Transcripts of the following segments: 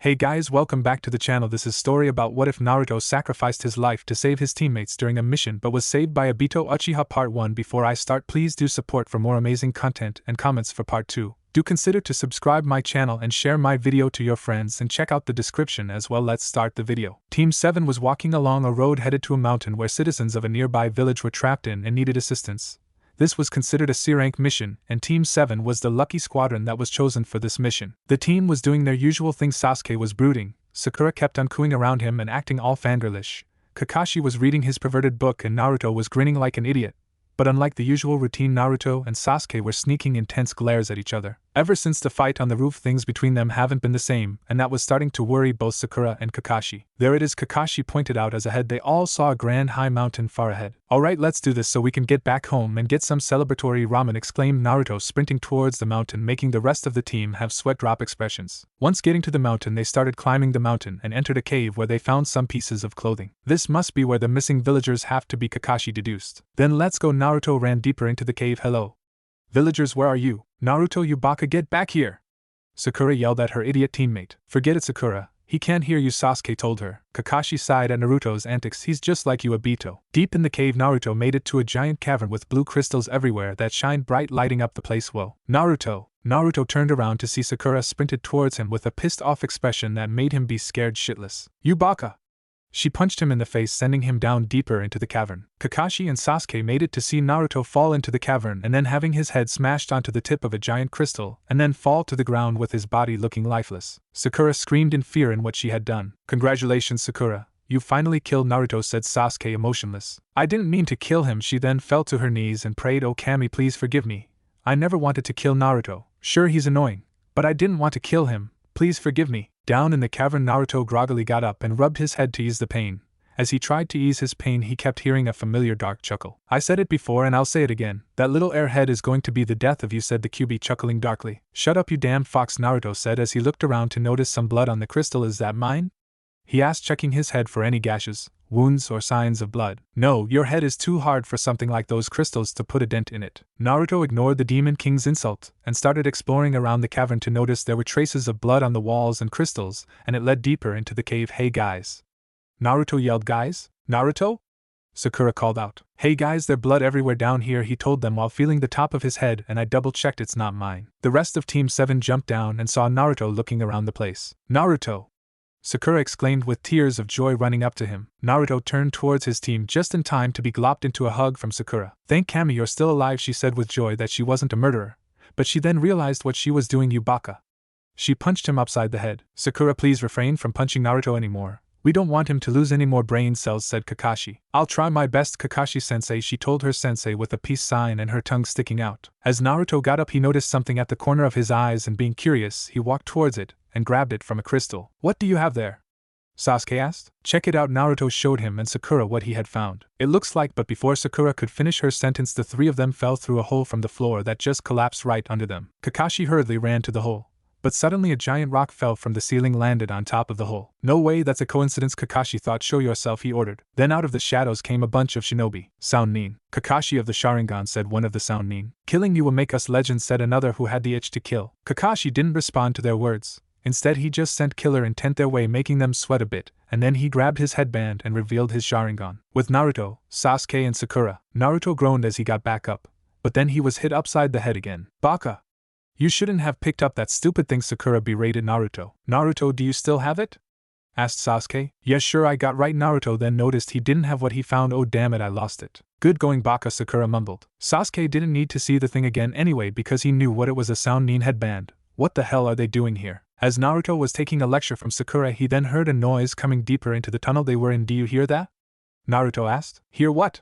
Hey guys, welcome back to the channel. This is story about what if Naruto sacrificed his life to save his teammates during a mission but was saved by Obito Uchiha Part 1. Before I start, please do support for more amazing content and comments for Part 2. Do consider to subscribe my channel and share my video to your friends and check out the description as well. Let's start the video. Team 7 was walking along a road headed to a mountain where citizens of a nearby village were trapped in and needed assistance. This was considered a C-rank mission, and Team 7 was the lucky squadron that was chosen for this mission. The team was doing their usual thing. Sasuke was brooding, Sakura kept on cooing around him and acting all fangirlish, Kakashi was reading his perverted book and Naruto was grinning like an idiot. But unlike the usual routine, Naruto and Sasuke were sneaking intense glares at each other. Ever since the fight on the roof, things between them haven't been the same, and that was starting to worry both Sakura and Kakashi. There it is, Kakashi pointed out as ahead they all saw a grand high mountain far ahead. Alright, let's do this so we can get back home and get some celebratory ramen, exclaimed Naruto, sprinting towards the mountain, making the rest of the team have sweat drop expressions. Once getting to the mountain, they started climbing the mountain and entered a cave where they found some pieces of clothing. This must be where the missing villagers have to be, Kakashi deduced. Then let's go. Naruto ran deeper into the cave. Hello. Villagers, where are you? Naruto, Yubaka, get back here! Sakura yelled at her idiot teammate. Forget it, Sakura. He can't hear you, Sasuke told her. Kakashi sighed at Naruto's antics. He's just like you, Obito. Deep in the cave, Naruto made it to a giant cavern with blue crystals everywhere that shined bright, lighting up the place. Whoa. Naruto turned around to see Sakura sprinted towards him with a pissed-off expression that made him be scared shitless. Yubaka! She punched him in the face, sending him down deeper into the cavern. Kakashi and Sasuke made it to see Naruto fall into the cavern and then having his head smashed onto the tip of a giant crystal and then fall to the ground with his body looking lifeless. Sakura screamed in fear in what she had done. Congratulations, Sakura. You finally killed Naruto, said Sasuke emotionless. I didn't mean to kill him. She then fell to her knees and prayed, Oh Kami, please forgive me. I never wanted to kill Naruto. Sure, he's annoying, but I didn't want to kill him. Please forgive me. Down in the cavern, Naruto groggily got up and rubbed his head to ease the pain. As he tried to ease his pain, he kept hearing a familiar dark chuckle. I said it before and I'll say it again. That little airhead is going to be the death of you, said the QB, chuckling darkly. Shut up, you damn fox, Naruto said as he looked around to notice some blood on the crystal. Is that mine? He asked, checking his head for any gashes, wounds, or signs of blood. No, your head is too hard for something like those crystals to put a dent in it. Naruto ignored the Demon King's insult and started exploring around the cavern to notice there were traces of blood on the walls and crystals, and it led deeper into the cave. Hey guys! Naruto yelled. Guys? Naruto? Sakura called out. Hey guys, there's blood everywhere down here, he told them while feeling the top of his head, and I double-checked, it's not mine. The rest of Team 7 jumped down and saw Naruto looking around the place. Naruto! Sakura exclaimed with tears of joy running up to him. Naruto turned towards his team just in time to be glopped into a hug from Sakura. Thank Kami you're still alive, she said with joy that she wasn't a murderer, but she then realized what she was doing. Yubaka. She punched him upside the head. Sakura, please refrain from punching Naruto anymore. We don't want him to lose any more brain cells, said Kakashi. I'll try my best, Kakashi-sensei, she told her sensei with a peace sign and her tongue sticking out. As Naruto got up, he noticed something at the corner of his eyes and being curious, he walked towards it and grabbed it from a crystal. What do you have there? Sasuke asked. Check it out. Naruto showed him and Sakura what he had found. It looks like, but before Sakura could finish her sentence, the three of them fell through a hole from the floor that just collapsed right under them. Kakashi hurriedly ran to the hole, but suddenly a giant rock fell from the ceiling, landed on top of the hole. No way, that's a coincidence, Kakashi thought. Show yourself, he ordered. Then out of the shadows came a bunch of shinobi. Sound Nin. Kakashi of the Sharingan, said one of the Sound Nin. Killing you will make us legends, said another who had the itch to kill. Kakashi didn't respond to their words. Instead, he just sent killer intent their way, making them sweat a bit, and then he grabbed his headband and revealed his Sharingan. With Naruto, Sasuke and Sakura, Naruto groaned as he got back up, but then he was hit upside the head again. Baka! You shouldn't have picked up that stupid thing, Sakura berated Naruto. Naruto, do you still have it? Asked Sasuke. Yes, sure, I got right. Naruto then noticed he didn't have what he found. Oh damn it, I lost it. Good going, Baka, Sakura mumbled. Sasuke didn't need to see the thing again anyway because he knew what it was, a Sound Nin headband. What the hell are they doing here? As Naruto was taking a lecture from Sakura, he then heard a noise coming deeper into the tunnel they were in. Do you hear that? Naruto asked. Hear what?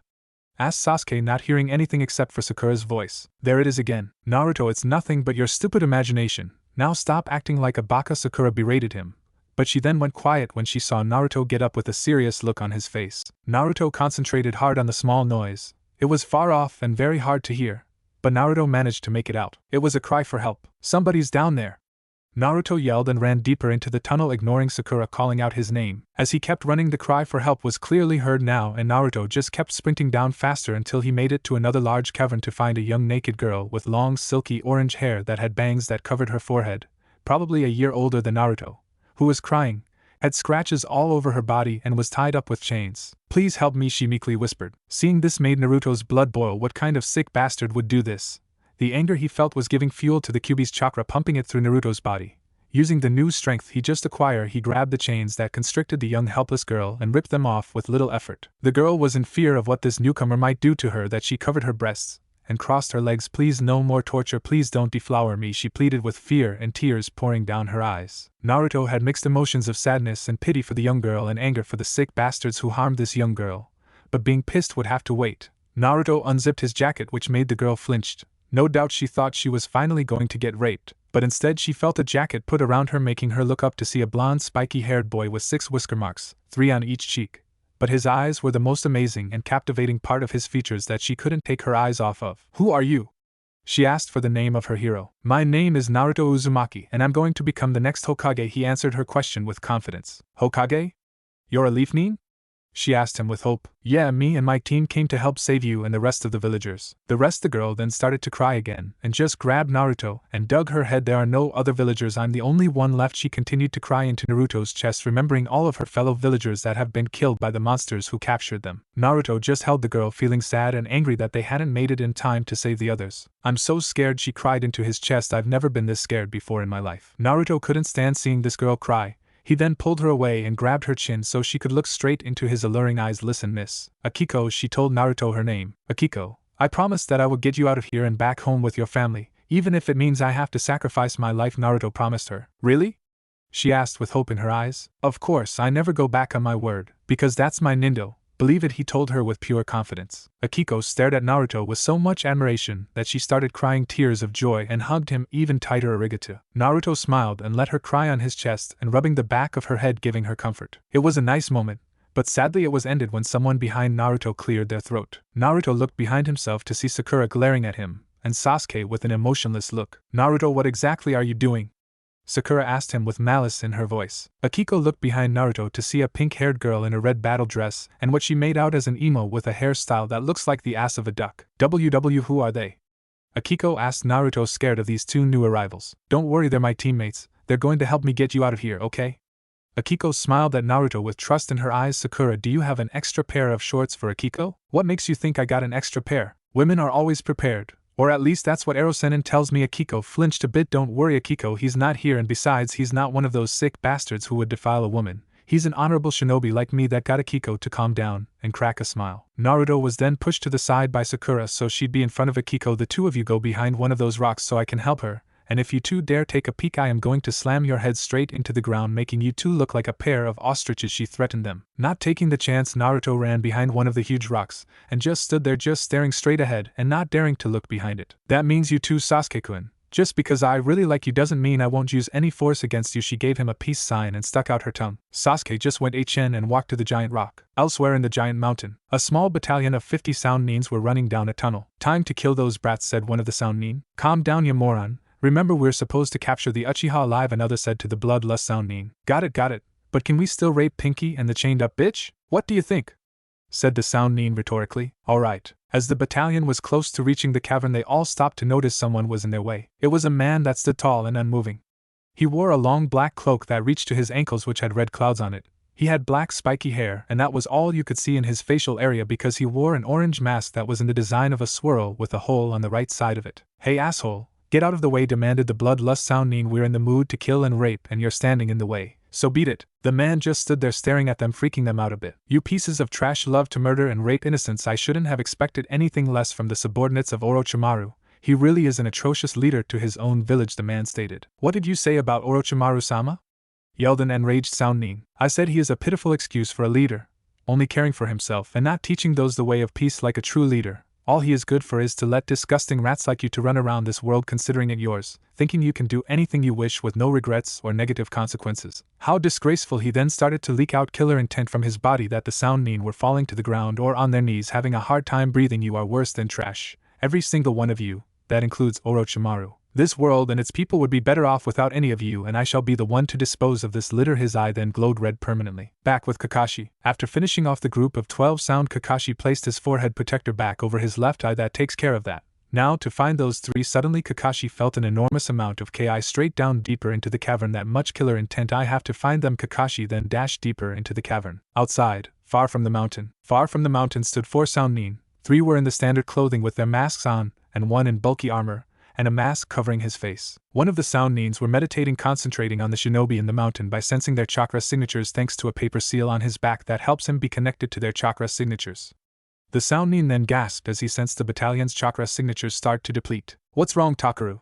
Asked Sasuke, not hearing anything except for Sakura's voice. There it is again. Naruto, it's nothing but your stupid imagination. Now stop acting like a baka, Sakura berated him. But she then went quiet when she saw Naruto get up with a serious look on his face. Naruto concentrated hard on the small noise. It was far off and very hard to hear, but Naruto managed to make it out. It was a cry for help. Somebody's down there. Naruto yelled and ran deeper into the tunnel, ignoring Sakura calling out his name. As he kept running, the cry for help was clearly heard now, and Naruto just kept sprinting down faster until he made it to another large cavern to find a young naked girl with long silky orange hair that had bangs that covered her forehead, probably a year older than Naruto, who was crying, had scratches all over her body and was tied up with chains. "Please help me," she meekly whispered. Seeing this made Naruto's blood boil. What kind of sick bastard would do this? The anger he felt was giving fuel to the Kyuubi's chakra, pumping it through Naruto's body. Using the new strength he just acquired, he grabbed the chains that constricted the young helpless girl and ripped them off with little effort. The girl was in fear of what this newcomer might do to her that she covered her breasts and crossed her legs. "Please, no more torture, please don't deflower me," she pleaded with fear and tears pouring down her eyes. Naruto had mixed emotions of sadness and pity for the young girl and anger for the sick bastards who harmed this young girl, but being pissed would have to wait. Naruto unzipped his jacket, which made the girl flinched. No doubt she thought she was finally going to get raped, but instead she felt a jacket put around her, making her look up to see a blonde, spiky-haired boy with 6 whisker marks, 3 on each cheek. But his eyes were the most amazing and captivating part of his features that she couldn't take her eyes off of. "Who are you?" She asked for the name of her hero. "My name is Naruto Uzumaki, and I'm going to become the next Hokage," he answered her question with confidence. "Hokage? You're a leaf nin?" she asked him with hope. "Yeah, me and my team came to help save you and the rest of the villagers." The girl then started to cry again, and just grabbed Naruto and dug her head. "There are no other villagers, I'm the only one left," she continued to cry into Naruto's chest, remembering all of her fellow villagers that have been killed by the monsters who captured them. Naruto just held the girl, feeling sad and angry that they hadn't made it in time to save the others. "I'm so scared," she cried into his chest. "I've never been this scared before in my life." Naruto couldn't stand seeing this girl cry. He then pulled her away and grabbed her chin so she could look straight into his alluring eyes. "Listen, Miss Akiko," she told Naruto her name. "Akiko, I promised that I would get you out of here and back home with your family, even if it means I have to sacrifice my life," Naruto promised her. "Really?" she asked with hope in her eyes. "Of course, I never go back on my word, because that's my nindo. Believe it," he told her with pure confidence. Akiko stared at Naruto with so much admiration that she started crying tears of joy and hugged him even tighter. "Arigato." Naruto smiled and let her cry on his chest and rubbing the back of her head, giving her comfort. It was a nice moment, but sadly it was ended when someone behind Naruto cleared their throat. Naruto looked behind himself to see Sakura glaring at him, and Sasuke with an emotionless look. "Naruto, what exactly are you doing?" Sakura asked him with malice in her voice. Akiko looked behind Naruto to see a pink-haired girl in a red battle dress and what she made out as an emo with a hairstyle that looks like the ass of a duck. Who are they?" Akiko asked Naruto, scared of these 2 new arrivals. "Don't worry, they're my teammates. They're going to help me get you out of here, okay?" Akiko smiled at Naruto with trust in her eyes. "Sakura, do you have an extra pair of shorts for Akiko?" "What makes you think I got an extra pair? Women are always prepared. Or at least that's what Erosenin tells me." Akiko flinched a bit. "Don't worry, Akiko, he's not here, and besides, he's not one of those sick bastards who would defile a woman. He's an honorable shinobi like me." That got Akiko to calm down and crack a smile. Naruto was then pushed to the side by Sakura so she'd be in front of Akiko. "The 2 of you go behind one of those rocks so I can help her, and if you 2 dare take a peek, I am going to slam your head straight into the ground, making you 2 look like a pair of ostriches," she threatened them. Not taking the chance, Naruto ran behind one of the huge rocks and just stood there, just staring straight ahead and not daring to look behind it. "That means you too, Sasuke-kun. Just because I really like you doesn't mean I won't use any force against you." She gave him a peace sign and stuck out her tongue. Sasuke just went HN and walked to the giant rock. Elsewhere in the giant mountain, a small battalion of 50 sound nins were running down a tunnel. "Time to kill those brats," said one of the sound nin. "Calm down, you moron. Remember, we're supposed to capture the Uchiha alive," another said to the bloodlust sound nin. Got it, but can we still rape Pinky and the chained up bitch? What do you think?" said the sound nin rhetorically. "Alright." As the battalion was close to reaching the cavern, they all stopped to notice someone was in their way. It was a man that stood tall and unmoving. He wore a long black cloak that reached to his ankles, which had red clouds on it. He had black spiky hair, and that was all you could see in his facial area because he wore an orange mask that was in the design of a swirl with a hole on the right side of it. "Hey asshole, get out of the way," demanded the bloodlust sound nin. "We're in the mood to kill and rape, and you're standing in the way. So beat it." The man just stood there staring at them, freaking them out a bit. "You pieces of trash love to murder and rape innocents. I shouldn't have expected anything less from the subordinates of Orochimaru. He really is an atrocious leader to his own village," the man stated. "What did you say about Orochimaru-sama?" yelled an enraged sound nin. "I said he is a pitiful excuse for a leader, only caring for himself and not teaching those the way of peace like a true leader. All he is good for is to let disgusting rats like you to run around this world considering it yours, thinking you can do anything you wish with no regrets or negative consequences. How disgraceful." He then started to leak out killer intent from his body that the sound nin were falling to the ground or on their knees having a hard time breathing. "You are worse than trash. Every single one of you, that includes Orochimaru. This world and its people would be better off without any of you, and I shall be the one to dispose of this litter." His eye then glowed red permanently. Back with Kakashi. After finishing off the group of 12 sound, Kakashi placed his forehead protector back over his left eye. "That takes care of that. Now to find those three. Suddenly Kakashi felt an enormous amount of ki straight down deeper into the cavern. That much killer intent. I have to find them. Kakashi then dashed deeper into the cavern. Outside, far from the mountain stood 4 Sannin. 3 were in the standard clothing with their masks on, and 1 in bulky armor, and a mask covering his face. One of the Soundnins were meditating, concentrating on the shinobi in the mountain by sensing their chakra signatures thanks to a paper seal on his back that helps him be connected to their chakra signatures. The Soundnin then gasped as he sensed the battalion's chakra signatures start to deplete. "What's wrong, Takaru?"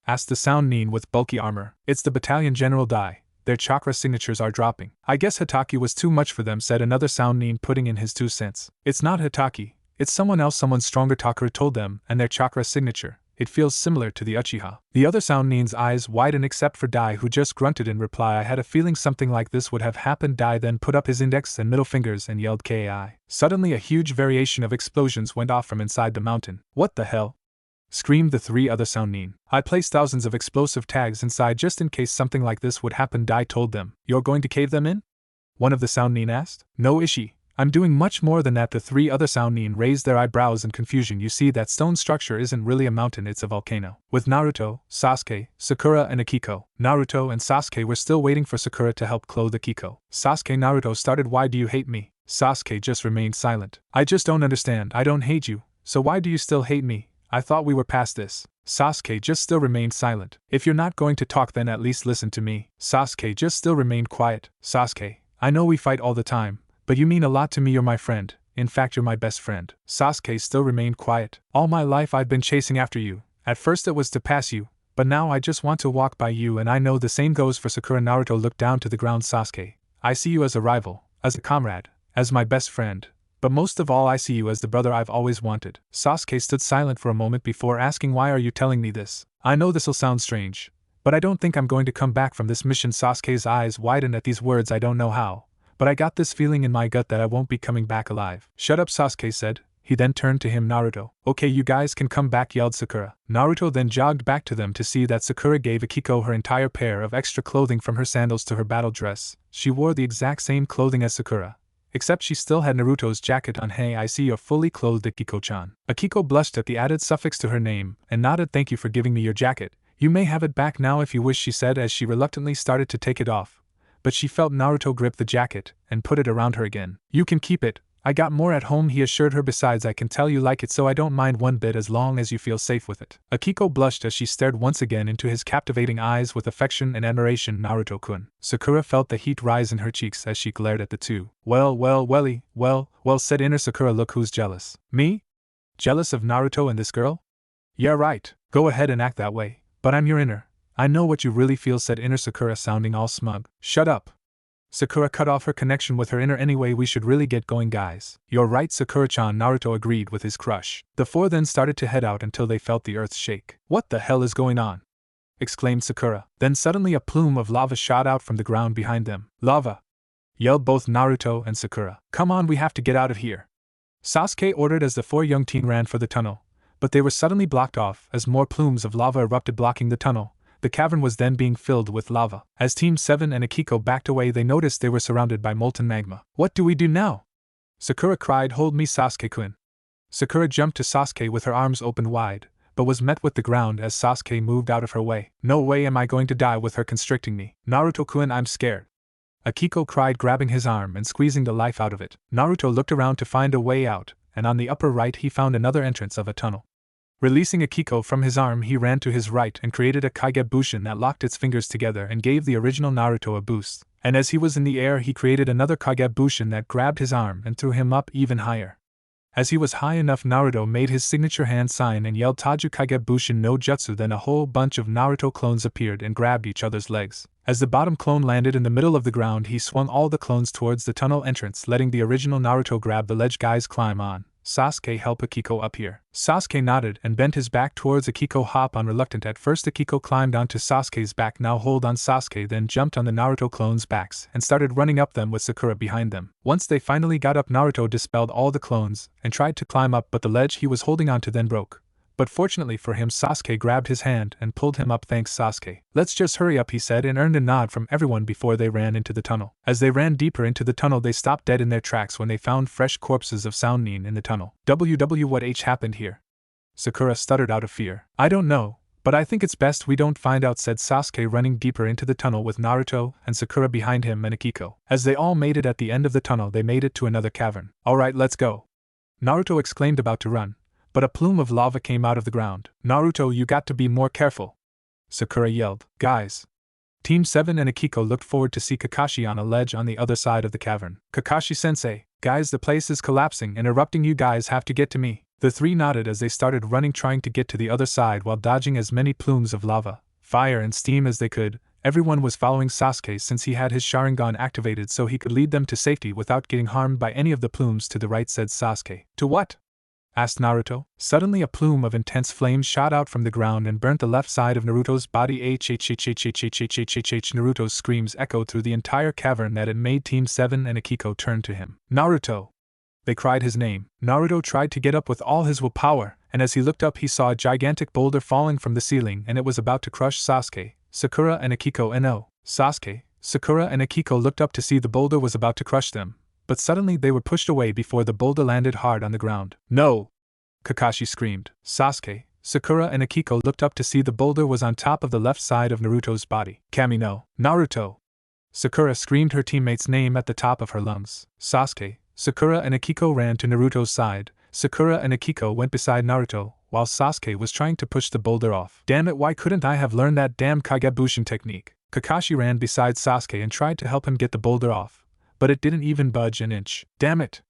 asked the Soundnin with bulky armor. "It's the battalion General Dai. Their chakra signatures are dropping." "I guess Hataki was too much for them," said another Soundnin, putting in his 2 cents. "It's not Hataki. It's someone else, someone stronger," Takaru told them, "and their chakra signature. It feels similar to the Uchiha." The other Soundnin's eyes widened except for Dai, who just grunted in reply. "I had a feeling something like this would have happened." Dai then put up his index and middle fingers and yelled "Kai." Suddenly a huge variation of explosions went off from inside the mountain. "What the hell?" screamed the 3 other Soundnin. "I placed thousands of explosive tags inside just in case something like this would happen," Dai told them. "You're going to cave them in?" one of the Soundnin asked. "No, Ishii. I'm doing much more than that." The 3 other Soundnin raised their eyebrows in confusion. "You see, that stone structure isn't really a mountain, it's a volcano." With Naruto, Sasuke, Sakura and Akiko, Naruto and Sasuke were still waiting for Sakura to help clothe Akiko. Sasuke Naruto started, "Why do you hate me?" Sasuke just remained silent. "I just don't understand. I don't hate you, so why do you still hate me? I thought we were past this." Sasuke just still remained silent. "If you're not going to talk, then at least listen to me." Sasuke just still remained quiet. "Sasuke, I know we fight all the time, but you mean a lot to me. You're my friend. In fact, you're my best friend." Sasuke still remained quiet. "All my life I've been chasing after you. At first it was to pass you, but now I just want to walk by you, and I know the same goes for Sakura." Naruto looked down to the ground. "Sasuke, I see you as a rival, as a comrade, as my best friend, but most of all I see you as the brother I've always wanted." Sasuke stood silent for a moment before asking, "Why are you telling me this? I know this'll sound strange, but I don't think I'm going to come back from this mission." Sasuke's eyes widened at these words. "I don't know how, but I got this feeling in my gut that I won't be coming back alive." "Shut up," Sasuke said. He then turned to him. "Naruto." "Okay, you guys can come back," yelled Sakura. Naruto then jogged back to them to see that Sakura gave Akiko her entire pair of extra clothing, from her sandals to her battle dress. She wore the exact same clothing as Sakura, except she still had Naruto's jacket on. "Hey, I see you're fully clothed, Akiko-chan." Akiko blushed at the added suffix to her name and nodded. "Thank you for giving me your jacket. You may have it back now if you wish," she said as she reluctantly started to take it off. But she felt Naruto grip the jacket and put it around her again. "You can keep it. I got more at home," he assured her. "Besides, I can tell you like it, so I don't mind one bit as long as you feel safe with it." Akiko blushed as she stared once again into his captivating eyes with affection and admiration. "Naruto-kun." Sakura felt the heat rise in her cheeks as she glared at the two. Well, said inner Sakura. "Look who's jealous." "Me? Jealous of Naruto and this girl?" "Yeah, right. Go ahead and act that way. But I'm your inner. I know what you really feel," said inner Sakura, sounding all smug. "Shut up." Sakura cut off her connection with her inner. "Anyway, we should really get going, guys." "You're right, Sakura-chan," Naruto agreed with his crush. The 4 then started to head out until they felt the earth shake. "What the hell is going on?" exclaimed Sakura. Then suddenly a plume of lava shot out from the ground behind them. "Lava!" yelled both Naruto and Sakura. "Come on, we have to get out of here," Sasuke ordered as the 4 young teens ran for the tunnel. But they were suddenly blocked off as more plumes of lava erupted, blocking the tunnel. The cavern was then being filled with lava. As Team 7 and Akiko backed away, they noticed they were surrounded by molten magma. "What do we do now?" Sakura cried. "Hold me, Sasuke-kun." Sakura jumped to Sasuke with her arms open wide, but was met with the ground as Sasuke moved out of her way. "No way am I going to die with her constricting me." "Naruto-kun, I'm scared," Akiko cried, grabbing his arm and squeezing the life out of it. Naruto looked around to find a way out, and on the upper right he found another entrance of a tunnel. Releasing Akiko from his arm, he ran to his right and created a Kage-Bushin that locked its fingers together and gave the original Naruto a boost. And as he was in the air, he created another Kage-Bushin that grabbed his arm and threw him up even higher. As he was high enough, Naruto made his signature hand sign and yelled Taju Kage-Bushin no Jutsu. Then a whole bunch of Naruto clones appeared and grabbed each other's legs. As the bottom clone landed in the middle of the ground, he swung all the clones towards the tunnel entrance, letting the original Naruto grab the ledge. "Guys, climb on. Sasuke, help Akiko up here." Sasuke nodded and bent his back towards Akiko. "Hop on." Reluctant at first, Akiko climbed onto Sasuke's back. "Now hold on." Sasuke then jumped on the Naruto clones' backs and started running up them with Sakura behind them. Once they finally got up, Naruto dispelled all the clones and tried to climb up, but the ledge he was holding onto then broke. But fortunately for him, Sasuke grabbed his hand and pulled him up. "Thanks, Sasuke." "Let's just hurry up," he said, and earned a nod from everyone before they ran into the tunnel. As they ran deeper into the tunnel, they stopped dead in their tracks when they found fresh corpses of Soundnin in the tunnel. What happened here?" Sakura stuttered out of fear. I don't know, but I think it's best we don't find out, said Sasuke, running deeper into the tunnel with Naruto and Sakura behind him and Akiko. As they all made it at the end of the tunnel, they made it to another cavern. Alright, let's go, Naruto exclaimed, about to run, but a plume of lava came out of the ground. Naruto, you got to be more careful, Sakura yelled. Guys, Team 7 and Akiko looked forward to see Kakashi on a ledge on the other side of the cavern. Kakashi-sensei, guys, the place is collapsing and erupting, you guys have to get to me. The three nodded as they started running, trying to get to the other side while dodging as many plumes of lava, fire and steam as they could. Everyone was following Sasuke since he had his Sharingan activated so he could lead them to safety without getting harmed by any of the plumes. To the right, said Sasuke. To what? Asked Naruto. Suddenly a plume of intense flames shot out from the ground and burnt the left side of Naruto's body. Naruto's screams echoed through the entire cavern that it made Team 7 and Akiko turn to him. Naruto! They cried his name. Naruto tried to get up with all his willpower, and as he looked up he saw a gigantic boulder falling from the ceiling and it was about to crush Sasuke, Sakura and Akiko. No. Sasuke, Sakura and Akiko looked up to see the boulder was about to crush them, but suddenly they were pushed away before the boulder landed hard on the ground. No! Kakashi screamed. Sasuke, Sakura and Akiko looked up to see the boulder was on top of the left side of Naruto's body. Kami no. Naruto! Sakura screamed her teammate's name at the top of her lungs. Sasuke, Sakura and Akiko ran to Naruto's side. Sakura and Akiko went beside Naruto, while Sasuke was trying to push the boulder off. Damn it, why couldn't I have learned that damn Kagebushin technique? Kakashi ran beside Sasuke and tried to help him get the boulder off, but it didn't even budge an inch. Damn it!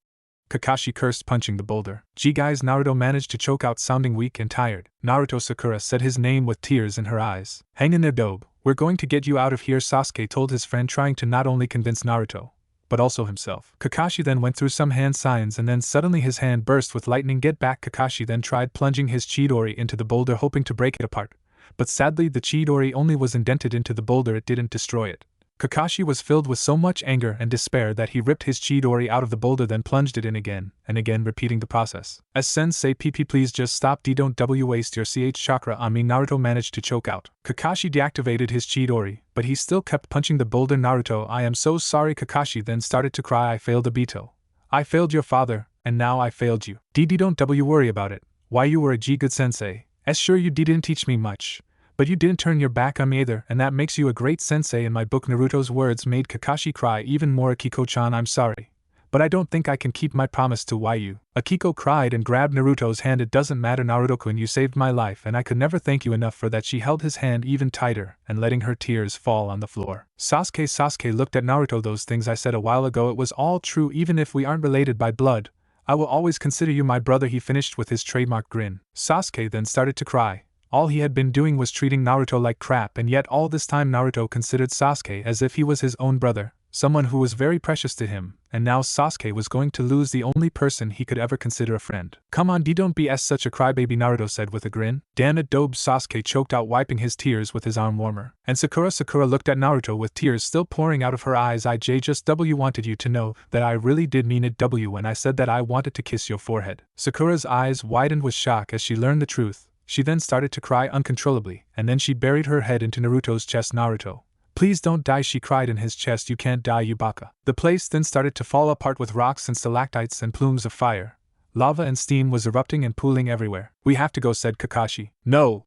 Kakashi cursed, punching the boulder. Gee guys, Naruto managed to choke out, sounding weak and tired. Naruto. Sakura said his name with tears in her eyes. Hang in there, Dobe. We're going to get you out of here, Sasuke told his friend, trying to not only convince Naruto, but also himself. Kakashi then went through some hand signs and then suddenly his hand burst with lightning. Get back! Kakashi then tried plunging his Chidori into the boulder, hoping to break it apart, but sadly the Chidori only was indented into the boulder, it didn't destroy it. Kakashi was filled with so much anger and despair that he ripped his Chidori out of the boulder, then plunged it in again, and again, repeating the process. As Sensei PP, please just stop, don't waste your CH chakra on me, Naruto managed to choke out. Kakashi deactivated his Chidori, but he still kept punching the boulder. Naruto, I am so sorry. Kakashi then started to cry. I failed Obito. I failed your father, and now I failed you. Don't worry about it. Why, you were a good sensei. Sure, you didn't teach me much, but you didn't turn your back on me either, and that makes you a great sensei in my book. Naruto's words made Kakashi cry even more. Akiko-chan, I'm sorry, but I don't think I can keep my promise to you. Akiko cried and grabbed Naruto's hand. It doesn't matter, Naruto-kun, you saved my life and I could never thank you enough for that. She held his hand even tighter and letting her tears fall on the floor. Sasuke looked at Naruto. Those things I said a while ago, it was all true. Even if we aren't related by blood, I will always consider you my brother, he finished with his trademark grin. Sasuke then started to cry. All he had been doing was treating Naruto like crap, and yet all this time Naruto considered Sasuke as if he was his own brother, someone who was very precious to him, and now Sasuke was going to lose the only person he could ever consider a friend. Come on, don't be such a crybaby, Naruto said with a grin. Damn it, Dobe, Sasuke choked out, wiping his tears with his arm warmer. And Sakura looked at Naruto with tears still pouring out of her eyes. I just wanted you to know that I really did mean it when I said that I wanted to kiss your forehead. Sakura's eyes widened with shock as she learned the truth. She then started to cry uncontrollably, and then she buried her head into Naruto's chest. Naruto, please don't die, she cried in his chest. You can't die, you baka. The place then started to fall apart with rocks and stalactites and plumes of fire. Lava and steam was erupting and pooling everywhere. We have to go, said Kakashi. No!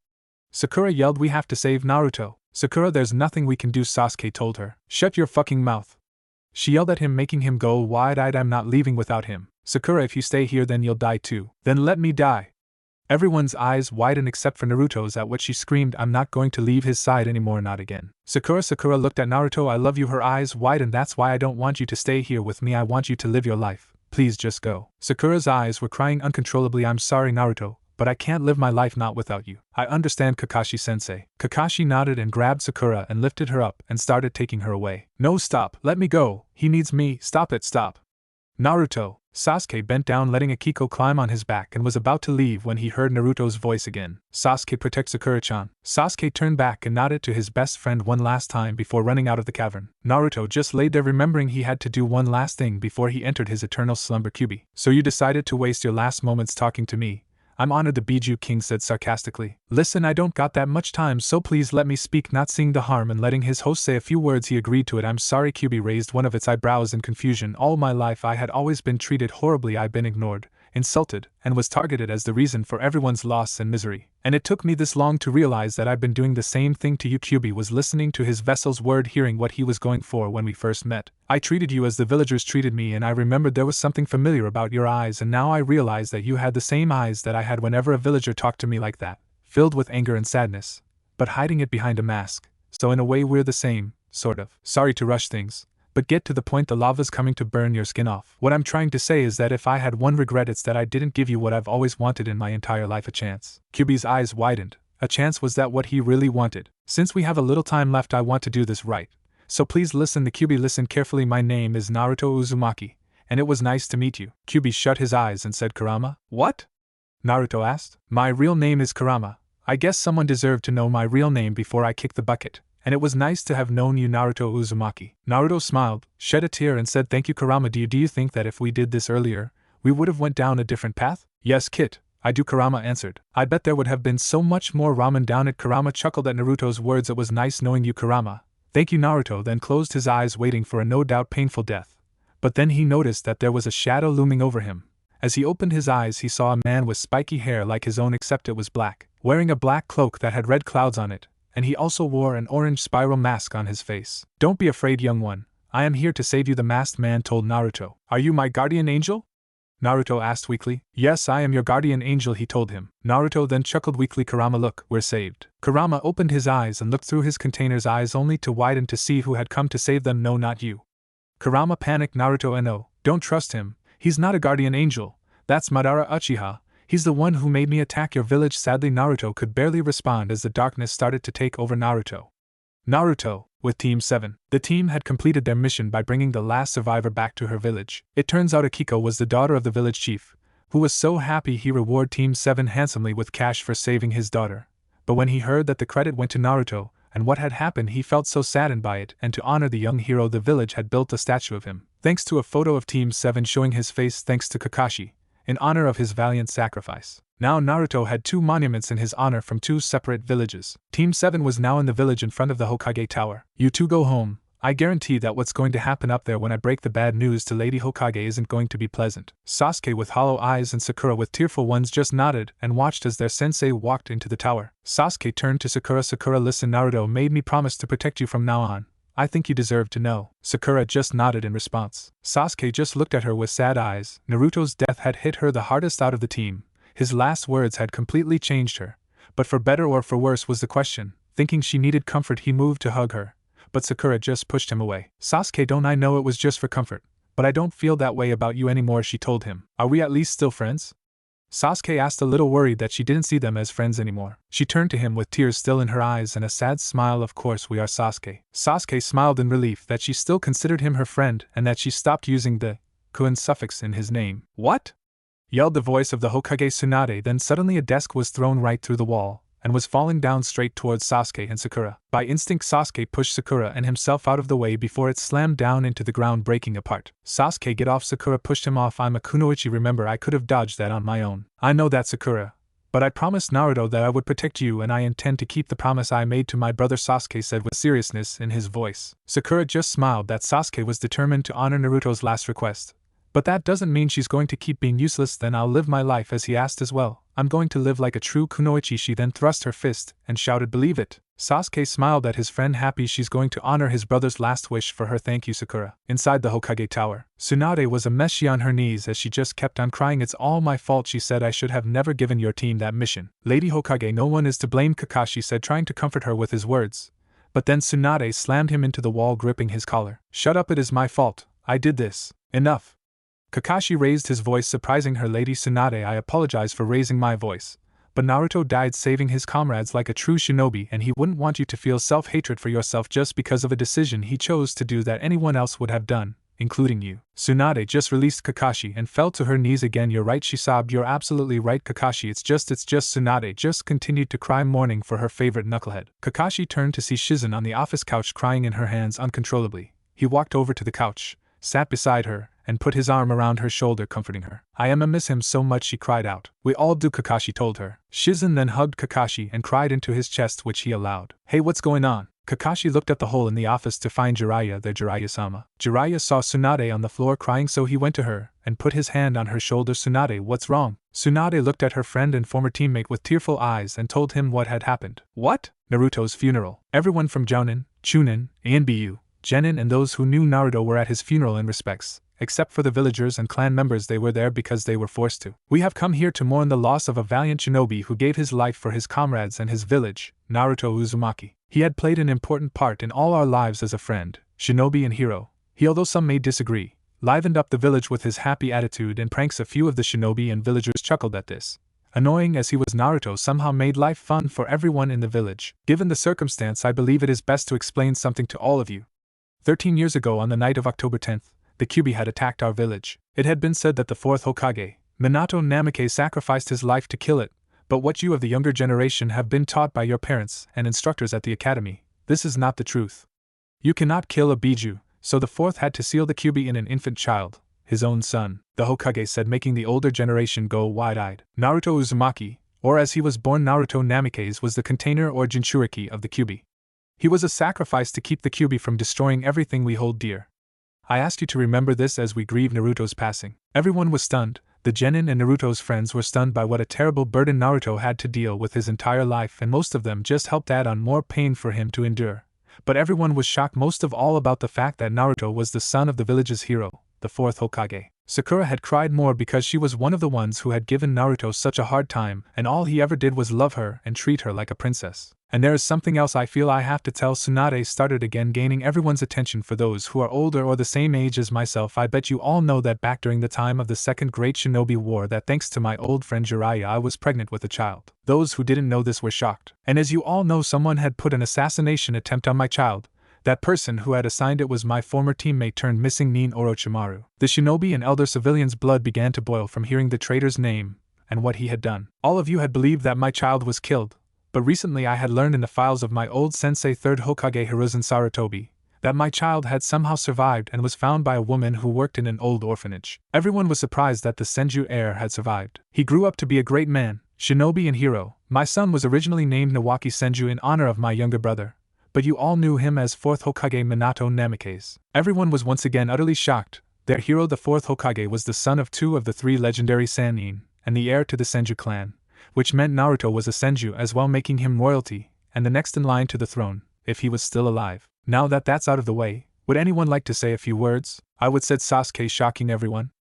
Sakura yelled, we have to save Naruto. Sakura, there's nothing we can do, Sasuke told her. Shut your fucking mouth. She yelled at him, making him go wide-eyed. I'm not leaving without him. Sakura, if you stay here then you'll die too. Then let me die. Everyone's eyes widened except for Naruto's, at what she screamed, I'm not going to leave his side anymore, not again. Sakura looked at Naruto. I love you. Her eyes widened. That's why I don't want you to stay here with me. I want you to live your life. Please just go. Sakura's eyes were crying uncontrollably. I'm sorry, Naruto, but I can't live my life not without you. I understand, Kakashi-sensei. Kakashi nodded and grabbed Sakura and lifted her up and started taking her away. No, stop. Let me go. He needs me. Stop it, stop. Naruto. Sasuke bent down, letting Akiko climb on his back, and was about to leave when he heard Naruto's voice again. Sasuke, protect Sakura-chan. Sasuke turned back and nodded to his best friend one last time before running out of the cavern. Naruto just lay there, remembering he had to do one last thing before he entered his eternal slumber. Kyuubi. So you decided to waste your last moments talking to me. I'm honored, the Biju King said sarcastically. Listen, I don't got that much time, so please let me speak. Not seeing the harm in letting his host say a few words, he agreed to it. I'm sorry. Kyuubi raised one of its eyebrows in confusion. All my life I had always been treated horribly. I've been ignored, insulted, and was targeted as the reason for everyone's loss and misery. And it took me this long to realize that I've been doing the same thing to you. Kyubi was listening to his vessel's word, hearing what he was going for when we first met. I treated you as the villagers treated me, and I remembered there was something familiar about your eyes, and now I realize that you had the same eyes that I had whenever a villager talked to me like that, filled with anger and sadness, but hiding it behind a mask. So in a way we're the same, sort of. Sorry to rush things, but get to the point. The lava's coming to burn your skin off. What I'm trying to say is that if I had one regret, it's that I didn't give you what I've always wanted in my entire life, a chance. Kyubi's eyes widened. A chance? Was that what he really wanted? Since we have a little time left, I want to do this right. So please listen. The Kyubi listened carefully. My name is Naruto Uzumaki, and it was nice to meet you. Kyubi shut his eyes and said, Kurama? What? Naruto asked. My real name is Kurama. I guess someone deserved to know my real name before I kicked the bucket. And it was nice to have known you, Naruto Uzumaki. Naruto smiled, shed a tear, and said, Thank you, Kurama. Do you think that if we did this earlier, we would have went down a different path? Yes, Kit, I do, Kurama answered. I bet there would have been so much more ramen down it. Kurama chuckled at Naruto's words. It was nice knowing you, Kurama. Thank you. Naruto then closed his eyes, waiting for a no doubt painful death. But then he noticed that there was a shadow looming over him. As he opened his eyes, he saw a man with spiky hair like his own, except it was black, wearing a black cloak that had red clouds on it, and he also wore an orange spiral mask on his face. Don't be afraid, young one. I am here to save you, the masked man told Naruto. Are you my guardian angel? Naruto asked weakly. Yes, I am your guardian angel, he told him. Naruto then chuckled weakly. Kurama, look, we're saved. Kurama opened his eyes and looked through his container's eyes only to widen to see who had come to save them. No, not you. Kurama panicked. Naruto, no, don't trust him. He's not a guardian angel. That's Madara Uchiha. He's the one who made me attack your village. Sadly, Naruto could barely respond as the darkness started to take over Naruto. Naruto, with Team 7. The team had completed their mission by bringing the last survivor back to her village. It turns out Akiko was the daughter of the village chief, who was so happy he rewarded Team 7 handsomely with cash for saving his daughter. But when he heard that the credit went to Naruto, and what had happened, he felt so saddened by it, and to honor the young hero, the village had built a statue of him, thanks to a photo of Team 7 showing his face, thanks to Kakashi, in honor of his valiant sacrifice. Now Naruto had 2 monuments in his honor from 2 separate villages. Team 7 was now in the village in front of the Hokage Tower. You two go home. I guarantee that what's going to happen up there when I break the bad news to Lady Hokage isn't going to be pleasant. Sasuke with hollow eyes and Sakura with tearful ones just nodded and watched as their sensei walked into the tower. Sasuke turned to Sakura. Sakura, listen, Naruto made me promise to protect you from now on. I think you deserve to know. Sakura just nodded in response. Sasuke just looked at her with sad eyes. Naruto's death had hit her the hardest out of the team. His last words had completely changed her. But for better or for worse was the question. Thinking she needed comfort, he moved to hug her. But Sakura just pushed him away. Sasuke, don't I know it was just for comfort, but I don't feel that way about you anymore, she told him. Are we at least still friends? Sasuke asked, a little worried that she didn't see them as friends anymore. She turned to him with tears still in her eyes and a sad smile. Of course we are, Sasuke. Sasuke smiled in relief that she still considered him her friend and that she stopped using the kun suffix in his name. What? Yelled the voice of the Hokage Tsunade. Then suddenly a desk was thrown right through the wall and was falling down straight towards Sasuke and Sakura. By instinct, Sasuke pushed Sakura and himself out of the way before it slammed down into the ground, breaking apart. Sasuke, get off. Sakura pushed him off. I'm a kunoichi, remember I could have dodged that on my own. I know that, Sakura, but I promised Naruto that I would protect you, and I intend to keep the promise I made to my brother, Sasuke said with seriousness in his voice. Sakura just smiled that Sasuke was determined to honor Naruto's last request. But that doesn't mean she's going to keep being useless. Then I'll live my life as he asked as well. I'm going to live like a true kunoichi. She then thrust her fist and shouted, believe it. Sasuke smiled at his friend, happy she's going to honor his brother's last wish for her. Thank you, Sakura. Inside the Hokage Tower, Tsunade was a mess. She on her knees as she just kept on crying. It's all my fault, she said. I should have never given your team that mission. Lady Hokage, no one is to blame, Kakashi said, trying to comfort her with his words. But then Tsunade slammed him into the wall, gripping his collar. Shut up, it is my fault. I did this. Enough. Kakashi raised his voice, surprising her. Lady Tsunade, I apologize for raising my voice, but Naruto died saving his comrades like a true shinobi, and he wouldn't want you to feel self-hatred for yourself just because of a decision he chose to do that anyone else would have done, including you. Tsunade just released Kakashi and fell to her knees again. You're right, she sobbed. You're absolutely right, Kakashi. It's just Tsunade just continued to cry, mourning for her favorite knucklehead. Kakashi turned to see Shizen on the office couch crying in her hands uncontrollably. He walked over to the couch, sat beside her, and put his arm around her shoulder, comforting her. I miss him so much, she cried out. We all do, Kakashi told her. Shizen then hugged Kakashi and cried into his chest, which he allowed. Hey, what's going on? Kakashi looked at the hole in the office to find Jiraiya there. Jiraiya-sama. Jiraiya saw Tsunade on the floor crying, so he went to her and put his hand on her shoulder. Tsunade, what's wrong? Tsunade looked at her friend and former teammate with tearful eyes and told him what had happened. What? Naruto's funeral. Everyone from Jounin, Chunin, Anbu, Genin and those who knew Naruto were at his funeral in respects. Except for the villagers and clan members, they were there because they were forced to. We have come here to mourn the loss of a valiant shinobi who gave his life for his comrades and his village, Naruto Uzumaki. He had played an important part in all our lives as a friend, shinobi and hero. He, although some may disagree, livened up the village with his happy attitude and pranks. A few of the shinobi and villagers chuckled at this. Annoying as he was, Naruto somehow made life fun for everyone in the village. Given the circumstance, I believe it is best to explain something to all of you. 13 years ago, on the night of October 10th, the Kyuubi had attacked our village. It had been said that the fourth Hokage, Minato Namikaze, sacrificed his life to kill it, but what you of the younger generation have been taught by your parents and instructors at the academy, this is not the truth. You cannot kill a Biju, so the fourth had to seal the Kyuubi in an infant child, his own son, the Hokage said, making the older generation go wide-eyed. Naruto Uzumaki, or as he was born Naruto Namikaze, was the container or Jinchuriki of the Kyuubi. He was a sacrifice to keep the Kyuubi from destroying everything we hold dear. I asked you to remember this as we grieve Naruto's passing. Everyone was stunned. The Genin and Naruto's friends were stunned by what a terrible burden Naruto had to deal with his entire life, and most of them just helped add on more pain for him to endure. But everyone was shocked most of all about the fact that Naruto was the son of the village's hero, the fourth Hokage. Sakura had cried more because she was one of the ones who had given Naruto such a hard time, and all he ever did was love her and treat her like a princess. And there is something else I feel I have to tell. Tsunade started again, gaining everyone's attention. For those who are older or the same age as myself, I bet you all know that back during the time of the Second Great Shinobi War, that thanks to my old friend Jiraiya, I was pregnant with a child. Those who didn't know this were shocked. And as you all know, someone had put an assassination attempt on my child. That person who had assigned it was my former teammate turned missing Nin Orochimaru. The shinobi and elder civilians' blood began to boil from hearing the traitor's name and what he had done. All of you had believed that my child was killed, but recently I had learned in the files of my old sensei, third Hokage Hiruzen Sarutobi, that my child had somehow survived and was found by a woman who worked in an old orphanage. Everyone was surprised that the Senju heir had survived. He grew up to be a great man, shinobi and hero. My son was originally named Nawaki Senju in honor of my younger brother, but you all knew him as fourth Hokage Minato Namikaze. Everyone was once again utterly shocked. Their hero, the fourth Hokage, was the son of 2 of the 3 legendary Sannin, and the heir to the Senju clan, which meant Naruto was a Senju as well, making him royalty, and the next in line to the throne, if he was still alive. Now that that's out of the way, would anyone like to say a few words? I would, said Sasuke, shocking everyone.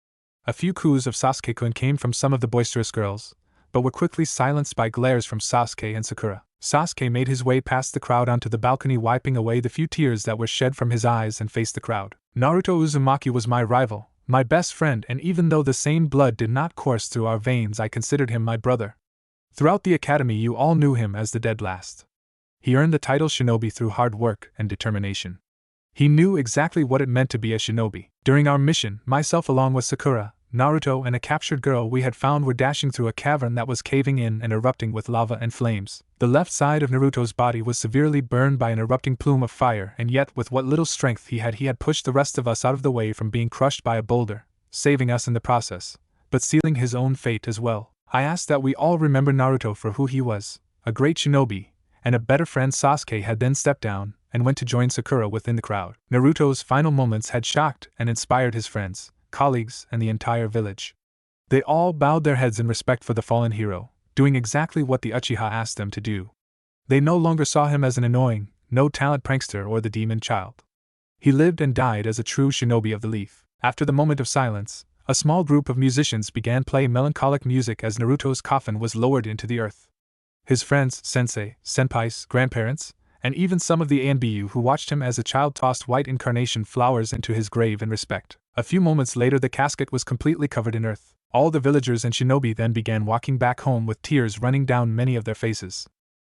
A few coos of Sasuke-kun came from some of the boisterous girls, but were quickly silenced by glares from Sasuke and Sakura. Sasuke made his way past the crowd onto the balcony, wiping away the few tears that were shed from his eyes, and faced the crowd. Naruto Uzumaki was my rival, my best friend, and even though the same blood did not course through our veins, I considered him my brother. Throughout the academy you all knew him as the Dead Last. He earned the title shinobi through hard work and determination. He knew exactly what it meant to be a shinobi. During our mission, myself along with Sakura, Naruto and a captured girl we had found were dashing through a cavern that was caving in and erupting with lava and flames. The left side of Naruto's body was severely burned by an erupting plume of fire, and yet with what little strength he had pushed the rest of us out of the way from being crushed by a boulder, saving us in the process, but sealing his own fate as well. I asked that we all remember Naruto for who he was, a great shinobi, and a better friend. Sasuke had then stepped down and went to join Sakura within the crowd. Naruto's final moments had shocked and inspired his friends, colleagues, and the entire village. They all bowed their heads in respect for the fallen hero, doing exactly what the Uchiha asked them to do. They no longer saw him as an annoying, no-talent prankster or the demon child. He lived and died as a true shinobi of the leaf. After the moment of silence, a small group of musicians began playing melancholic music as Naruto's coffin was lowered into the earth. His friends, sensei, senpais, grandparents, and even some of the Anbu who watched him as a child tossed white incarnation flowers into his grave in respect. A few moments later the casket was completely covered in earth. All the villagers and shinobi then began walking back home with tears running down many of their faces.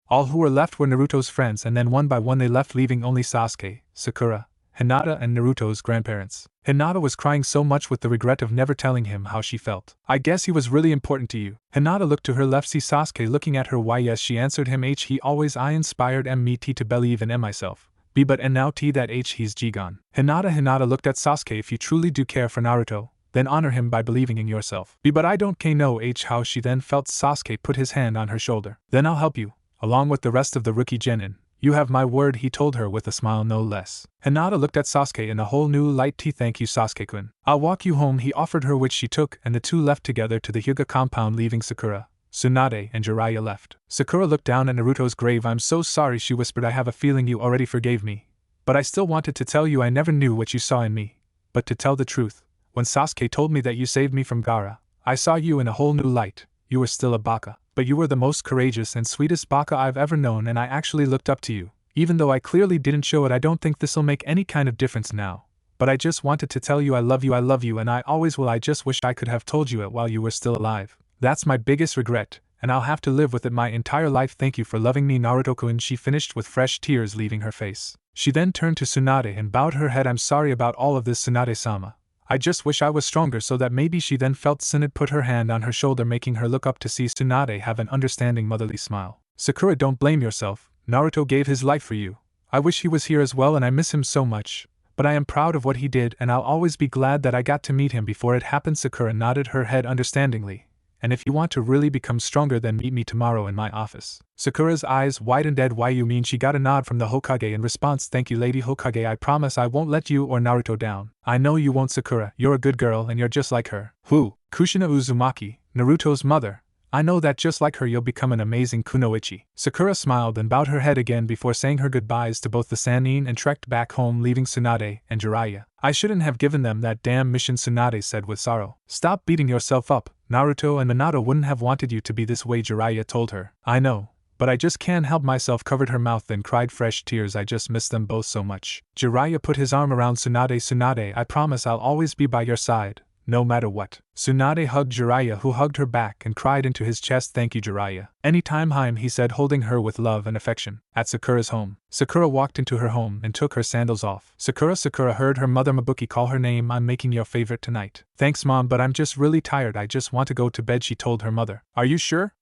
All who were left were Naruto's friends, and then one by one they left, leaving only Sasuke, Sakura, Hinata, and Naruto's grandparents. Hinata was crying so much with the regret of never telling him how she felt. I guess he was really important to you. Hinata looked to her left, see Sasuke looking at her. Why yes, she answered him. He always I inspired me to believe in myself. B but and now that he's gone. Hinata looked at Sasuke. If you truly do care for Naruto, then honor him by believing in yourself. B but I don't know how she then felt. Sasuke put his hand on her shoulder. Then I'll help you, along with the rest of the rookie genin, You have my word, he told her with a smile no less. Hinata looked at Sasuke in a whole new light. Thank you, Sasuke-kun. I'll walk you home, he offered her, which she took, and the two left together to the Hyuga compound, leaving Sakura, Tsunade, and Jiraiya left. Sakura looked down at Naruto's grave. I'm so sorry, she whispered. I have a feeling you already forgave me. But I still wanted to tell you I never knew what you saw in me. But to tell the truth, when Sasuke told me that you saved me from Gaara, I saw you in a whole new light. You were still a baka, but you were the most courageous and sweetest baka I've ever known, and I actually looked up to you. Even though I clearly didn't show it, I don't think this'll make any kind of difference now. But I just wanted to tell you I love you, and I always will. I just wish I could have told you it while you were still alive. That's my biggest regret, and I'll have to live with it my entire life. Thank you for loving me, Naruto-kun, she finished with fresh tears leaving her face. She then turned to Tsunade and bowed her head. I'm sorry about all of this, Tsunade-sama. I just wish I was stronger so that maybe. She then felt Tsunade put her hand on her shoulder, making her look up to see Tsunade have an understanding motherly smile. Sakura, don't blame yourself. Naruto gave his life for you. I wish he was here as well, and I miss him so much. But I am proud of what he did, and I'll always be glad that I got to meet him before it happened. Sakura nodded her head understandingly. And if you want to really become stronger, then meet me tomorrow in my office. Sakura's eyes widened. Why, you mean? She got a nod from the Hokage in response. Thank you, Lady Hokage. I promise I won't let you or Naruto down. I know you won't, Sakura. You're a good girl and you're just like her. Who? Kushina Uzumaki, Naruto's mother. I know that just like her you'll become an amazing kunoichi. Sakura smiled and bowed her head again before saying her goodbyes to both the Sannin and trekked back home, leaving Tsunade and Jiraiya. I shouldn't have given them that damn mission, Tsunade said with sorrow. Stop beating yourself up. Naruto and Minato wouldn't have wanted you to be this way, Jiraiya told her. I know, but I just can't help myself, covered her mouth then cried fresh tears. I just miss them both so much. Jiraiya put his arm around Tsunade. Tsunade, I promise I'll always be by your side, no matter what. Tsunade hugged Jiraiya, who hugged her back and cried into his chest. Thank you, Jiraiya. Anytime, he said, holding her with love and affection. At Sakura's home, Sakura walked into her home and took her sandals off. Sakura heard her mother Mabuki call her name. I'm making your favorite tonight. Thanks, Mom, but I'm just really tired. I just want to go to bed, she told her mother. Are you sure?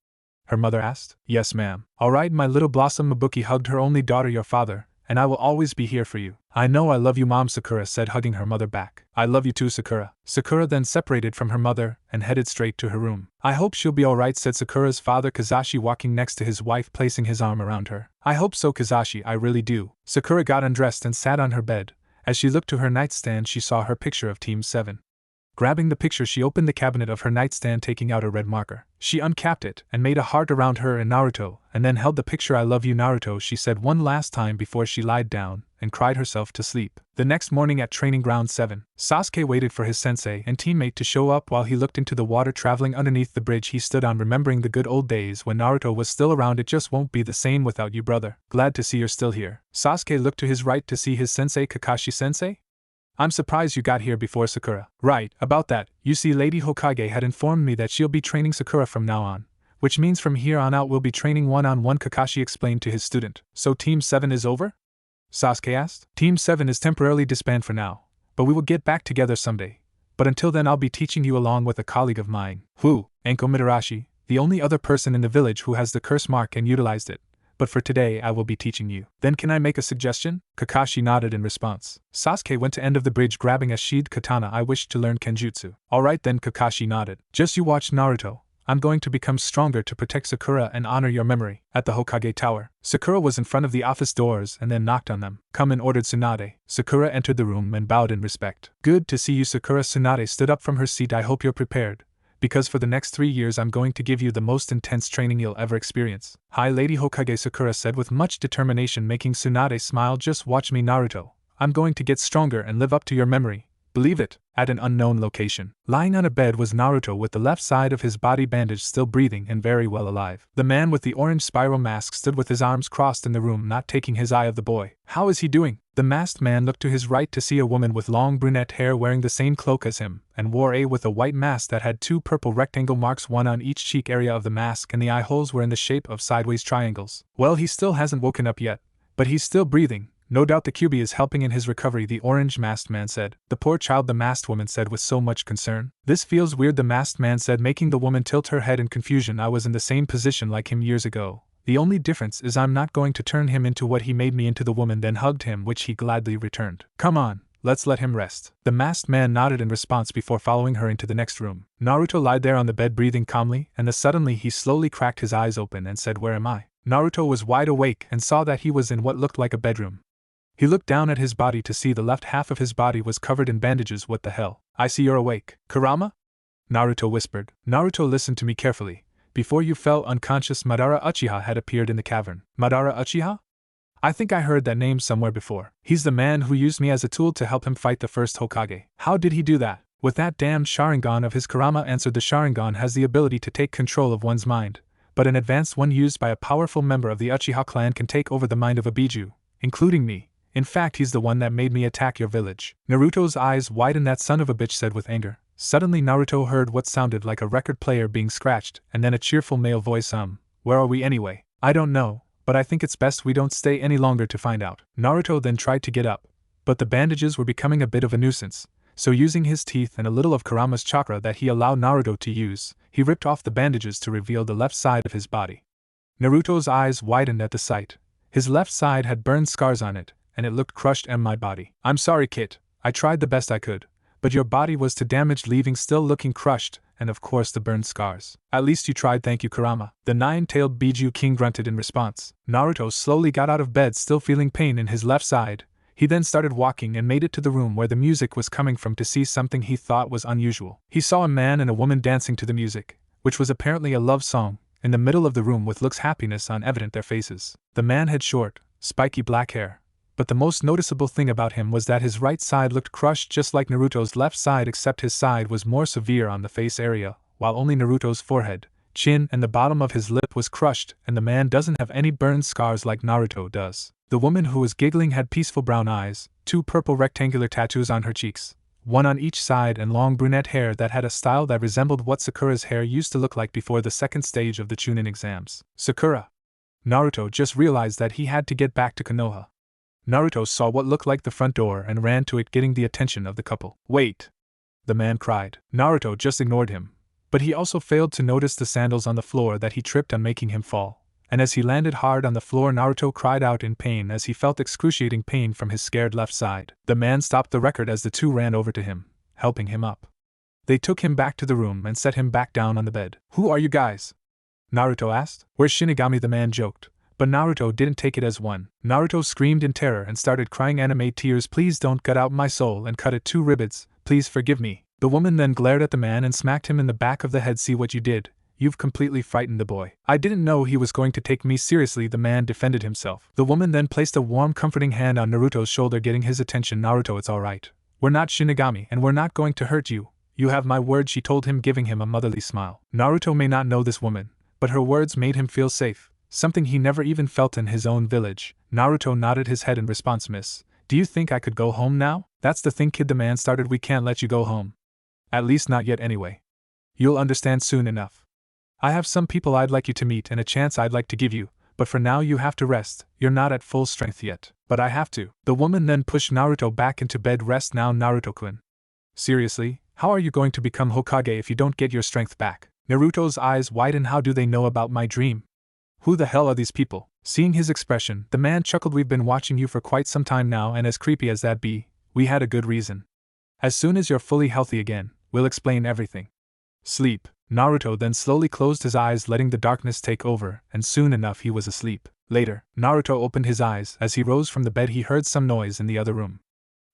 Her mother asked. Yes, ma'am. All right, my little blossom. Mabuki hugged her only daughter, your father, and I will always be here for you. I know I love you, Mom, Sakura said, hugging her mother back. I love you too, Sakura. Sakura then separated from her mother and headed straight to her room. I hope she'll be alright, said Sakura's father Kazashi, walking next to his wife, placing his arm around her. I hope so, Kazashi, I really do. Sakura got undressed and sat on her bed. As she looked to her nightstand, she saw her picture of Team 7. Grabbing the picture, she opened the cabinet of her nightstand, taking out a red marker. She uncapped it and made a heart around her and Naruto, and then held the picture. I love you, Naruto, she said one last time before she lied down and cried herself to sleep. The next morning at Training Ground 7, Sasuke waited for his sensei and teammate to show up while he looked into the water traveling underneath the bridge he stood on, remembering the good old days when Naruto was still around. It just won't be the same without you, brother. Glad to see you're still here. Sasuke looked to his right to see his sensei Kakashi-sensei. I'm surprised you got here before Sakura. Right, about that, you see, Lady Hokage had informed me that she'll be training Sakura from now on, which means from here on out we'll be training one-on-one, Kakashi explained to his student. So Team 7 is over? Sasuke asked. Team 7 is temporarily disbanded for now, but we will get back together someday. But until then I'll be teaching you along with a colleague of mine. Who? Enko Mitarashi, the only other person in the village who has the curse mark and utilized it. But for today I will be teaching you. Then can I make a suggestion? Kakashi nodded in response. Sasuke went to end of the bridge grabbing a sheathed katana. I wish to learn kenjutsu. Alright then, Kakashi nodded. Just you watch, Naruto. I'm going to become stronger to protect Sakura and honor your memory. At the Hokage Tower, Sakura was in front of the office doors and then knocked on them. Come in, ordered Tsunade. Sakura entered the room and bowed in respect. Good to see you, Sakura. Tsunade stood up from her seat. I hope you're prepared, because for the next 3 years I'm going to give you the most intense training you'll ever experience. Hi, Lady Hokage, Sakura said with much determination, making Tsunade smile. Just watch me, Naruto. I'm going to get stronger and live up to your memory. Believe it. At an unknown location, lying on a bed was Naruto with the left side of his body bandaged, still breathing and very well alive. The man with the orange spiral mask stood with his arms crossed in the room, not taking his eye of the boy. How is he doing? The masked man looked to his right to see a woman with long brunette hair wearing the same cloak as him, and wore with a white mask that had 2 purple rectangle marks, one on each cheek area of the mask, and the eye holes were in the shape of sideways triangles. Well, he still hasn't woken up yet, but he's still breathing. No doubt the QB is helping in his recovery, the orange masked man said. The poor child, the masked woman said with so much concern. This feels weird, the masked man said, making the woman tilt her head in confusion. I was in the same position like him years ago. The only difference is I'm not going to turn him into what he made me into. The woman then hugged him, which he gladly returned. Come on, let's let him rest. The masked man nodded in response before following her into the next room. Naruto lied there on the bed breathing calmly, and suddenly he slowly cracked his eyes open and said, Where am I? Naruto was wide awake and saw that he was in what looked like a bedroom. He looked down at his body to see the left half of his body was covered in bandages. What the hell? I see you're awake. Kurama? Naruto whispered. Naruto listened to me carefully. Before you fell unconscious, Madara Uchiha had appeared in the cavern. Madara Uchiha? I think I heard that name somewhere before. He's the man who used me as a tool to help him fight the first Hokage. How did he do that? With that damned Sharingan of his. Kurama answered. The Sharingan has the ability to take control of one's mind, but an advanced one used by a powerful member of the Uchiha clan can take over the mind of a Biju, including me. In fact, he's the one that made me attack your village. Naruto's eyes widened. That son of a bitch said with anger. Suddenly Naruto heard what sounded like a record player being scratched, and then a cheerful male voice. Where are we anyway? I don't know, but I think it's best we don't stay any longer to find out. Naruto then tried to get up, but the bandages were becoming a bit of a nuisance, so using his teeth and a little of Kurama's chakra that he allowed Naruto to use, he ripped off the bandages to reveal the left side of his body. Naruto's eyes widened at the sight. His left side had burned scars on it, and it looked crushed. My body. I'm sorry, Kit. I tried the best I could. But your body was too damaged, leaving still looking crushed, and of course the burned scars. At least you tried. Thank you, Kurama. The nine-tailed Biju King grunted in response. Naruto slowly got out of bed, still feeling pain in his left side. He then started walking and made it to the room where the music was coming from to see something he thought was unusual. He saw a man and a woman dancing to the music, which was apparently a love song, in the middle of the room with looks happiness on evident their faces. The man had short, spiky black hair, but the most noticeable thing about him was that his right side looked crushed just like Naruto's left side, except his side was more severe on the face area, while only Naruto's forehead, chin, and the bottom of his lip was crushed, and the man doesn't have any burned scars like Naruto does. The woman who was giggling had peaceful brown eyes, 2 purple rectangular tattoos on her cheeks, 1 on each side, and long brunette hair that had a style that resembled what Sakura's hair used to look like before the second stage of the Chunin exams. Sakura. Naruto just realized that he had to get back to Konoha. Naruto saw what looked like the front door and ran to it, getting the attention of the couple. Wait! The man cried. Naruto just ignored him, but he also failed to notice the sandals on the floor that he tripped on, making him fall. And as he landed hard on the floor, Naruto cried out in pain as he felt excruciating pain from his scared left side. The man stopped the record as the two ran over to him, helping him up. They took him back to the room and set him back down on the bed. Who are you guys? Naruto asked. Where's Shinigami? The man joked. But Naruto didn't take it as one. Naruto screamed in terror and started crying anime tears. Please don't gut out my soul and cut it 2 ribbons, please forgive me. The woman then glared at the man and smacked him in the back of the head. See what you did? You've completely frightened the boy. I didn't know he was going to take me seriously, the man defended himself. The woman then placed a warm, comforting hand on Naruto's shoulder, getting his attention. Naruto, it's alright. We're not Shinigami and we're not going to hurt you. You have my word, she told him, giving him a motherly smile. Naruto may not know this woman, but her words made him feel safe, something he never even felt in his own village. Naruto nodded his head in response. Miss, do you think I could go home now? That's the thing, kid, the man started. We can't let you go home. At least not yet anyway. You'll understand soon enough. I have some people I'd like you to meet and a chance I'd like to give you, but for now you have to rest. You're not at full strength yet. But I have to. The woman then pushed Naruto back into bed. Rest now, Naruto-kun. Seriously, how are you going to become Hokage if you don't get your strength back? Naruto's eyes widened. How do they know about my dream? Who the hell are these people? Seeing his expression, the man chuckled. We've been watching you for quite some time now, and as creepy as that be, we had a good reason. As soon as you're fully healthy again, we'll explain everything. Sleep. Naruto then slowly closed his eyes, letting the darkness take over, and soon enough he was asleep. Later, Naruto opened his eyes. As he rose from the bed, he heard some noise in the other room.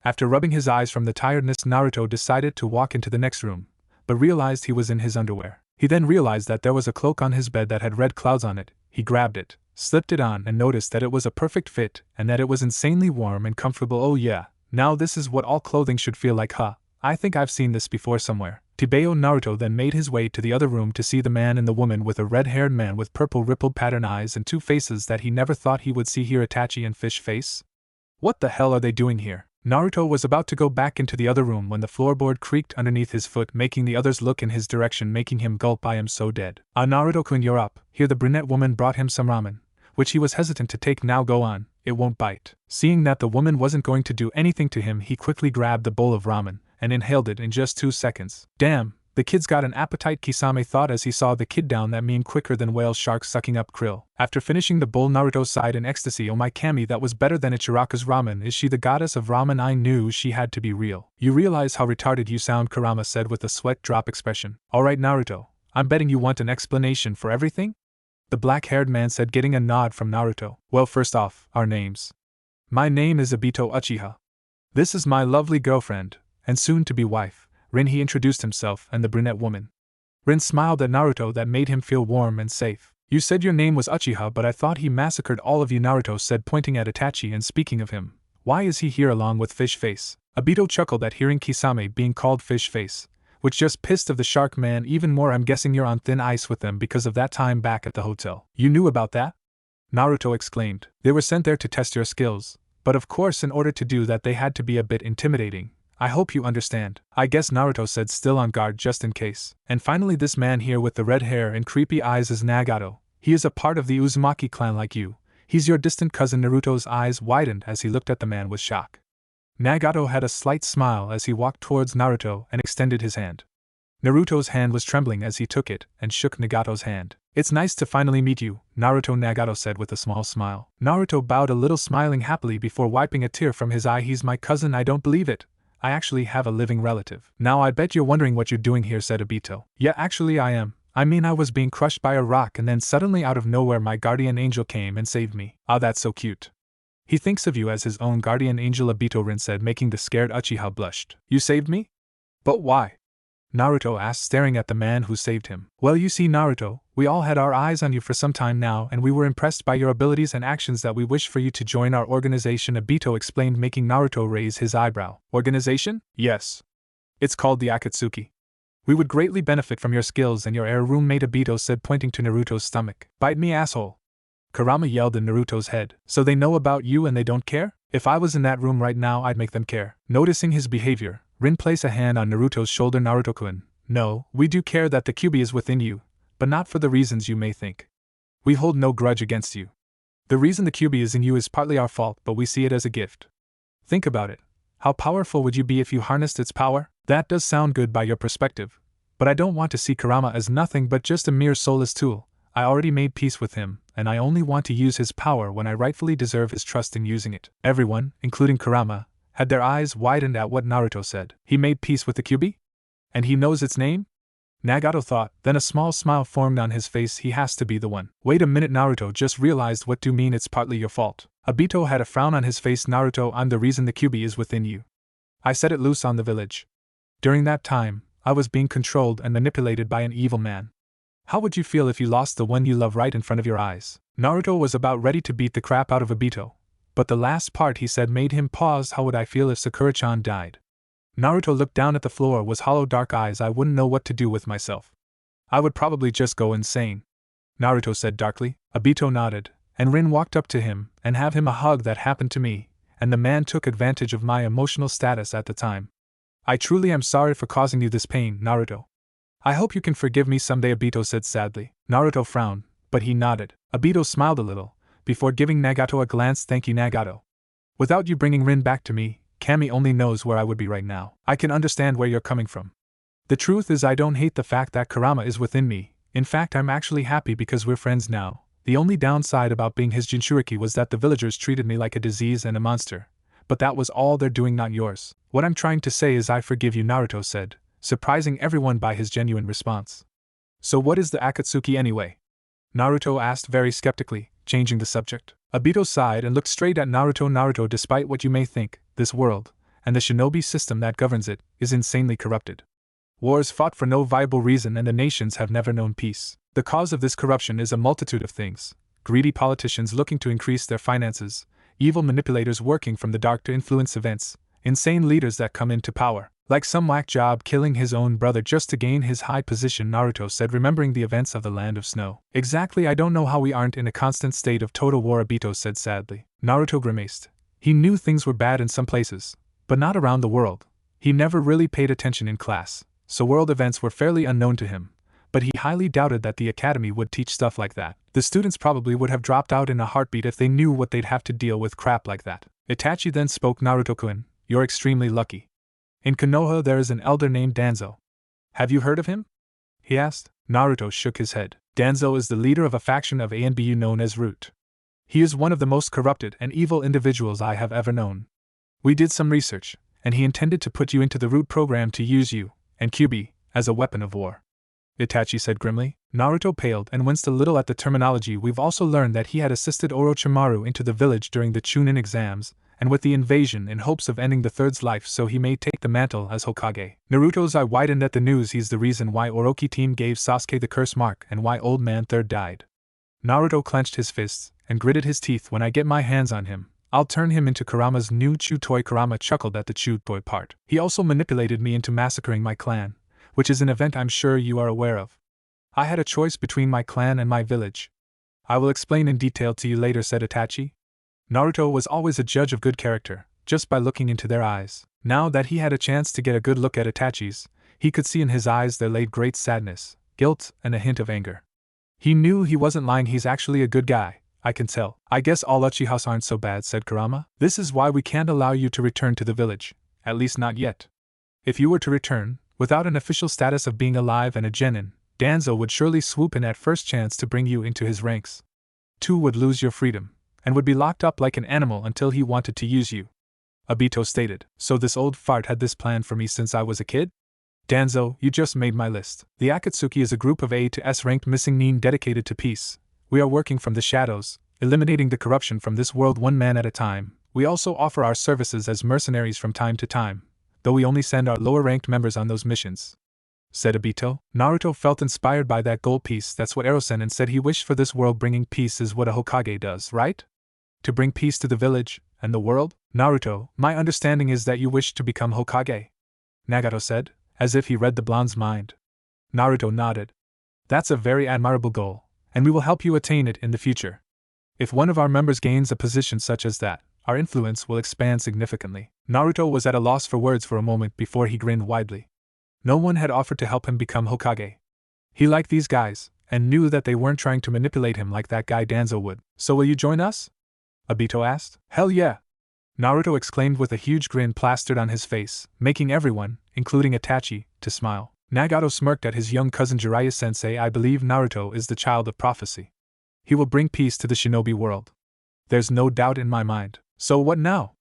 After rubbing his eyes from the tiredness, Naruto decided to walk into the next room, but realized he was in his underwear. He then realized that there was a cloak on his bed that had red clouds on it. He grabbed it, slipped it on, and noticed that it was a perfect fit and that it was insanely warm and comfortable. Oh yeah, now this is what all clothing should feel like, huh? I think I've seen this before somewhere. Tibeo. Naruto then made his way to the other room to see the man and the woman with a red-haired man with purple rippled pattern eyes and 2 faces that he never thought he would see here, Itachi and Fish Face. What the hell are they doing here? Naruto was about to go back into the other room when the floorboard creaked underneath his foot, making the others look in his direction, making him gulp. I am so dead. Naruto-kun, you're up. Here the brunette woman brought him some ramen, which he was hesitant to take. Now go on, it won't bite. Seeing that the woman wasn't going to do anything to him, he quickly grabbed the bowl of ramen and inhaled it in just 2 seconds. Damn, the kid's got an appetite, Kisame thought as he saw the kid down that mean quicker than whale sharks sucking up krill. After finishing the bowl, Naruto sighed in ecstasy. Oh my Kami, that was better than Ichiraka's ramen. Is she the goddess of ramen? I knew she had to be real. You realize how retarded you sound, Kurama said with a sweat drop expression. Alright Naruto, I'm betting you want an explanation for everything? the black-haired man said, getting a nod from Naruto. Well, first off, our names. My name is Obito Uchiha. This is my lovely girlfriend, and soon-to-be wife, Rin. He introduced himself and the brunette woman. Rin smiled at Naruto. That made him feel warm and safe. You said your name was Uchiha, but I thought he massacred all of you, Naruto said, pointing at Itachi. And speaking of him, why is he here along with Fish Face? Obito chuckled at hearing Kisame being called Fish Face, which just pissed of the shark man even more. I'm guessing you're on thin ice with them because of that time back at the hotel. You knew about that? Naruto exclaimed. They were sent there to test your skills, but of course in order to do that they had to be a bit intimidating. I hope you understand. I guess, Naruto said, still on guard just in case. And finally, this man here with the red hair and creepy eyes is Nagato. He is a part of the Uzumaki clan like you. He's your distant cousin. Naruto's eyes widened as he looked at the man with shock. Nagato had a slight smile as he walked towards Naruto and extended his hand. Naruto's hand was trembling as he took it and shook Nagato's hand. It's nice to finally meet you, Naruto, Nagato said with a small smile. Naruto bowed a little, smiling happily before wiping a tear from his eye. He's my cousin? I don't believe it. I actually have a living relative. Now I bet you're wondering what you're doing here, said Obito. Yeah, actually I am. I mean, I was being crushed by a rock and then suddenly out of nowhere my guardian angel came and saved me. Ah, that's so cute. He thinks of you as his own guardian angel, Obito, Rin said, making the scared Uchiha blushed. You saved me? But why? Naruto asked, staring at the man who saved him. Well, you see, Naruto, we all had our eyes on you for some time now, and we were impressed by your abilities and actions that we wish for you to join our organization, Obito explained, making Naruto raise his eyebrow. Organization? Yes. It's called the Akatsuki. We would greatly benefit from your skills and your air roommate, Obito said, pointing to Naruto's stomach. Bite me, asshole. Kurama yelled in Naruto's head. So they know about you and they don't care? If I was in that room right now, I'd make them care. Noticing his behavior, Rin placed a hand on Naruto's shoulder. Naruto-kun, no, we do care that the Kyuubi is within you, but not for the reasons you may think. We hold no grudge against you. The reason the Kyuubi is in you is partly our fault, but we see it as a gift. Think about it. How powerful would you be if you harnessed its power? That does sound good by your perspective, but I don't want to see Kurama as nothing but just a mere soulless tool. I already made peace with him, and I only want to use his power when I rightfully deserve his trust in using it. Everyone, including Kurama, had their eyes widened at what Naruto said. He made peace with the Kyuubi? And he knows its name? Nagato thought, then a small smile formed on his face. He has to be the one. Wait a minute, Naruto just realized what do you mean it's partly your fault. Obito had a frown on his face. Naruto, I'm the reason the Kyuubi is within you. I set it loose on the village. During that time, I was being controlled and manipulated by an evil man. How would you feel if you lost the one you love right in front of your eyes? Naruto was about ready to beat the crap out of Obito, but the last part he said made him pause. How would I feel if Sakura-chan died? Naruto looked down at the floor with hollow dark eyes. I wouldn't know what to do with myself. I would probably just go insane, Naruto said darkly. Obito nodded, and Rin walked up to him and have him a hug. That happened to me, and the man took advantage of my emotional status at the time. I truly am sorry for causing you this pain, Naruto. I hope you can forgive me someday, Obito said sadly. Naruto frowned, but he nodded. Obito smiled a little, before giving Nagato a glance. Thank you, Nagato. Without you bringing Rin back to me, Kami only knows where I would be right now. I can understand where you're coming from. The truth is, I don't hate the fact that Kurama is within me. In fact, I'm actually happy because we're friends now. The only downside about being his Jinchuriki was that the villagers treated me like a disease and a monster. But that was all they're doing, not yours. What I'm trying to say is I forgive you, Naruto said, surprising everyone by his genuine response. So what is the Akatsuki anyway? Naruto asked very skeptically, changing the subject. Obito sighed and looked straight at Naruto. Naruto, despite what you may think, this world, and the shinobi system that governs it, is insanely corrupted. Wars fought for no viable reason and the nations have never known peace. The cause of this corruption is a multitude of things: greedy politicians looking to increase their finances, evil manipulators working from the dark to influence events, insane leaders that come into power, like some whack job killing his own brother just to gain his high position, Naruto said, remembering the events of the Land of Snow. Exactly, I don't know how we aren't in a constant state of total war, Obito said sadly. Naruto grimaced. He knew things were bad in some places, but not around the world. He never really paid attention in class, so world events were fairly unknown to him, but he highly doubted that the academy would teach stuff like that. The students probably would have dropped out in a heartbeat if they knew what they'd have to deal with crap like that. Itachi then spoke. Naruto-kun, you're extremely lucky. In Konoha there is an elder named Danzo. Have you heard of him? He asked. Naruto shook his head. Danzo is the leader of a faction of ANBU known as Root. He is one of the most corrupted and evil individuals I have ever known. We did some research, and he intended to put you into the Root program to use you, and Kyuubi, as a weapon of war. Itachi said grimly. Naruto paled and winced a little at the terminology. We've also learned that he had assisted Orochimaru into the village during the Chunin exams, and with the invasion in hopes of ending the third's life so he may take the mantle as Hokage. Naruto's eye widened at the news. He's the reason why Orochi team gave Sasuke the curse mark and why Old Man Third died. Naruto clenched his fists and gritted his teeth. When I get my hands on him, I'll turn him into Kurama's new chew toy. Kurama chuckled at the chew toy part. He also manipulated me into massacring my clan, which is an event I'm sure you are aware of. I had a choice between my clan and my village. I will explain in detail to you later, said Itachi. Naruto was always a judge of good character, just by looking into their eyes. Now that he had a chance to get a good look at Itachi's, he could see in his eyes there lay great sadness, guilt, and a hint of anger. He knew he wasn't lying. He's actually a good guy, I can tell. I guess all Uchihas aren't so bad, said Kurama. This is why we can't allow you to return to the village, at least not yet. If you were to return, without an official status of being alive and a genin, Danzo would surely swoop in at first chance to bring you into his ranks. 2 would lose your freedom, and would be locked up like an animal until he wanted to use you. Obito stated. So this old fart had this plan for me since I was a kid? Danzo, you just made my list. The Akatsuki is a group of A to S ranked missing nin dedicated to peace. We are working from the shadows, eliminating the corruption from this world one man at a time. We also offer our services as mercenaries from time to time, though we only send our lower-ranked members on those missions, said Obito. Naruto felt inspired by that goal. Peace, that's what Erosen said he wished for this world. Bringing peace is what a Hokage does, right? To bring peace to the village and the world? Naruto, my understanding is that you wish to become Hokage, Nagato said, as if he read the blonde's mind. Naruto nodded. That's a very admirable goal, and we will help you attain it in the future. If one of our members gains a position such as that, our influence will expand significantly. Naruto was at a loss for words for a moment before he grinned widely. No one had offered to help him become Hokage. He liked these guys, and knew that they weren't trying to manipulate him like that guy Danzo would. So will you join us? Obito asked. Hell yeah! Naruto exclaimed with a huge grin plastered on his face, making everyone, including Itachi, to smile. Nagato smirked at his young cousin Jiraiya-sensei. I believe Naruto is the child of prophecy. He will bring peace to the shinobi world. There's no doubt in my mind. So what now?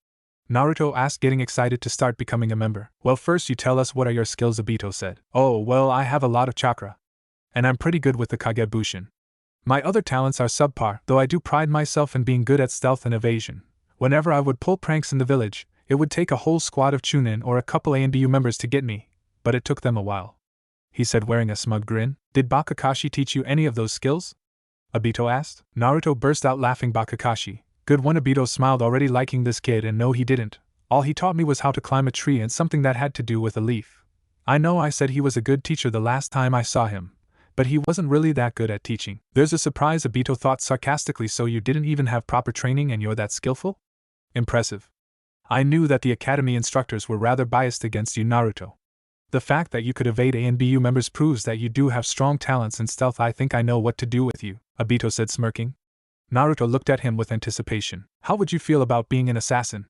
Naruto asked, getting excited to start becoming a member. Well, first you tell us what are your skills, Obito said. Oh, well, I have a lot of chakra. And I'm pretty good with the Kagebushin. My other talents are subpar, though I do pride myself in being good at stealth and evasion. Whenever I would pull pranks in the village, it would take a whole squad of Chunin or a couple ANBU members to get me, but it took them a while, he said wearing a smug grin. Did Bakakashi teach you any of those skills? Obito asked. Naruto burst out laughing. Bakakashi. Good one. Obito smiled, already liking this kid, and no, he didn't. All he taught me was how to climb a tree and something that had to do with a leaf. I know I said he was a good teacher the last time I saw him, but he wasn't really that good at teaching. There's a surprise, Obito thought sarcastically. So you didn't even have proper training and you're that skillful? Impressive. I knew that the academy instructors were rather biased against you, Naruto. The fact that you could evade ANBU members proves that you do have strong talents in stealth. I think I know what to do with you, Obito said, smirking. Naruto looked at him with anticipation. How would you feel about being an assassin?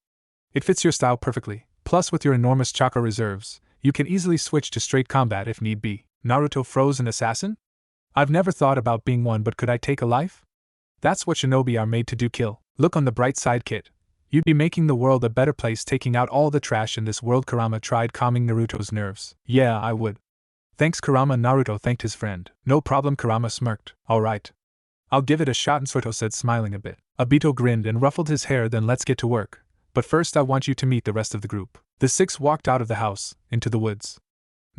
It fits your style perfectly, plus with your enormous chakra reserves, you can easily switch to straight combat if need be. Naruto froze. An assassin? I've never thought about being one, but could I take a life? That's what shinobi are made to do, kill. Look on the bright side, kid. You'd be making the world a better place, taking out all the trash in this world. Kurama tried calming Naruto's nerves. Yeah, I would. Thanks, Kurama. Naruto thanked his friend. No problem, Kurama smirked. Alright. I'll give it a shot, Naruto said, smiling a bit. Obito grinned and ruffled his hair. Then let's get to work. But first I want you to meet the rest of the group. The 6 walked out of the house, into the woods.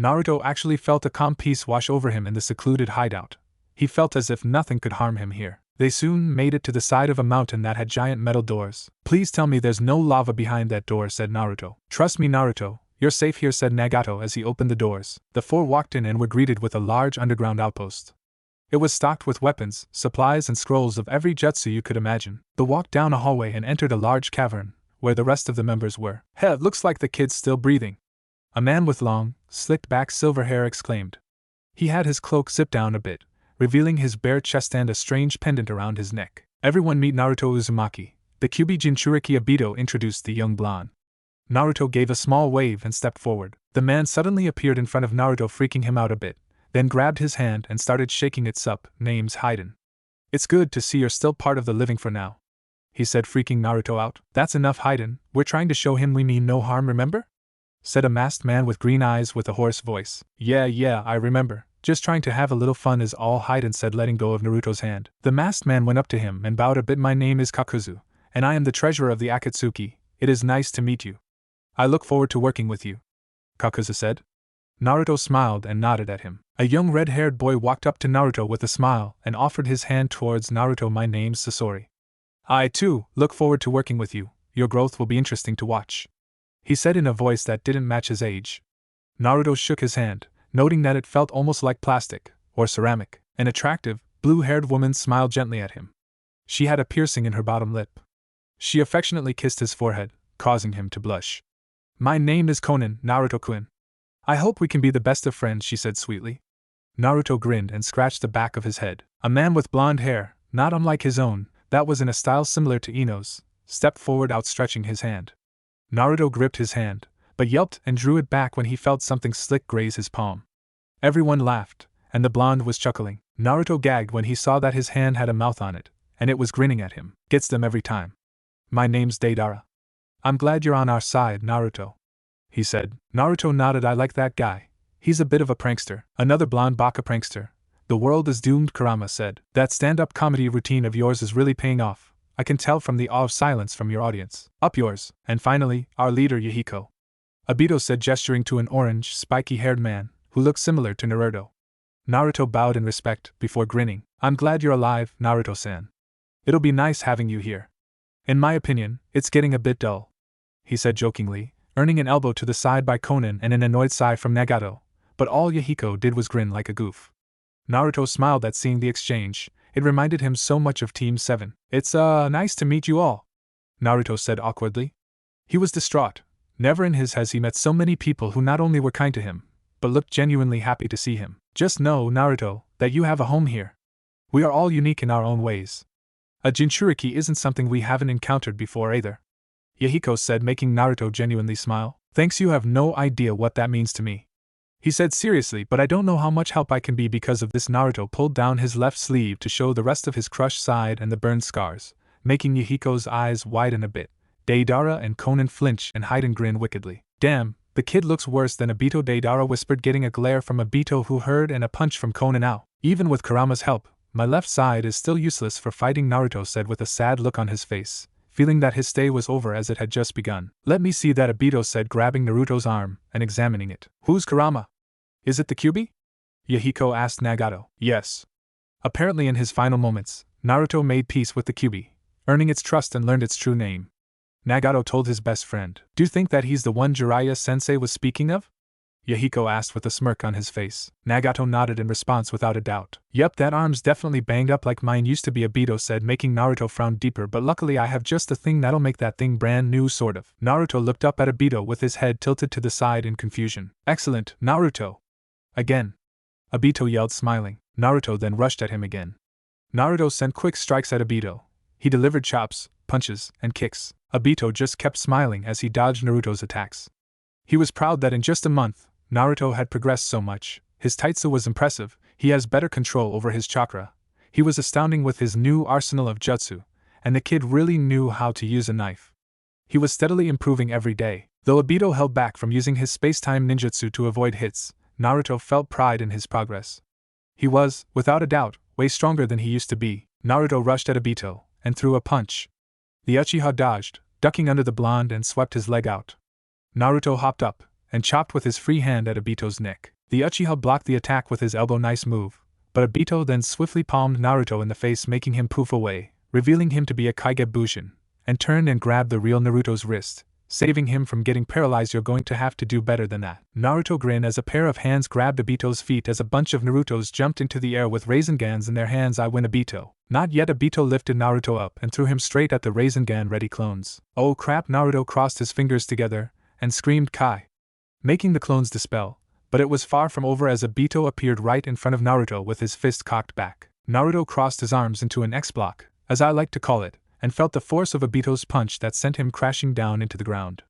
Naruto actually felt a calm peace wash over him in the secluded hideout. He felt as if nothing could harm him here. They soon made it to the side of a mountain that had giant metal doors. Please tell me there's no lava behind that door, said Naruto. Trust me, Naruto, you're safe here, said Nagato as he opened the doors. The 4 walked in and were greeted with a large underground outpost. It was stocked with weapons, supplies, and scrolls of every jutsu you could imagine. They walked down a hallway and entered a large cavern, where the rest of the members were. Heh, looks like the kid's still breathing. A man with long, slicked-back silver hair exclaimed. He had his cloak zipped down a bit, revealing his bare chest and a strange pendant around his neck. Everyone meet Naruto Uzumaki, the Kyuubi Jinchuriki. Obito introduced the young blonde. Naruto gave a small wave and stepped forward. The man suddenly appeared in front of Naruto, freaking him out a bit, then grabbed his hand and started shaking it. Sup, name's Hayden. It's good to see you're still part of the living for now, he said, freaking Naruto out. That's enough, Hayden, we're trying to show him we mean no harm, remember? Said a masked man with green eyes with a hoarse voice. Yeah, I remember. just trying to have a little fun is all," Hayden said, letting go of Naruto's hand. The masked man went up to him and bowed a bit. "My name is Kakuzu, and I am the treasurer of the Akatsuki. It is nice to meet you. I look forward to working with you," Kakuzu said. Naruto smiled and nodded at him. A young red-haired boy walked up to Naruto with a smile and offered his hand towards Naruto. "My name's Sasori. I, too, look forward to working with you. Your growth will be interesting to watch," he said in a voice that didn't match his age. Naruto shook his hand, noting that it felt almost like plastic, or ceramic. An attractive, blue-haired woman smiled gently at him. She had a piercing in her bottom lip. She affectionately kissed his forehead, causing him to blush. "My name is Konan, Naruto-kun. I hope we can be the best of friends," she said sweetly. Naruto grinned and scratched the back of his head. A man with blonde hair, not unlike his own, that was in a style similar to Ino's, stepped forward, outstretching his hand. Naruto gripped his hand, but yelped and drew it back when he felt something slick graze his palm. Everyone laughed, and the blonde was chuckling. Naruto gagged when he saw that his hand had a mouth on it, and it was grinning at him. "Gets them every time. My name's Deidara. I'm glad you're on our side, Naruto," he said. Naruto nodded. "I like that guy. He's a bit of a prankster." "Another blonde baka prankster. The world is doomed," Kurama said. "That stand-up comedy routine of yours is really paying off. I can tell from the awe of silence from your audience. Up yours." "And finally, our leader Yahiko," Obito said, gesturing to an orange, spiky-haired man, who looked similar to Naruto. Naruto bowed in respect, before grinning. "I'm glad you're alive, Naruto-san. It'll be nice having you here. In my opinion, it's getting a bit dull," he said jokingly, earning an elbow to the side by Konan and an annoyed sigh from Nagato, but all Yahiko did was grin like a goof. Naruto smiled at seeing the exchange. It reminded him so much of Team 7. "It's, nice to meet you all," Naruto said awkwardly. He was distraught. Never in his has he met so many people who not only were kind to him, but looked genuinely happy to see him. "Just know, Naruto, that you have a home here. We are all unique in our own ways. A Jinchuriki isn't something we haven't encountered before either," Yahiko said, making Naruto genuinely smile. "Thanks, you have no idea what that means to me," he said seriously, "but I don't know how much help I can be because of this." Naruto pulled down his left sleeve to show the rest of his crushed side and the burned scars, making Yahiko's eyes widen a bit. Deidara and Konan flinch and Hayden grin wickedly. "Damn, the kid looks worse than Obito," Deidara whispered, getting a glare from Obito who heard and a punch from Konan out. "Even with Kurama's help, my left side is still useless for fighting," Naruto said with a sad look on his face, feeling that his stay was over as it had just begun. "Let me see that," Obito said, grabbing Naruto's arm and examining it. "Who's Kurama? Is it the Kyuubi?" Yahiko asked Nagato. "Yes." Apparently in his final moments, Naruto made peace with the Kyuubi, earning its trust and learned its true name. Nagato told his best friend. "Do you think that he's the one Jiraiya-sensei was speaking of?" Yahiko asked with a smirk on his face. Nagato nodded in response without a doubt. "Yep, that arm's definitely banged up like mine used to be," Obito said, making Naruto frown deeper, "but luckily I have just the thing that'll make that thing brand new, sort of." Naruto looked up at Obito with his head tilted to the side in confusion. "Excellent, Naruto!" "Again!" Obito yelled, smiling. Naruto then rushed at him again. Naruto sent quick strikes at Obito. He delivered chops, punches, and kicks. Obito just kept smiling as he dodged Naruto's attacks. He was proud that in just a month, Naruto had progressed so much. His taitsu was impressive, he has better control over his chakra. He was astounding with his new arsenal of jutsu, and the kid really knew how to use a knife. He was steadily improving every day. Though Obito held back from using his space-time ninjutsu to avoid hits, Naruto felt pride in his progress. He was, without a doubt, way stronger than he used to be. Naruto rushed at Obito and threw a punch. The Uchiha dodged, ducking under the blonde, and swept his leg out. Naruto hopped up and chopped with his free hand at Obito's neck. The Uchiha blocked the attack with his elbow. Nice move. But Obito then swiftly palmed Naruto in the face, making him poof away, revealing him to be a Kaigebushin, and turned and grabbed the real Naruto's wrist, saving him from getting paralyzed. "You're going to have to do better than that." Naruto grinned as a pair of hands grabbed Obito's feet as a bunch of Narutos jumped into the air with Raisengans in their hands. "I win, Obito." Not yet. Obito lifted Naruto up and threw him straight at the Rasengan-ready clones. "Oh crap!" Naruto crossed his fingers together and screamed "Kai," making the clones dispel, but it was far from over as Obito appeared right in front of Naruto with his fist cocked back. Naruto crossed his arms into an X-block, as I like to call it, and felt the force of Obito's punch that sent him crashing down into the ground.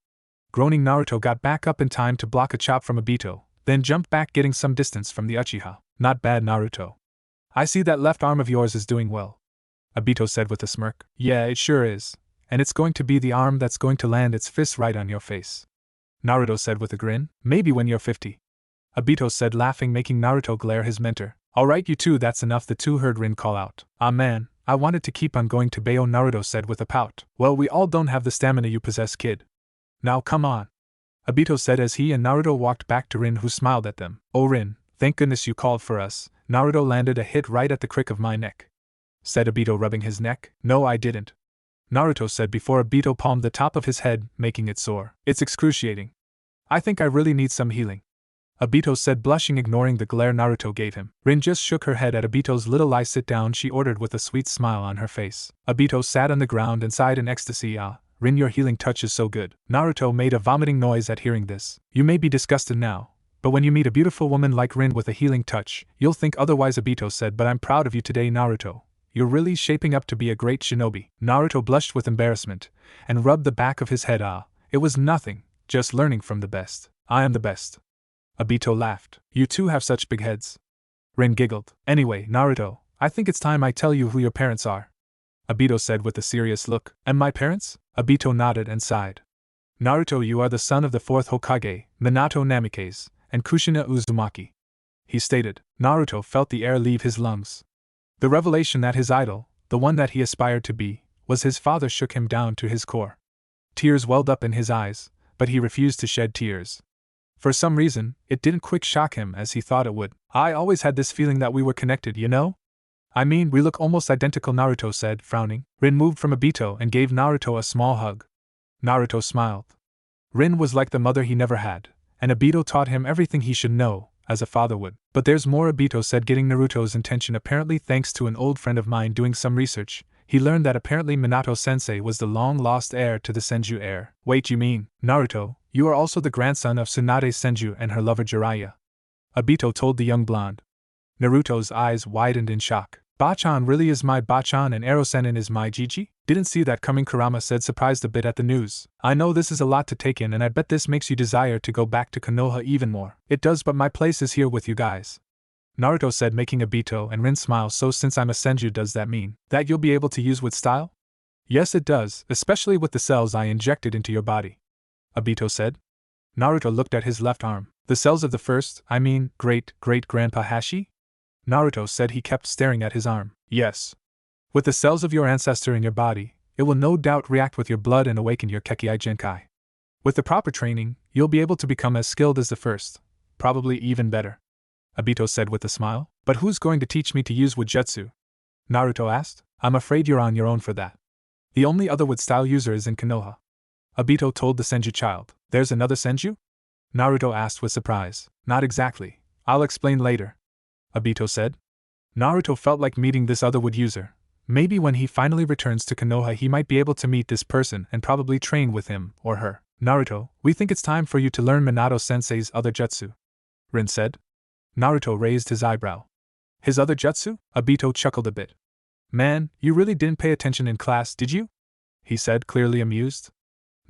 Groaning, Naruto got back up in time to block a chop from Obito, then jumped back, getting some distance from the Uchiha. "Not bad, Naruto. I see that left arm of yours is doing well," Obito said with a smirk. "Yeah, it sure is, and it's going to be the arm that's going to land its fist right on your face," Naruto said with a grin. "Maybe when you're 50. Obito said, laughing, making Naruto glare his mentor. Alright, you two, that's enough, the two heard Rin call out. Ah man, I wanted to keep on going to Bayo, Naruto said with a pout. Well, we all don't have the stamina you possess, kid. Now come on. Obito said as he and Naruto walked back to Rin, who smiled at them. Oh Rin, thank goodness you called for us. Naruto landed a hit right at the crick of my neck, said Obito, rubbing his neck. No, I didn't, Naruto said before Obito palmed the top of his head, making it sore. It's excruciating. I think I really need some healing, Obito said, blushing, ignoring the glare Naruto gave him. Rin just shook her head at Obito's little lie. Sit down, she ordered with a sweet smile on her face. Obito sat on the ground and sighed in ecstasy. Ah, Rin, your healing touch is so good. Naruto made a vomiting noise at hearing this. You may be disgusted now, but when you meet a beautiful woman like Rin with a healing touch, you'll think otherwise, Obito said, but I'm proud of you today, Naruto. You're really shaping up to be a great shinobi. Naruto blushed with embarrassment and rubbed the back of his head. Ah, it was nothing, just learning from the best. I am the best. Obito laughed. You two have such big heads. Rin giggled. Anyway, Naruto, I think it's time I tell you who your parents are, Obito said with a serious look. And my parents? Obito nodded and sighed. Naruto, you are the son of the fourth Hokage, Minato Namikaze, and Kushina Uzumaki, he stated. Naruto felt the air leave his lungs. The revelation that his idol, the one that he aspired to be, was his father shook him down to his core. Tears welled up in his eyes, but he refused to shed tears. For some reason, it didn't quick shock him as he thought it would. I always had this feeling that we were connected, you know? I mean, we look almost identical, Naruto said, frowning. Rin moved from Obito and gave Naruto a small hug. Naruto smiled. Rin was like the mother he never had, and Obito taught him everything he should know, as a father would. But there's more, Obito said, getting Naruto's attention. Apparently, thanks to an old friend of mine doing some research, he learned that apparently Minato-sensei was the long-lost heir to the Senju heir. Wait, you mean, Naruto, you are also the grandson of Tsunade Senju and her lover Jiraiya? Obito told the young blonde. Naruto's eyes widened in shock. Bachan really is my Bachan and Erosenin is my Jiji? Didn't see that coming, Kurama said, surprised a bit at the news. I know this is a lot to take in, and I bet this makes you desire to go back to Konoha even more. It does, but my place is here with you guys, Naruto said, making Obito and Rin smile. So since I'm a Senju, does that mean that you'll be able to use with style? Yes, it does, especially with the cells I injected into your body, Obito said. Naruto looked at his left arm. The cells of the first, I mean, great-great-grandpa Hashi? Naruto said. He kept staring at his arm. Yes. With the cells of your ancestor in your body, it will no doubt react with your blood and awaken your Kekkei Genkai. With the proper training, you'll be able to become as skilled as the first, probably even better, Obito said with a smile. But who's going to teach me to use Wujutsu? Naruto asked. I'm afraid you're on your own for that. The only other Wood-style user is in Konoha, Obito told the Senju child. There's another Senju? Naruto asked with surprise. Not exactly. I'll explain later, Obito said. Naruto felt like meeting this other Wood user. Maybe when he finally returns to Konoha he might be able to meet this person and probably train with him or her. Naruto, we think it's time for you to learn Minato-sensei's other jutsu, Rin said. Naruto raised his eyebrow. His other jutsu? Obito chuckled a bit. Man, you really didn't pay attention in class, did you? He said, clearly amused.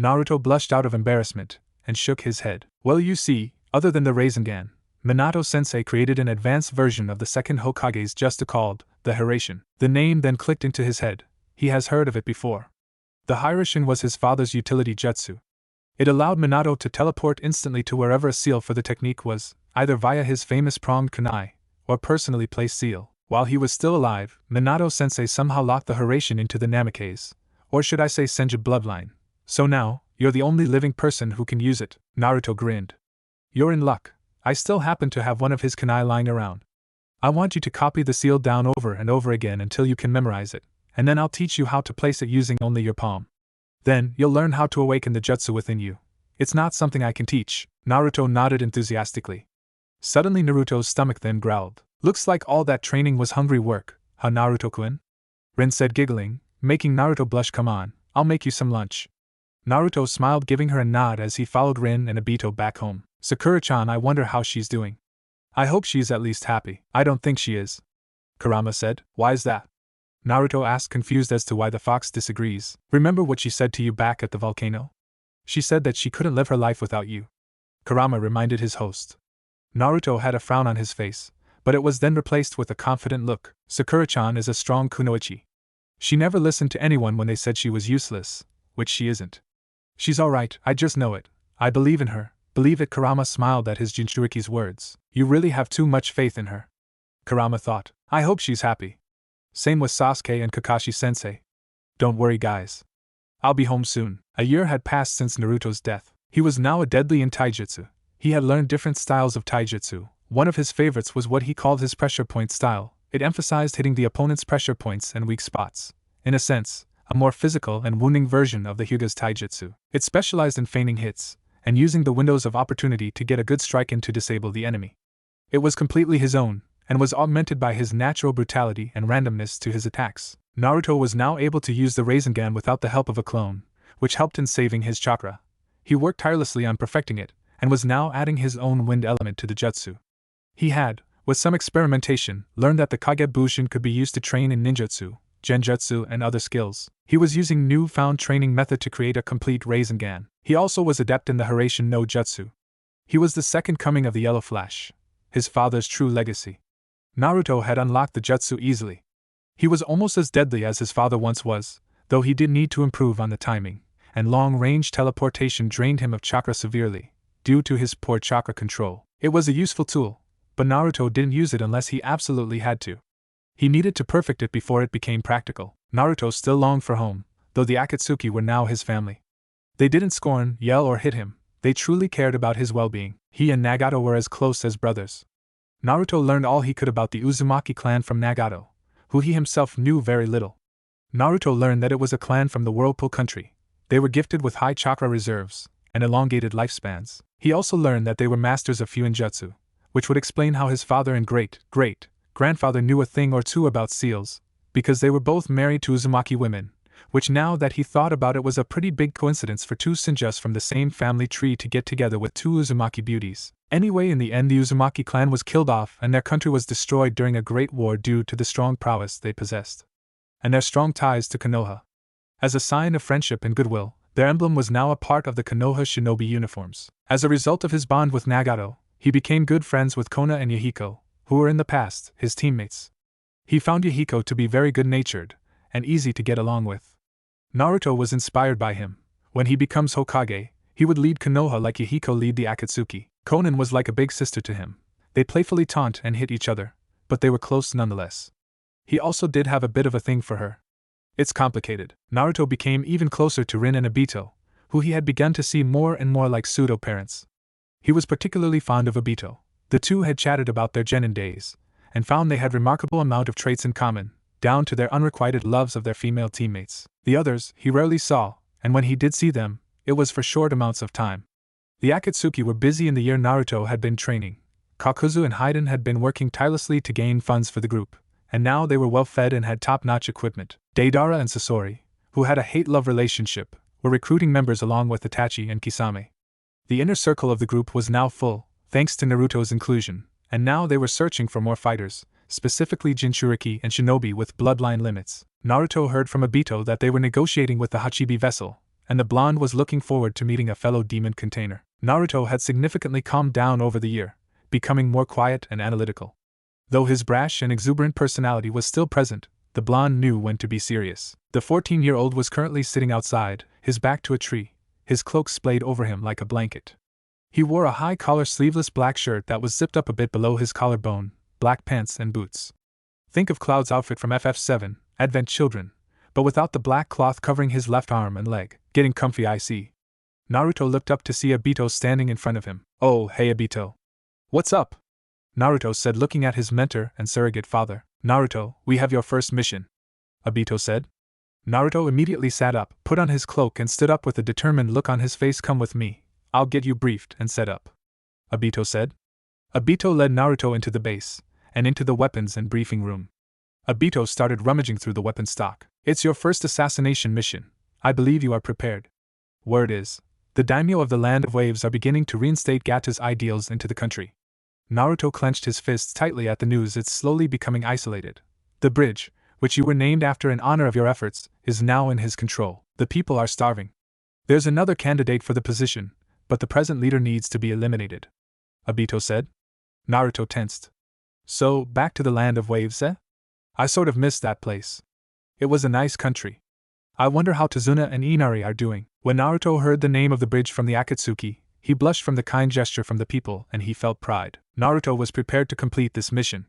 Naruto blushed out of embarrassment and shook his head. Well, you see, other than the Rasengan, Minato-sensei created an advanced version of the second Hokage's jutsu called the Hiraishin. The name then clicked into his head. He has heard of it before. The Hiraishin was his father's utility jutsu. It allowed Minato to teleport instantly to wherever a seal for the technique was, either via his famous pronged kunai or personally placed seal. While he was still alive, Minato-sensei somehow locked the Hiraishin into the Namikaze, or should I say Senju bloodline. So now, you're the only living person who can use it. Naruto grinned. You're in luck. I still happen to have one of his kunai lying around. I want you to copy the seal down over and over again until you can memorize it, and then I'll teach you how to place it using only your palm. Then, you'll learn how to awaken the jutsu within you. It's not something I can teach. Naruto nodded enthusiastically. Suddenly Naruto's stomach then growled. Looks like all that training was hungry work, huh, Naruto-kun? Rin said, giggling, making Naruto blush. Come on, I'll make you some lunch. Naruto smiled, giving her a nod as he followed Rin and Obito back home. Sakura-chan, I wonder how she's doing. I hope she's at least happy. I don't think she is, Kurama said. Why's that? Naruto asked, confused as to why the fox disagrees. Remember what she said to you back at the volcano? She said that she couldn't live her life without you, Kurama reminded his host. Naruto had a frown on his face, but it was then replaced with a confident look. Sakura-chan is a strong kunoichi. She never listened to anyone when they said she was useless, which she isn't. She's alright, I just know it. I believe in her, Believe it, Kurama smiled at his Jinchuriki's words. You really have too much faith in her. Kurama thought. I hope she's happy. Same with Sasuke and Kakashi-sensei. Don't worry, guys. I'll be home soon. A year had passed since Naruto's death. He was now a deadly in taijutsu. He had learned different styles of taijutsu. One of his favorites was what he called his pressure point style. It emphasized hitting the opponent's pressure points and weak spots. In a sense, a more physical and wounding version of the Hyuga's taijutsu. It specialized in feigning hits, and using the windows of opportunity to get a good strike in to disable the enemy. It was completely his own, and was augmented by his natural brutality and randomness to his attacks. Naruto was now able to use the Rasengan without the help of a clone, which helped in saving his chakra. He worked tirelessly on perfecting it, and was now adding his own wind element to the jutsu. He had, with some experimentation, learned that the Kage Bushin could be used to train in ninjutsu, genjutsu, and other skills. He was using newfound training method to create a complete Rasengan. He also was adept in the Hiraishin no Jutsu. He was the second coming of the Yellow Flash, his father's true legacy. Naruto had unlocked the jutsu easily. He was almost as deadly as his father once was, though he did need to improve on the timing, and long-range teleportation drained him of chakra severely, due to his poor chakra control. It was a useful tool, but Naruto didn't use it unless he absolutely had to. He needed to perfect it before it became practical. Naruto still longed for home, though the Akatsuki were now his family. They didn't scorn, yell, or hit him. They truly cared about his well-being. He and Nagato were as close as brothers. Naruto learned all he could about the Uzumaki clan from Nagato, who he himself knew very little. Naruto learned that it was a clan from the Whirlpool country. They were gifted with high chakra reserves and elongated lifespans. He also learned that they were masters of Fuinjutsu, which would explain how his father and great-great-grandfather knew a thing or two about seals, because they were both married to Uzumaki women, which now that he thought about it was a pretty big coincidence for two Senjus from the same family tree to get together with two Uzumaki beauties. Anyway, in the end the Uzumaki clan was killed off and their country was destroyed during a great war due to the strong prowess they possessed, and their strong ties to Konoha. As a sign of friendship and goodwill, their emblem was now a part of the Konoha shinobi uniforms. As a result of his bond with Nagato, he became good friends with Kona and Yahiko, who were in the past his teammates. He found Yahiko to be very good-natured and easy to get along with. Naruto was inspired by him. When he becomes Hokage, he would lead Konoha like Yahiko lead the Akatsuki. Konan was like a big sister to him. They playfully taunt and hit each other, but they were close nonetheless. He also did have a bit of a thing for her. It's complicated. Naruto became even closer to Rin and Obito, who he had begun to see more and more like pseudo-parents. He was particularly fond of Obito. The two had chatted about their genin days, and found they had remarkable amount of traits in common, down to their unrequited loves of their female teammates. The others he rarely saw, and when he did see them, it was for short amounts of time. The Akatsuki were busy in the year Naruto had been training. Kakuzu and Haiden had been working tirelessly to gain funds for the group, and now they were well fed and had top-notch equipment. Deidara and Sasori, who had a hate-love relationship, were recruiting members along with Itachi and Kisame. The inner circle of the group was now full, thanks to Naruto's inclusion, and now they were searching for more fighters, specifically Jinchuriki and Shinobi with bloodline limits. Naruto heard from Obito that they were negotiating with the Hachibi vessel, and the blonde was looking forward to meeting a fellow demon container. Naruto had significantly calmed down over the year, becoming more quiet and analytical. Though his brash and exuberant personality was still present, the blonde knew when to be serious. The 14-year-old was currently sitting outside, his back to a tree, his cloak splayed over him like a blanket. He wore a high-collar sleeveless black shirt that was zipped up a bit below his collarbone, black pants and boots. Think of Cloud's outfit from FF7, Advent Children, but without the black cloth covering his left arm and leg. Getting comfy, I see. Naruto looked up to see Obito standing in front of him. Oh, hey Obito. What's up? Naruto said, looking at his mentor and surrogate father. Naruto, we have your first mission, Obito said. Naruto immediately sat up, put on his cloak and stood up with a determined look on his face. Come with me. I'll get you briefed and set up, Obito said. Obito led Naruto into the base, and into the weapons and briefing room. Obito started rummaging through the weapon stock. It's your first assassination mission. I believe you are prepared. Word is, the daimyo of the Land of Waves are beginning to reinstate Gata's ideals into the country. Naruto clenched his fists tightly at the news. It's slowly becoming isolated. The bridge, which you were named after in honor of your efforts, is now in his control. The people are starving. There's another candidate for the position, but the present leader needs to be eliminated, Obito said. Naruto tensed. So, back to the Land of Waves, eh? I sort of missed that place. It was a nice country. I wonder how Tazuna and Inari are doing. When Naruto heard the name of the bridge from the Akatsuki, He blushed from the kind gesture from the people and he felt pride. Naruto was prepared to complete this mission.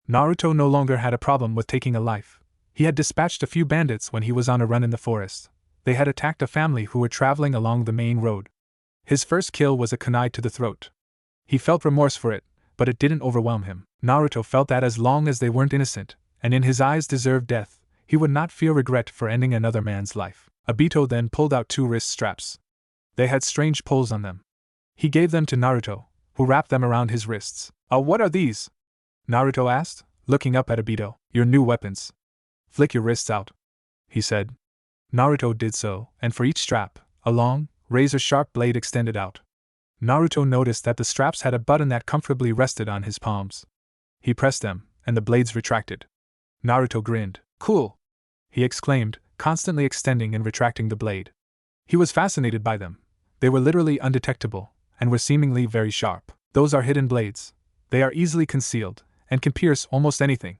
Naruto no longer had a problem with taking a life. He had dispatched a few bandits when he was on a run in the forest. They had attacked a family who were traveling along the main road. His first kill was a kunai to the throat. He felt remorse for it, but it didn't overwhelm him. Naruto felt that as long as they weren't innocent, and in his eyes deserved death, he would not feel regret for ending another man's life. Obito then pulled out 2 wrist straps. They had strange pulls on them. He gave them to Naruto, who wrapped them around his wrists. What are these?" Naruto asked, looking up at Obito. "Your new weapons. Flick your wrists out," he said. Naruto did so, and for each strap, a long, razor-sharp blade extended out. Naruto noticed that the straps had a button that comfortably rested on his palms. He pressed them, and the blades retracted. Naruto grinned. "Cool!" he exclaimed, constantly extending and retracting the blade. He was fascinated by them. They were literally undetectable, and were seemingly very sharp. "Those are hidden blades. They are easily concealed, and can pierce almost anything.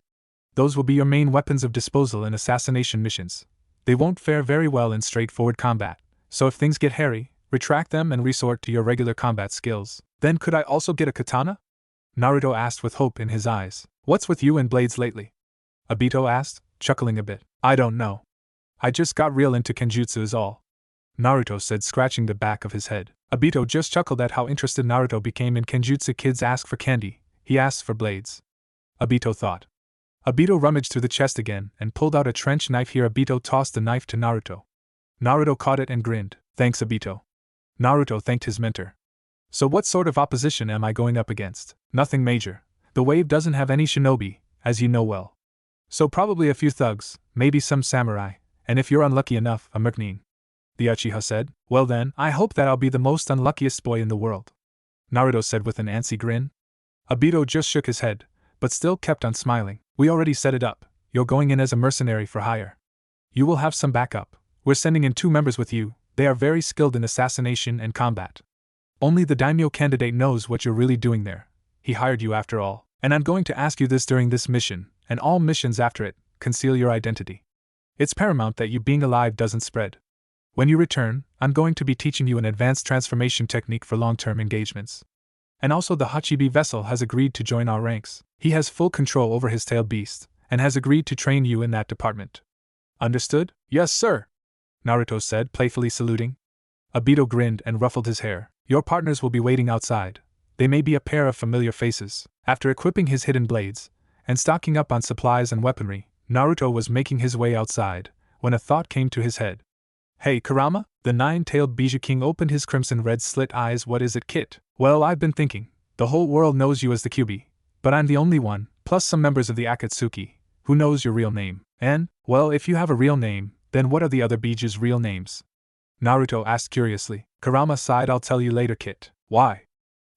Those will be your main weapons of disposal in assassination missions. They won't fare very well in straightforward combat, so if things get hairy, retract them and resort to your regular combat skills." "Then could I also get a katana?" Naruto asked with hope in his eyes. "What's with you and blades lately?" Obito asked, chuckling a bit. "I don't know. I just got real into kenjutsu is all," Naruto said, scratching the back of his head. Obito just chuckled at how interested Naruto became in kenjutsu. "Kids ask for candy, he asks for blades," Obito thought. Obito rummaged through the chest again and pulled out a trench knife. "Here." Obito tossed the knife to Naruto. Naruto caught it and grinned. "Thanks, Obito." Naruto thanked his mentor. "So what sort of opposition am I going up against?" "Nothing major. The wave doesn't have any shinobi, as you know well. So probably a few thugs, maybe some samurai, and if you're unlucky enough, a merknin," the Uchiha said. "Well then, I hope that I'll be the most unluckiest boy in the world," Naruto said with an antsy grin. Obito just shook his head, but still kept on smiling. "We already set it up. You're going in as a mercenary for hire. You will have some backup. We're sending in 2 members with you. They are very skilled in assassination and combat. Only the daimyo candidate knows what you're really doing there. He hired you after all. And I'm going to ask you this during this mission, and all missions after it: conceal your identity. It's paramount that you being alive doesn't spread. When you return, I'm going to be teaching you an advanced transformation technique for long-term engagements. And also the Hachibi vessel has agreed to join our ranks. He has full control over his tailed beast, and has agreed to train you in that department. Understood?" "Yes, sir," Naruto said, playfully saluting. Obito grinned and ruffled his hair. "Your partners will be waiting outside. They may be a pair of familiar faces." After equipping his hidden blades, and stocking up on supplies and weaponry, Naruto was making his way outside, when a thought came to his head. "Hey, Kurama?" The 9-tailed Bijou King opened his crimson-red slit eyes. "What is it, Kit?" "Well, I've been thinking. The whole world knows you as the Kyuubi, but I'm the only one, plus some members of the Akatsuki, who knows your real name. And, well, if you have a real name, then what are the other Bijou's real names?" Naruto asked curiously. Kurama sighed. "I'll tell you later, Kit." "Why?"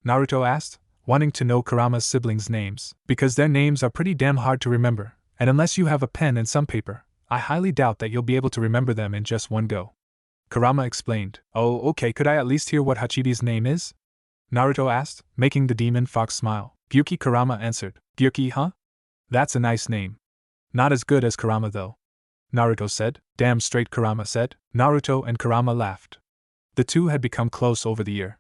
Naruto asked, wanting to know Kurama's siblings' names. "Because their names are pretty damn hard to remember, and unless you have a pen and some paper, I highly doubt that you'll be able to remember them in just one go," Kurama explained. "Oh, okay, could I at least hear what Hachibi's name is?" Naruto asked, making the demon fox smile. "Gyuki," Kurama answered. "Gyuki, huh? That's a nice name. Not as good as Kurama though," Naruto said. "Damn straight," Kurama said. Naruto and Kurama laughed. The two had become close over the year.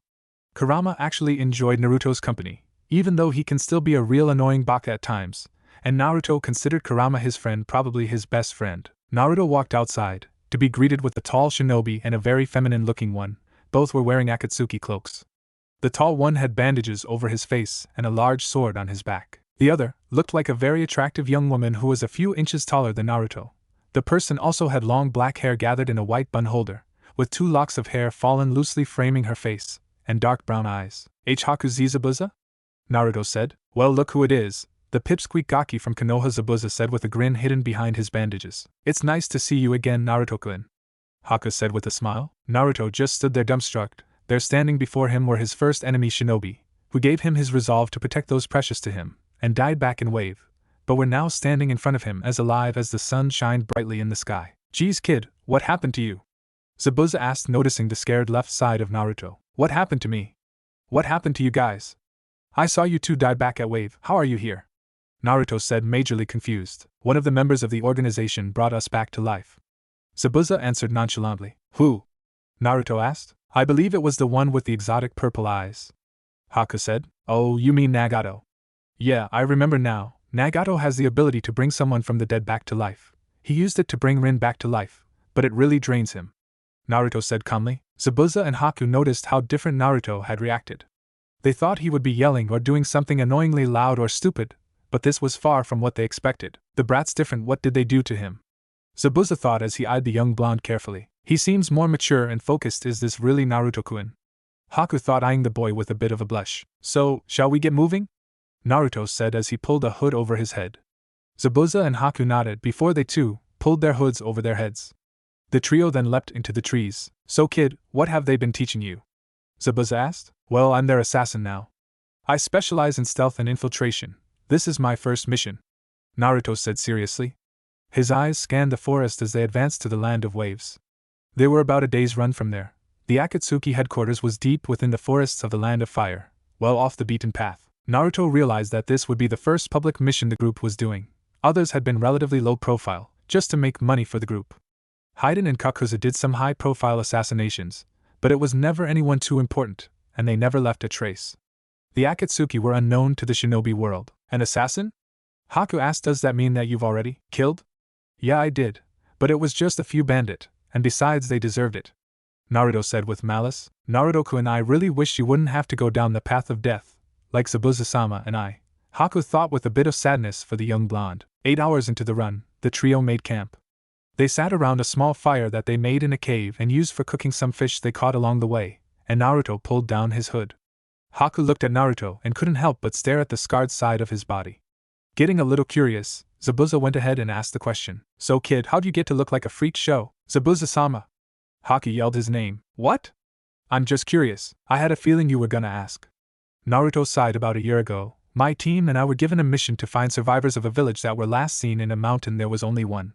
Kurama actually enjoyed Naruto's company, even though he can still be a real annoying baka at times, and Naruto considered Kurama his friend, probably his best friend. Naruto walked outside, to be greeted with a tall shinobi and a very feminine-looking one. Both were wearing Akatsuki cloaks. The tall one had bandages over his face and a large sword on his back. The other looked like a very attractive young woman who was a few inches taller than Naruto. The person also had long black hair gathered in a white bun holder, with 2 locks of hair fallen loosely framing her face, and dark brown eyes. "Hakuzi Zabuza?" Naruto said. "Well, look who it is," the pipsqueak Gaki from Konoha Zabuza said with a grin hidden behind his bandages. "It's nice to see you again, Naruto-kun," Haku said with a smile. Naruto just stood there dumbstruck. There standing before him were his first enemy shinobi, who gave him his resolve to protect those precious to him, and died back in wave, but were now standing in front of him as alive as the sun shined brightly in the sky. "Geez, kid, what happened to you?" Zabuza asked, noticing the scared left side of Naruto. "What happened to me? What happened to you guys? I saw you two die back at wave. How are you here?" Naruto said, majorly confused. "One of the members of the organization brought us back to life," Zabuza answered nonchalantly. "Who?" Naruto asked. I believe it was the one with the exotic purple eyes. Haku said. Oh, you mean Nagato. Yeah, I remember now. Nagato has the ability to bring someone from the dead back to life. He used it to bring Rin back to life, but it really drains him, Naruto said calmly. Zabuza and Haku noticed how different Naruto had reacted. They thought he would be yelling or doing something annoyingly loud or stupid, but this was far from what they expected. The brat's different, what did they do to him? Zabuza thought as he eyed the young blonde carefully. He seems more mature and focused, is this really Naruto-kun? Haku thought, eyeing the boy with a bit of a blush. So, shall we get moving? Naruto said as he pulled a hood over his head. Zabuza and Haku nodded before they too pulled their hoods over their heads. The trio then leapt into the trees. So kid, what have they been teaching you? Zabuza asked. Well, I'm their assassin now. I specialize in stealth and infiltration. This is my first mission, Naruto said seriously. His eyes scanned the forest as they advanced to the land of waves. They were about a day's run from there. The Akatsuki headquarters was deep within the forests of the Land of Fire, well off the beaten path. Naruto realized that this would be the first public mission the group was doing. Others had been relatively low profile, just to make money for the group. Haiden and Kakuza did some high-profile assassinations, but it was never anyone too important, and they never left a trace. The Akatsuki were unknown to the shinobi world. An assassin? Haku asked, does that mean that you've already killed? Yeah, I did, but it was just a few bandit, and besides they deserved it, Naruto said with malice. Naruto-kun, I really wish you wouldn't have to go down the path of death, like Zabuza-sama and I, Haku thought with a bit of sadness for the young blonde. 8 hours into the run, the trio made camp. They sat around a small fire that they made in a cave and used for cooking some fish they caught along the way, and Naruto pulled down his hood. Haku looked at Naruto and couldn't help but stare at the scarred side of his body. Getting a little curious, Zabuza went ahead and asked the question. So kid, how'd you get to look like a freak show? Zabuza-sama. Haku yelled his name. What? I'm just curious, I had a feeling you were gonna ask. Naruto sighed. About a year ago, my team and I were given a mission to find survivors of a village that were last seen in a mountain. There was only one.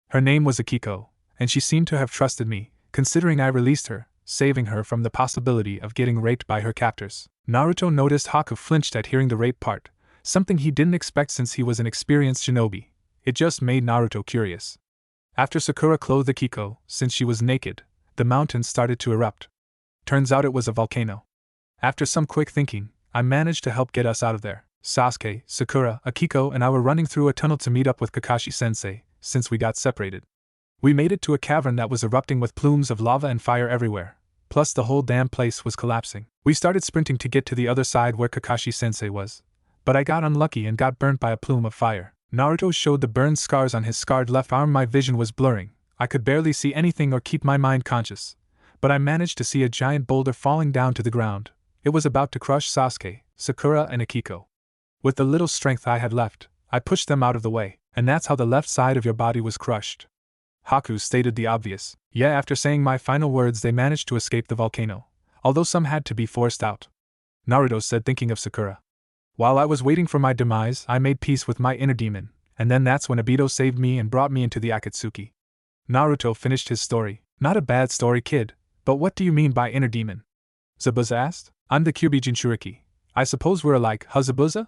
Her name was Akiko, and she seemed to have trusted me, considering I released her, saving her from the possibility of getting raped by her captors. Naruto noticed Haku flinched at hearing the rape part, something he didn't expect since he was an experienced shinobi. It just made Naruto curious. After Sakura clothed Akiko, since she was naked, the mountain started to erupt. Turns out it was a volcano. After some quick thinking, I managed to help get us out of there. Sasuke, Sakura, Akiko, and I were running through a tunnel to meet up with Kakashi-sensei, since we got separated. We made it to a cavern that was erupting with plumes of lava and fire everywhere, plus the whole damn place was collapsing. We started sprinting to get to the other side where Kakashi-sensei was, but I got unlucky and got burnt by a plume of fire. Naruto showed the burned scars on his scarred left arm. My vision was blurring, I could barely see anything or keep my mind conscious, but I managed to see a giant boulder falling down to the ground. It was about to crush Sasuke, Sakura, and Akiko. With the little strength I had left, I pushed them out of the way, and that's how the left side of your body was crushed. Haku stated the obvious. Yeah, after saying my final words they managed to escape the volcano, although some had to be forced out, Naruto said, thinking of Sakura. While I was waiting for my demise, I made peace with my inner demon, and then that's when Obito saved me and brought me into the Akatsuki. Naruto finished his story. Not a bad story, kid, but what do you mean by inner demon? Zabuza asked. I'm the Kyuubi Jinchuriki. I suppose we're alike, huh Zabuza?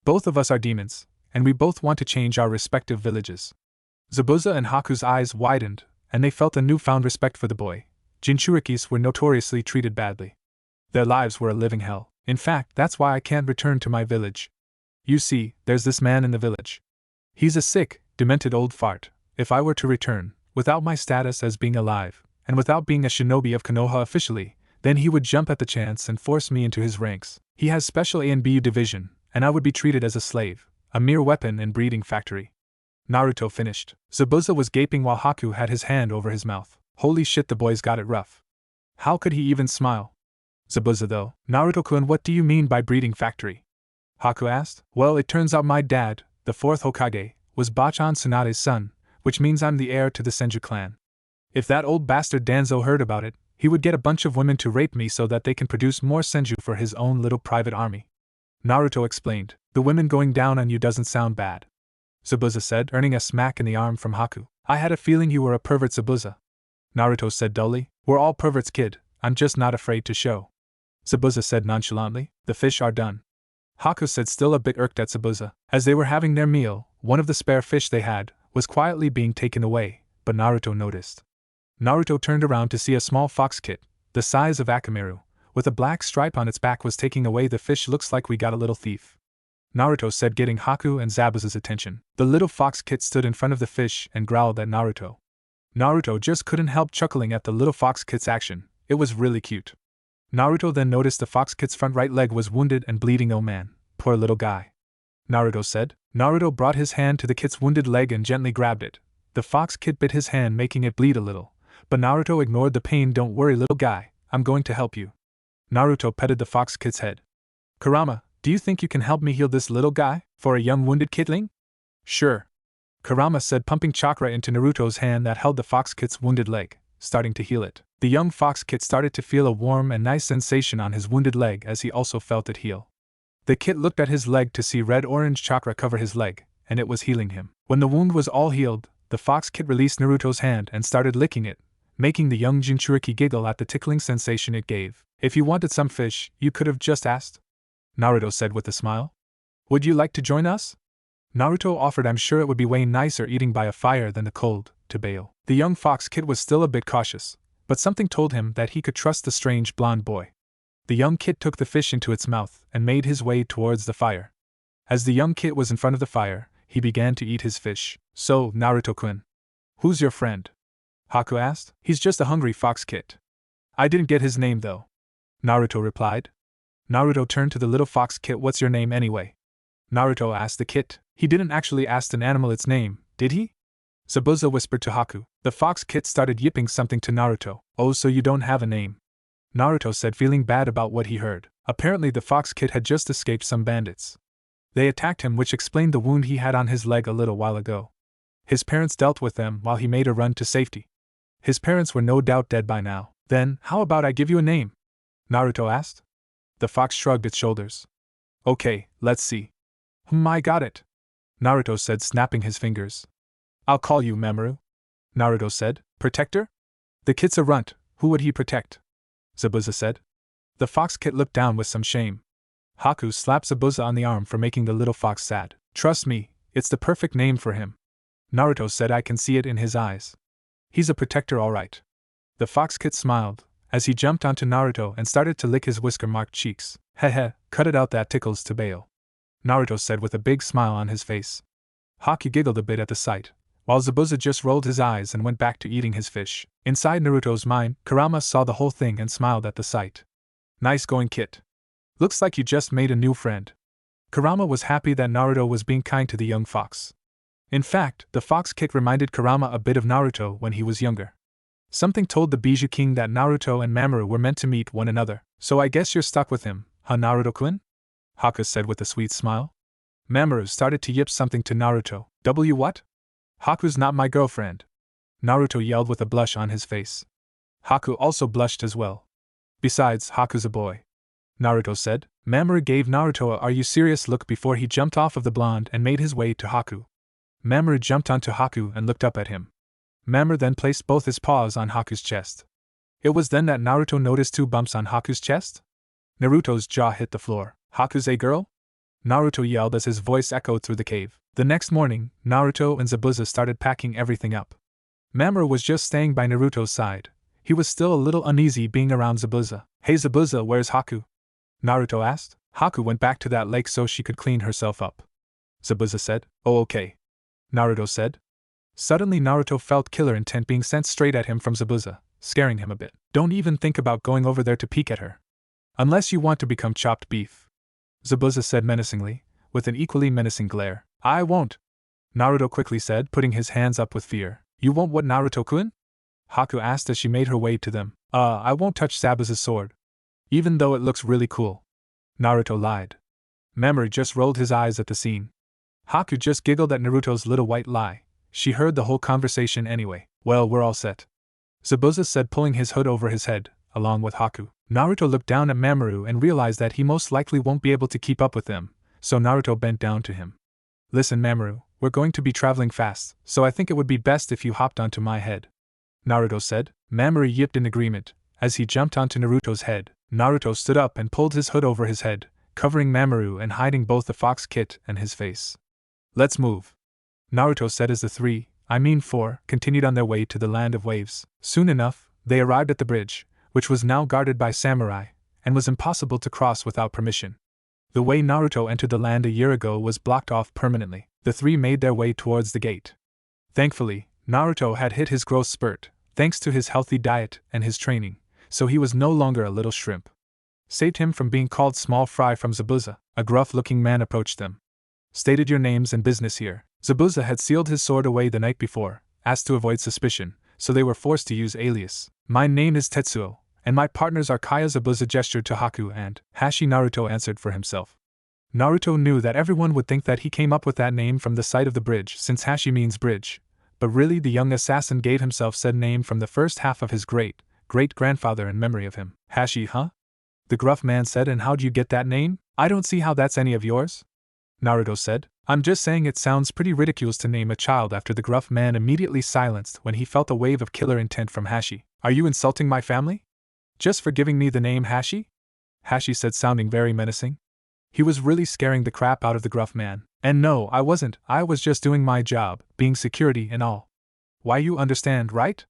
Both of us are demons, and we both want to change our respective villages. Zabuza and Haku's eyes widened, and they felt a newfound respect for the boy. Jinchurikis were notoriously treated badly. Their lives were a living hell. In fact, that's why I can't return to my village. You see, there's this man in the village. He's a sick, demented old fart. If I were to return, without my status as being alive, and without being a shinobi of Konoha officially, then he would jump at the chance and force me into his ranks. He has special A and B division, and I would be treated as a slave, a mere weapon and breeding factory. Naruto finished. Zabuza was gaping while Haku had his hand over his mouth. Holy shit, the boy's got it rough. How could he even smile? Zabuza though. Naruto-kun, what do you mean by breeding factory? Haku asked. Well, it turns out my dad, the 4th Hokage, was Bachan Tsunade's son, which means I'm the heir to the Senju clan. If that old bastard Danzo heard about it, he would get a bunch of women to rape me so that they can produce more Senju for his own little private army. Naruto explained. The women going down on you doesn't sound bad, Zabuza said, earning a smack in the arm from Haku. I had a feeling you were a pervert, Zabuza. Naruto said dully. We're all perverts, kid, I'm just not afraid to show. Zabuza said nonchalantly. The fish are done. Haku said, still a bit irked at Zabuza. As they were having their meal, one of the spare fish they had was quietly being taken away, but Naruto noticed. Naruto turned around to see a small fox kit, the size of Akamaru, with a black stripe on its back was taking away the fish. Looks like we got a little thief, Naruto said, getting Haku and Zabuza's attention. The little fox kid stood in front of the fish and growled at Naruto. Naruto just couldn't help chuckling at the little fox kid's action. It was really cute. Naruto then noticed the fox kid's front right leg was wounded and bleeding. Oh man, poor little guy, Naruto said. Naruto brought his hand to the kid's wounded leg and gently grabbed it. The fox kid bit his hand, making it bleed a little, but Naruto ignored the pain. Don't worry, little guy, I'm going to help you. Naruto petted the fox kid's head. Kurama, do you think you can help me heal this little guy, for a young wounded kidling? Sure, Kurama said, pumping chakra into Naruto's hand that held the fox kid's wounded leg, starting to heal it. The young fox kid started to feel a warm and nice sensation on his wounded leg as he also felt it heal. The kid looked at his leg to see red-orange chakra cover his leg, and it was healing him. When the wound was all healed, the fox kid released Naruto's hand and started licking it, making the young Jinchuriki giggle at the tickling sensation it gave. If you wanted some fish, you could have just asked, Naruto said with a smile. Would you like to join us? Naruto offered. I'm sure it would be way nicer eating by a fire than the cold, to Bayo. The young fox kid was still a bit cautious, but something told him that he could trust the strange blonde boy. The young kid took the fish into its mouth and made his way towards the fire. As the young kid was in front of the fire, he began to eat his fish. So, Naruto-kun, who's your friend? Haku asked. He's just a hungry fox kid. I didn't get his name though, Naruto replied. Naruto turned to the little fox kid. What's your name anyway? Naruto asked the kid. He didn't actually ask an animal its name, did he? Zabuza whispered to Haku. The fox kid started yipping something to Naruto. Oh, so you don't have a name? Naruto said, feeling bad about what he heard. Apparently the fox kid had just escaped some bandits. They attacked him, which explained the wound he had on his leg a little while ago. His parents dealt with them while he made a run to safety. His parents were no doubt dead by now. Then, how about I give you a name? Naruto asked. The fox shrugged its shoulders. Okay, let's see. I got it, Naruto said, snapping his fingers. I'll call you Mamoru, Naruto said. Protector? The kid's a runt, who would he protect? Zabuza said. The fox kid looked down with some shame. Haku slapped Zabuza on the arm for making the little fox sad. Trust me, it's the perfect name for him, Naruto said. I can see it in his eyes. He's a protector, all right. The fox kid smiled as he jumped onto Naruto and started to lick his whisker-marked cheeks. Heh, cut it out, that tickles to Bayo, Naruto said with a big smile on his face. Haku giggled a bit at the sight, while Zabuza just rolled his eyes and went back to eating his fish. Inside Naruto's mind, Kurama saw the whole thing and smiled at the sight. Nice going, kid. Looks like you just made a new friend. Kurama was happy that Naruto was being kind to the young fox. In fact, the fox kid reminded Kurama a bit of Naruto when he was younger. Something told the Bijou King that Naruto and Mamoru were meant to meet one another. So I guess you're stuck with him, huh, Naruto-kun? Haku said with a sweet smile. Mamoru started to yip something to Naruto. What? Haku's not my girlfriend, Naruto yelled with a blush on his face. Haku also blushed as well. Besides, Haku's a boy, Naruto said. Mamoru gave Naruto a "Are you serious?" look before he jumped off of the blonde and made his way to Haku. Mamoru jumped onto Haku and looked up at him. Mamoru then placed both his paws on Haku's chest. It was then that Naruto noticed 2 bumps on Haku's chest. Naruto's jaw hit the floor. Haku's a girl? Naruto yelled as his voice echoed through the cave. The next morning, Naruto and Zabuza started packing everything up. Mamoru was just staying by Naruto's side. He was still a little uneasy being around Zabuza. Hey Zabuza, where's Haku? Naruto asked. Haku went back to that lake so she could clean herself up, Zabuza said. Oh, okay, Naruto said. Suddenly Naruto felt killer intent being sent straight at him from Zabuza, scaring him a bit. Don't even think about going over there to peek at her. Unless you want to become chopped beef, Zabuza said menacingly, with an equally menacing glare. I won't, Naruto quickly said, putting his hands up with fear. You won't what, Naruto-kun? Haku asked as she made her way to them. I won't touch Zabuza's sword, even though it looks really cool, Naruto lied. Mamoru just rolled his eyes at the scene. Haku just giggled at Naruto's little white lie. She heard the whole conversation anyway. Well, we're all set, Zabuza said, pulling his hood over his head, along with Haku. Naruto looked down at Mamoru and realized that he most likely won't be able to keep up with them, so Naruto bent down to him. Listen, Mamoru, we're going to be traveling fast, so I think it would be best if you hopped onto my head, Naruto said. Mamoru yipped in agreement. As he jumped onto Naruto's head, Naruto stood up and pulled his hood over his head, covering Mamoru and hiding both the fox kit and his face. Let's move, Naruto said as the 4, continued on their way to the land of waves. Soon enough, they arrived at the bridge, which was now guarded by samurai, and was impossible to cross without permission. The way Naruto entered the land a year ago was blocked off permanently. The three made their way towards the gate. Thankfully, Naruto had hit his growth spurt, thanks to his healthy diet and his training, so he was no longer a little shrimp. Saved him from being called small fry from Zabuza. A gruff-looking man approached them. Stated your names and business here. Zabuza had sealed his sword away the night before, asked to avoid suspicion, so they were forced to use alias. My name is Tetsuo, and my partners are Kaya. Zabuza gestured to Haku and Hashi. Naruto answered for himself. Naruto knew that everyone would think that he came up with that name from the sight of the bridge, since Hashi means bridge, but really the young assassin gave himself said name from the first half of his great-grandfather in memory of him. Hashi, huh? The gruff man said, and how'd you get that name? I don't see how that's any of yours. Naruto said, I'm just saying it sounds pretty ridiculous to name a child after. The gruff man immediately silenced when he felt a wave of killer intent from Hashi. Are you insulting my family? Just for giving me the name Hashi? Hashi said, sounding very menacing. He was really scaring the crap out of the gruff man. And no, I wasn't, I was just doing my job, being security and all. Why, you understand, right?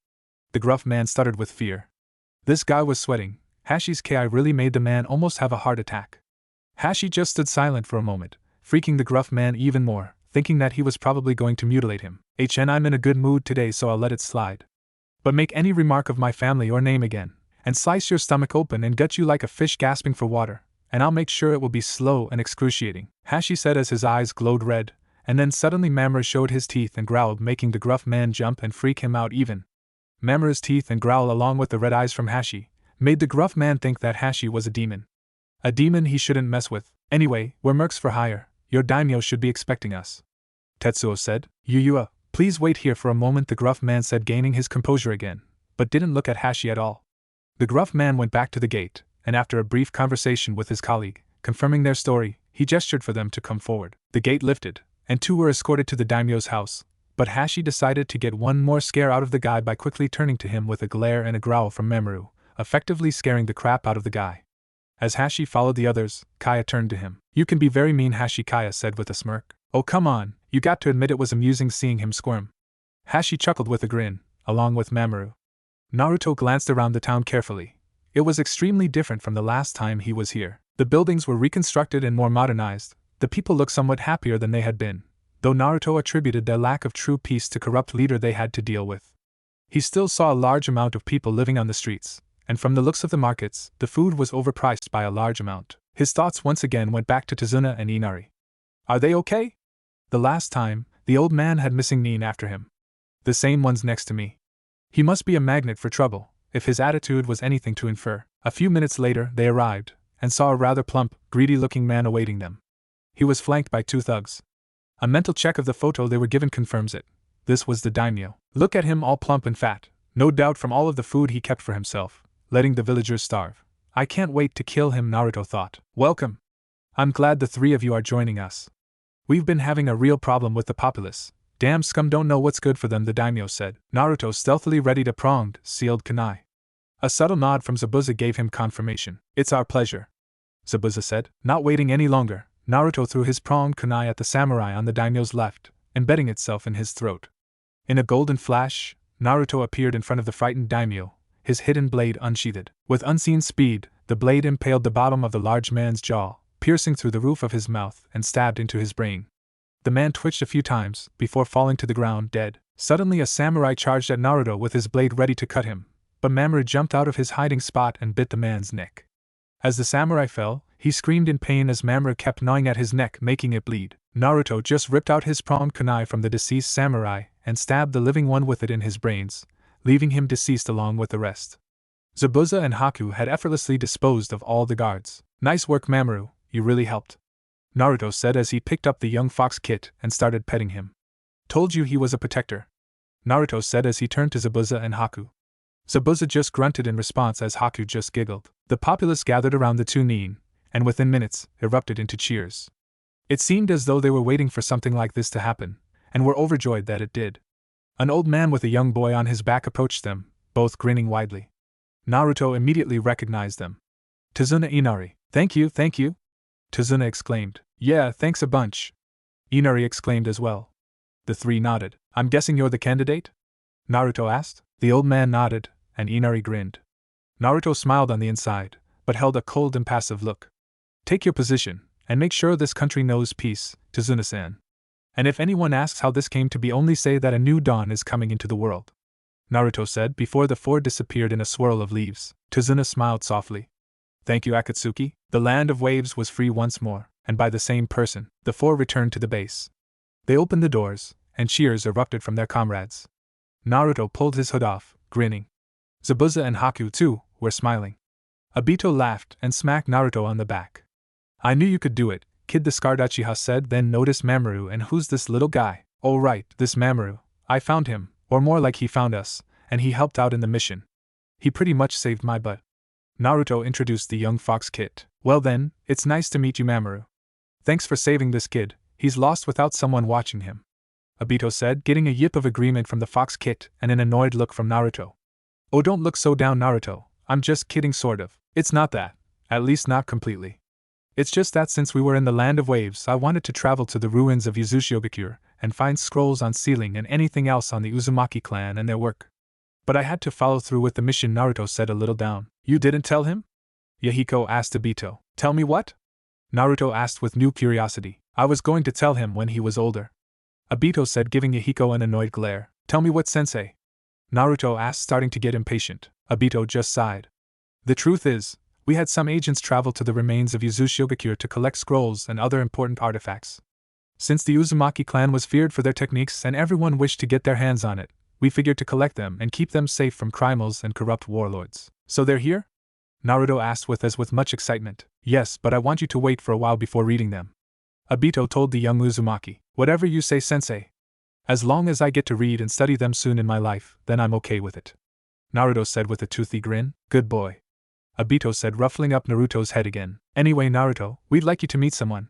The gruff man stuttered with fear. This guy was sweating. Hashi's ki really made the man almost have a heart attack. Hashi just stood silent for a moment, freaking the gruff man even more, thinking that he was probably going to mutilate him. I'm in a good mood today, so I'll let it slide. But make any remark of my family or name again, and slice your stomach open and gut you like a fish gasping for water, and I'll make sure it will be slow and excruciating, Hashi said as his eyes glowed red, and then suddenly Mamoru showed his teeth and growled, making the gruff man jump and freak him out even. Mamoru's teeth and growl along with the red eyes from Hashi made the gruff man think that Hashi was a demon. A demon he shouldn't mess with. Anyway, we're mercs for hire, your daimyo should be expecting us. Tetsuo said. Please wait here for a moment, the gruff man said, gaining his composure again, but didn't look at Hashi at all. The gruff man went back to the gate, and after a brief conversation with his colleague, confirming their story, he gestured for them to come forward. The gate lifted, and two were escorted to the daimyo's house, but Hashi decided to get one more scare out of the guy by quickly turning to him with a glare and a growl from Mamoru, effectively scaring the crap out of the guy. As Hashi followed the others, Kaya turned to him. You can be very mean, Hashi, Kaya said with a smirk. Oh come on, you got to admit it was amusing seeing him squirm. Hashi chuckled with a grin, along with Mamoru. Naruto glanced around the town carefully. It was extremely different from the last time he was here. The buildings were reconstructed and more modernized, the people looked somewhat happier than they had been, though Naruto attributed their lack of true peace to corrupt leader they had to deal with. He still saw a large amount of people living on the streets, and from the looks of the markets, the food was overpriced by a large amount. His thoughts once again went back to Tazuna and Inari. Are they okay? The last time, the old man had missing Nin after him. The same one's next to me. He must be a magnet for trouble, if his attitude was anything to infer. A few minutes later, they arrived, and saw a rather plump, greedy-looking man awaiting them. He was flanked by two thugs. A mental check of the photo they were given confirms it. This was the daimyo. Look at him, all plump and fat, no doubt from all of the food he kept for himself, letting the villagers starve. I can't wait to kill him, Naruto thought. Welcome. I'm glad the three of you are joining us. We've been having a real problem with the populace. Damn scum don't know what's good for them, the daimyo said. Naruto stealthily readied a pronged, sealed kunai. A subtle nod from Zabuza gave him confirmation. It's our pleasure, Zabuza said. Not waiting any longer, Naruto threw his pronged kunai at the samurai on the daimyo's left, embedding itself in his throat. In a golden flash, Naruto appeared in front of the frightened daimyo, his hidden blade unsheathed. With unseen speed, the blade impaled the bottom of the large man's jaw, piercing through the roof of his mouth and stabbed into his brain. The man twitched a few times, before falling to the ground dead. Suddenly a samurai charged at Naruto with his blade ready to cut him, but Mamoru jumped out of his hiding spot and bit the man's neck. As the samurai fell, he screamed in pain as Mamoru kept gnawing at his neck, making it bleed. Naruto just ripped out his pronged kunai from the deceased samurai and stabbed the living one with it in his brains, leaving him deceased along with the rest. Zabuza and Haku had effortlessly disposed of all the guards. Nice work, Mamoru, you really helped, Naruto said as he picked up the young fox kit and started petting him. Told you he was a protector, Naruto said as he turned to Zabuza and Haku. Zabuza just grunted in response as Haku just giggled. The populace gathered around the two Nin, and within minutes, erupted into cheers. It seemed as though they were waiting for something like this to happen, and were overjoyed that it did. An old man with a young boy on his back approached them, both grinning widely. Naruto immediately recognized them. Tazuna Inari. Thank you. Tazuna exclaimed. Yeah, thanks a bunch. Inari exclaimed as well. The three nodded. I'm guessing you're the candidate? Naruto asked. The old man nodded, and Inari grinned. Naruto smiled on the inside, but held a cold, impassive look. Take your position, and make sure this country knows peace, Tazuna-san. And if anyone asks how this came to be, only say that a new dawn is coming into the world. Naruto said before the four disappeared in a swirl of leaves. Tazuna smiled softly. Thank you, Akatsuki. The land of waves was free once more, and by the same person, the four returned to the base. They opened the doors, and cheers erupted from their comrades. Naruto pulled his hood off, grinning. Zabuza and Haku, too, were smiling. Obito laughed and smacked Naruto on the back. I knew you could do it, kid, the scarred Uchiha said, then noticed Mamoru. And who's this little guy? Oh right, this Mamoru. I found him, or more like he found us, and he helped out in the mission. He pretty much saved my butt. Naruto introduced the young fox kid. Well then, it's nice to meet you, Mamoru. Thanks for saving this kid, he's lost without someone watching him. Obito said, getting a yip of agreement from the fox kid and an annoyed look from Naruto. Oh, don't look so down, Naruto. I'm just kidding, sort of. It's not that. At least not completely. It's just that since we were in the land of waves, I wanted to travel to the ruins of Uzushigokure and find scrolls on ceiling and anything else on the Uzumaki clan and their work. But I had to follow through with the mission, Naruto said, a little down. You didn't tell him? Yahiko asked Obito. Tell me what? Naruto asked with new curiosity. I was going to tell him when he was older. Obito said, giving Yahiko an annoyed glare. Tell me what, sensei? Naruto asked, starting to get impatient. Obito just sighed. The truth is, we had some agents travel to the remains of Uzushigokure to collect scrolls and other important artifacts. Since the Uzumaki clan was feared for their techniques and everyone wished to get their hands on it, we figured to collect them and keep them safe from criminals and corrupt warlords. So they're here? Naruto asked with much excitement. Yes, but I want you to wait for a while before reading them. Obito told the young Uzumaki. Whatever you say, sensei. As long as I get to read and study them soon in my life, then I'm okay with it. Naruto said with a toothy grin. Good boy. Obito said, ruffling up Naruto's head again. Anyway, Naruto, we'd like you to meet someone.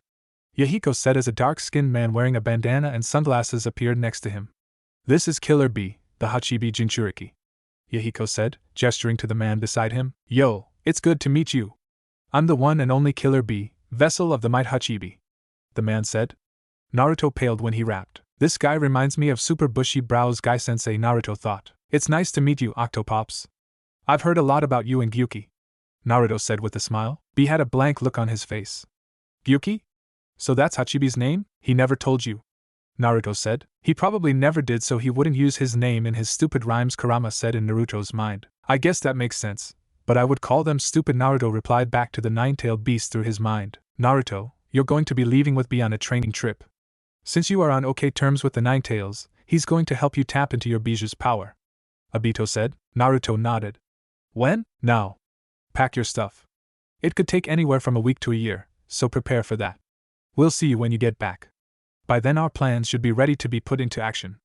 Yahiko said as a dark-skinned man wearing a bandana and sunglasses appeared next to him. This is Killer B, the Hachibi Jinchuriki. Yahiko said, gesturing to the man beside him. Yo, it's good to meet you. I'm the one and only Killer B, vessel of the might Hachibi. The man said. Naruto paled when he rapped. This guy reminds me of super bushy brows guy sensei, Naruto thought. It's nice to meet you, Octopops. I've heard a lot about you and Gyuki. Naruto said with a smile. B had a blank look on his face. Gyuki? So that's Hachibi's name? He never told you. Naruto said. He probably never did, so he wouldn't use his name in his stupid rhymes, Kurama said in Naruto's mind. I guess that makes sense. But I would call them stupid, Naruto replied back to the nine-tailed beast through his mind. Naruto, you're going to be leaving with B on a training trip. Since you are on okay terms with the Nine-Tails, he's going to help you tap into your Bijuu's power. Obito said. Naruto nodded. When? Now. Pack your stuff. It could take anywhere from a week to a year, so prepare for that. We'll see you when you get back. By then our plans should be ready to be put into action.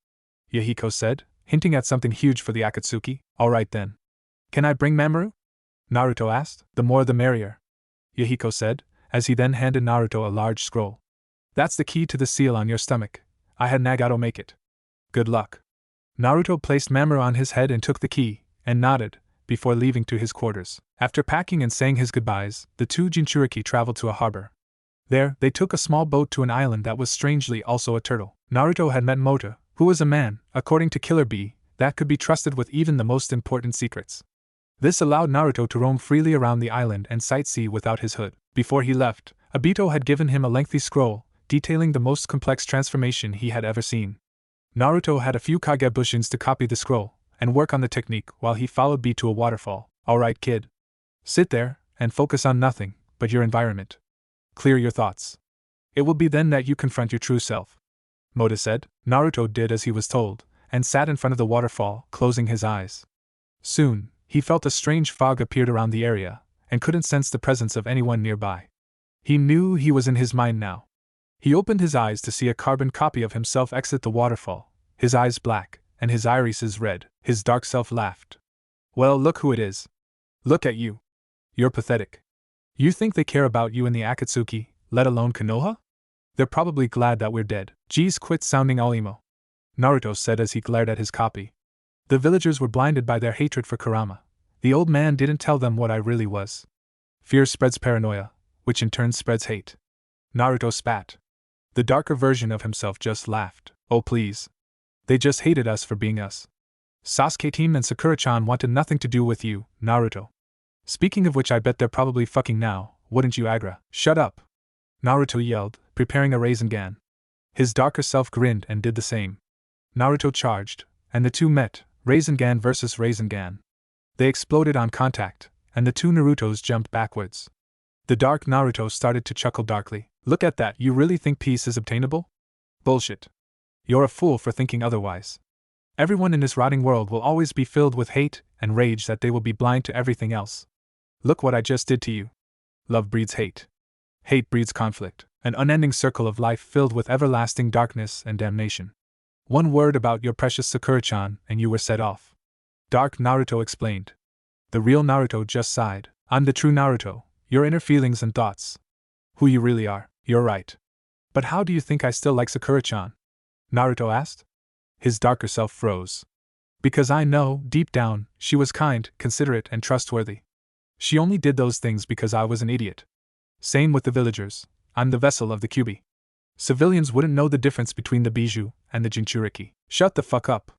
Yahiko said, hinting at something huge for the Akatsuki. Alright then. Can I bring Mamoru? Naruto asked. The more the merrier. Yahiko said, as he then handed Naruto a large scroll. That's the key to the seal on your stomach. I had Nagato make it. Good luck. Naruto placed Mamoru on his head and took the key, and nodded, before leaving to his quarters. After packing and saying his goodbyes, the two Jinchuriki traveled to a harbor. There, they took a small boat to an island that was strangely also a turtle. Naruto had met Mota, who was a man, according to Killer B, that could be trusted with even the most important secrets. This allowed Naruto to roam freely around the island and sightsee without his hood. Before he left, Obito had given him a lengthy scroll, detailing the most complex transformation he had ever seen. Naruto had a few Kagebushins to copy the scroll and work on the technique while he followed B to a waterfall. Alright, kid. Sit there and focus on nothing but your environment. Clear your thoughts. It will be then that you confront your true self. Mota said. Naruto did as he was told, and sat in front of the waterfall, closing his eyes. Soon, he felt a strange fog appeared around the area, and couldn't sense the presence of anyone nearby. He knew he was in his mind now. He opened his eyes to see a carbon copy of himself exit the waterfall, his eyes black, and his irises red. His dark self laughed. Well, look who it is. Look at you. You're pathetic. You think they care about you in the Akatsuki, let alone Konoha? They're probably glad that we're dead. Geez, quit sounding all emo. Naruto said as he glared at his copy. The villagers were blinded by their hatred for Kurama. The old man didn't tell them what I really was. Fear spreads paranoia, which in turn spreads hate. Naruto spat. The darker version of himself just laughed. Oh please. They just hated us for being us. Sasuke team and Sakura-chan wanted nothing to do with you, Naruto. Speaking of which, I bet they're probably fucking now, wouldn't you, Agra? Shut up! Naruto yelled, preparing a Rasengan. His darker self grinned and did the same. Naruto charged, and the two met, Rasengan versus Rasengan. They exploded on contact, and the two Narutos jumped backwards. The dark Naruto started to chuckle darkly. Look at that, you really think peace is obtainable? Bullshit. You're a fool for thinking otherwise. Everyone in this rotting world will always be filled with hate and rage that they will be blind to everything else. Look what I just did to you. Love breeds hate. Hate breeds conflict, an unending circle of life filled with everlasting darkness and damnation. One word about your precious Sakura-chan and you were set off. Dark Naruto explained. The real Naruto just sighed. I'm the true Naruto, your inner feelings and thoughts. Who you really are, you're right. But how do you think I still like Sakura-chan? Naruto asked. His darker self froze. Because I know, deep down, she was kind, considerate, and trustworthy. She only did those things because I was an idiot. Same with the villagers. I'm the vessel of the Kyuubi. Civilians wouldn't know the difference between the Bijou and the Jinchuriki. Shut the fuck up.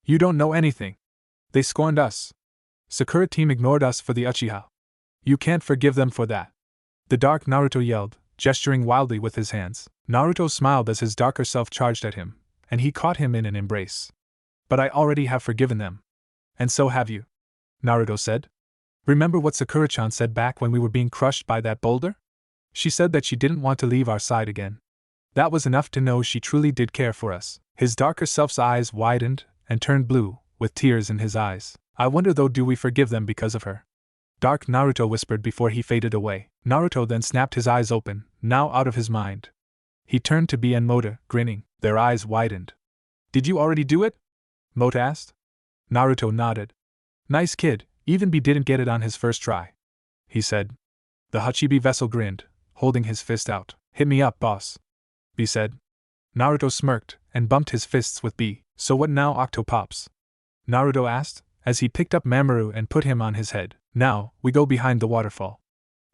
You don't know anything. They scorned us. Sakura team ignored us for the Uchiha. You can't forgive them for that. The dark Naruto yelled, gesturing wildly with his hands. Naruto smiled as his darker self charged at him, and he caught him in an embrace. But I already have forgiven them. And so have you. Naruto said. Remember what Sakura-chan said back when we were being crushed by that boulder? She said that she didn't want to leave our side again. That was enough to know she truly did care for us. His darker self's eyes widened and turned blue, with tears in his eyes. I wonder though, do we forgive them because of her? Dark Naruto whispered before he faded away. Naruto then snapped his eyes open, now out of his mind. He turned to B and Mota, grinning. Their eyes widened. Did you already do it? Mota asked. Naruto nodded. Nice kid, even B didn't get it on his first try. He said. The Hachibi vessel grinned, holding his fist out. Hit me up, boss. B said. Naruto smirked and bumped his fists with B. So what now, Octopops? Naruto asked, as he picked up Mamoru and put him on his head. Now, we go behind the waterfall.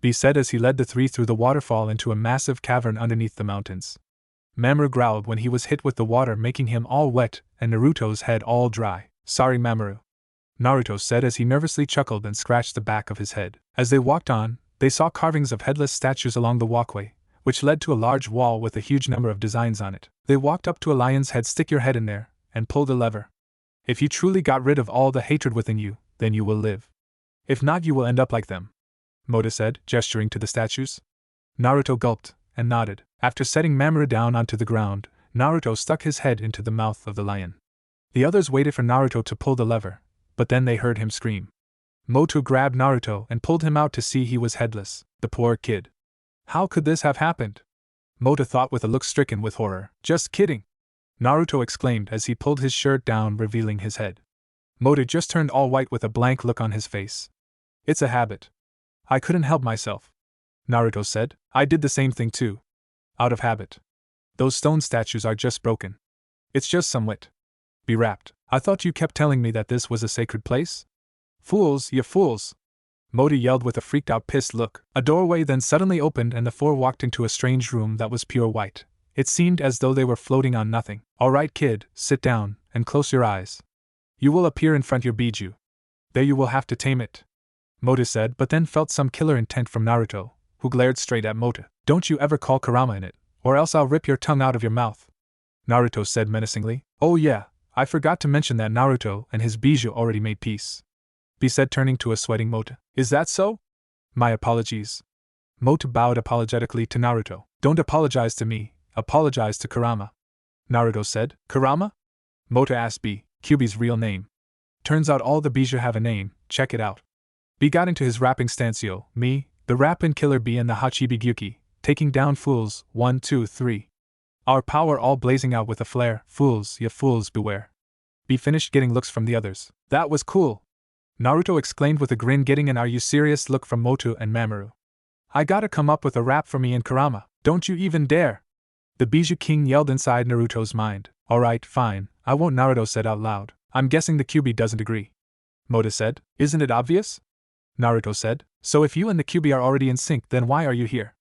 B said as he led the three through the waterfall into a massive cavern underneath the mountains. Mamoru growled when he was hit with the water, making him all wet and Naruto's head all dry. Sorry, Mamoru. Naruto said as he nervously chuckled and scratched the back of his head. As they walked on, they saw carvings of headless statues along the walkway, which led to a large wall with a huge number of designs on it. They walked up to a lion's head. Stick your head in there, and pull the lever. If you truly got rid of all the hatred within you, then you will live. If not, you will end up like them. Mota said, gesturing to the statues. Naruto gulped and nodded. After setting Mamoru down onto the ground, Naruto stuck his head into the mouth of the lion. The others waited for Naruto to pull the lever, but then they heard him scream. Motu grabbed Naruto and pulled him out to see he was headless. The poor kid. How could this have happened? Mota thought with a look stricken with horror. Just kidding! Naruto exclaimed as he pulled his shirt down, revealing his head. Mota just turned all white with a blank look on his face. It's a habit. I couldn't help myself. Naruto said. I did the same thing too. Out of habit. Those stone statues are just broken. It's just some wit. Be wrapped. I thought you kept telling me that this was a sacred place? Fools, you fools! Mota yelled with a freaked-out, pissed look. A doorway then suddenly opened and the four walked into a strange room that was pure white. It seemed as though they were floating on nothing. All right, kid, sit down and close your eyes. You will appear in front your Bijou. There you will have to tame it. Mota said, but then felt some killer intent from Naruto, who glared straight at Mota. Don't you ever call Kurama in it, or else I'll rip your tongue out of your mouth. Naruto said menacingly. Oh yeah, I forgot to mention that Naruto and his Bijou already made peace. B said, turning to a sweating Mota. Is that so? My apologies. Mota bowed apologetically to Naruto. Don't apologize to me, apologize to Kurama. Naruto said. Kurama? Mota asked B, Kyuubi's real name. Turns out all the Bijou have a name, check it out. B got into his rapping stancio, me, the rappin' killer B and the Hachibi Gyuki, taking down fools, 1, 2, 3. Our power all blazing out with a flare, fools, ya fools beware. B finished getting looks from the others. That was cool. Naruto exclaimed with a grin, getting an "Are you serious?" look from Motu and Mamoru. I gotta come up with a rap for me and Kurama. Don't you even dare! The Bijou King yelled inside Naruto's mind. Alright, fine, I won't, Naruto said out loud. I'm guessing the Kyuubi doesn't agree. Mota said. Isn't it obvious? Naruto said. So if you and the Kyuubi are already in sync, then why are you here?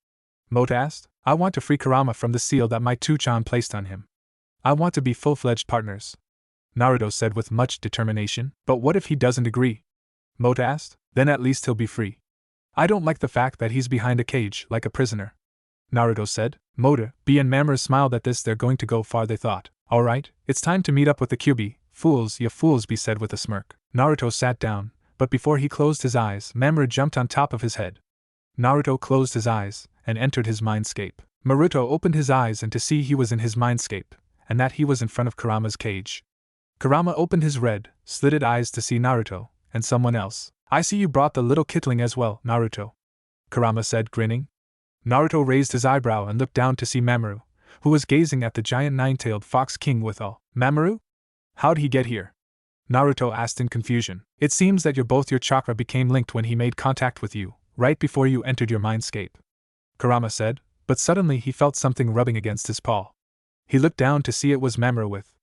Mota asked. I want to free Kurama from the seal that my Two-chan placed on him. I want to be full-fledged partners. Naruto said with much determination. But what if he doesn't agree? Mota asked. Then at least he'll be free. I don't like the fact that he's behind a cage, like a prisoner, Naruto said. Moda, B and Mamoru smiled at this. They're going to go far, they thought. Alright, it's time to meet up with the Kyuubi. Fools, ya fools, B said with a smirk. Naruto sat down, but before he closed his eyes, Mamoru jumped on top of his head. Naruto closed his eyes and entered his mindscape. Naruto opened his eyes and to see he was in his mindscape, and that he was in front of Kurama's cage. Kurama opened his red, slitted eyes to see Naruto, and someone else. I see you brought the little kitling as well, Naruto, Kurama said, grinning. Naruto raised his eyebrow and looked down to see Mamoru, who was gazing at the giant nine-tailed fox king with all. Mamoru? How'd he get here? Naruto asked in confusion. It seems that your chakra became linked when he made contact with you, right before you entered your mindscape, Kurama said, but suddenly he felt something rubbing against his paw. He looked down to see it was Mamoru with.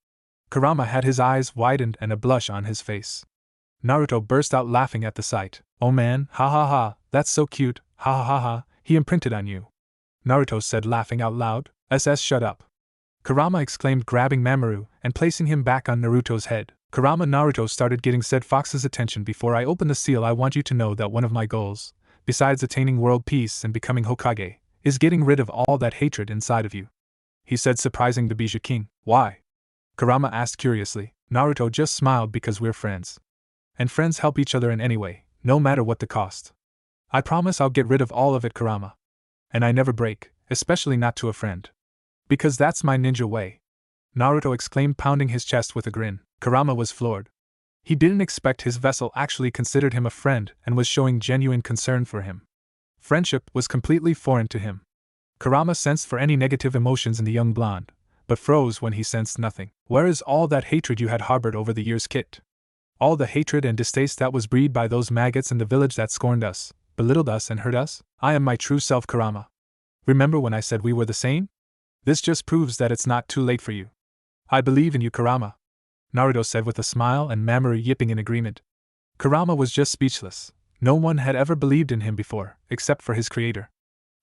Kurama had his eyes widened and a blush on his face. Naruto burst out laughing at the sight. Oh man, ha ha ha, that's so cute, ha ha ha ha, he imprinted on you, Naruto said laughing out loud. Shut up, Kurama exclaimed, grabbing Mamoru and placing him back on Naruto's head. Kurama, Naruto started getting said fox's attention. Before I open the seal, I want you to know that one of my goals, besides attaining world peace and becoming Hokage, is getting rid of all that hatred inside of you, he said, surprising the Bijou King. Why? Kurama asked curiously. Naruto just smiled. Because we're friends. And friends help each other in any way, no matter what the cost. I promise I'll get rid of all of it, Kurama. And I never break, especially not to a friend. Because that's my ninja way, Naruto exclaimed, pounding his chest with a grin. Kurama was floored. He didn't expect his vessel actually considered him a friend and was showing genuine concern for him. Friendship was completely foreign to him. Kurama sensed for any negative emotions in the young blonde, but froze when he sensed nothing. Where is all that hatred you had harbored over the years, Kit? All the hatred and distaste that was bred by those maggots in the village that scorned us, belittled us and hurt us? I am my true self, Kurama. Remember when I said we were the same? This just proves that it's not too late for you. I believe in you, Kurama, Naruto said with a smile, and Mamoru yipping in agreement. Kurama was just speechless. No one had ever believed in him before, except for his creator.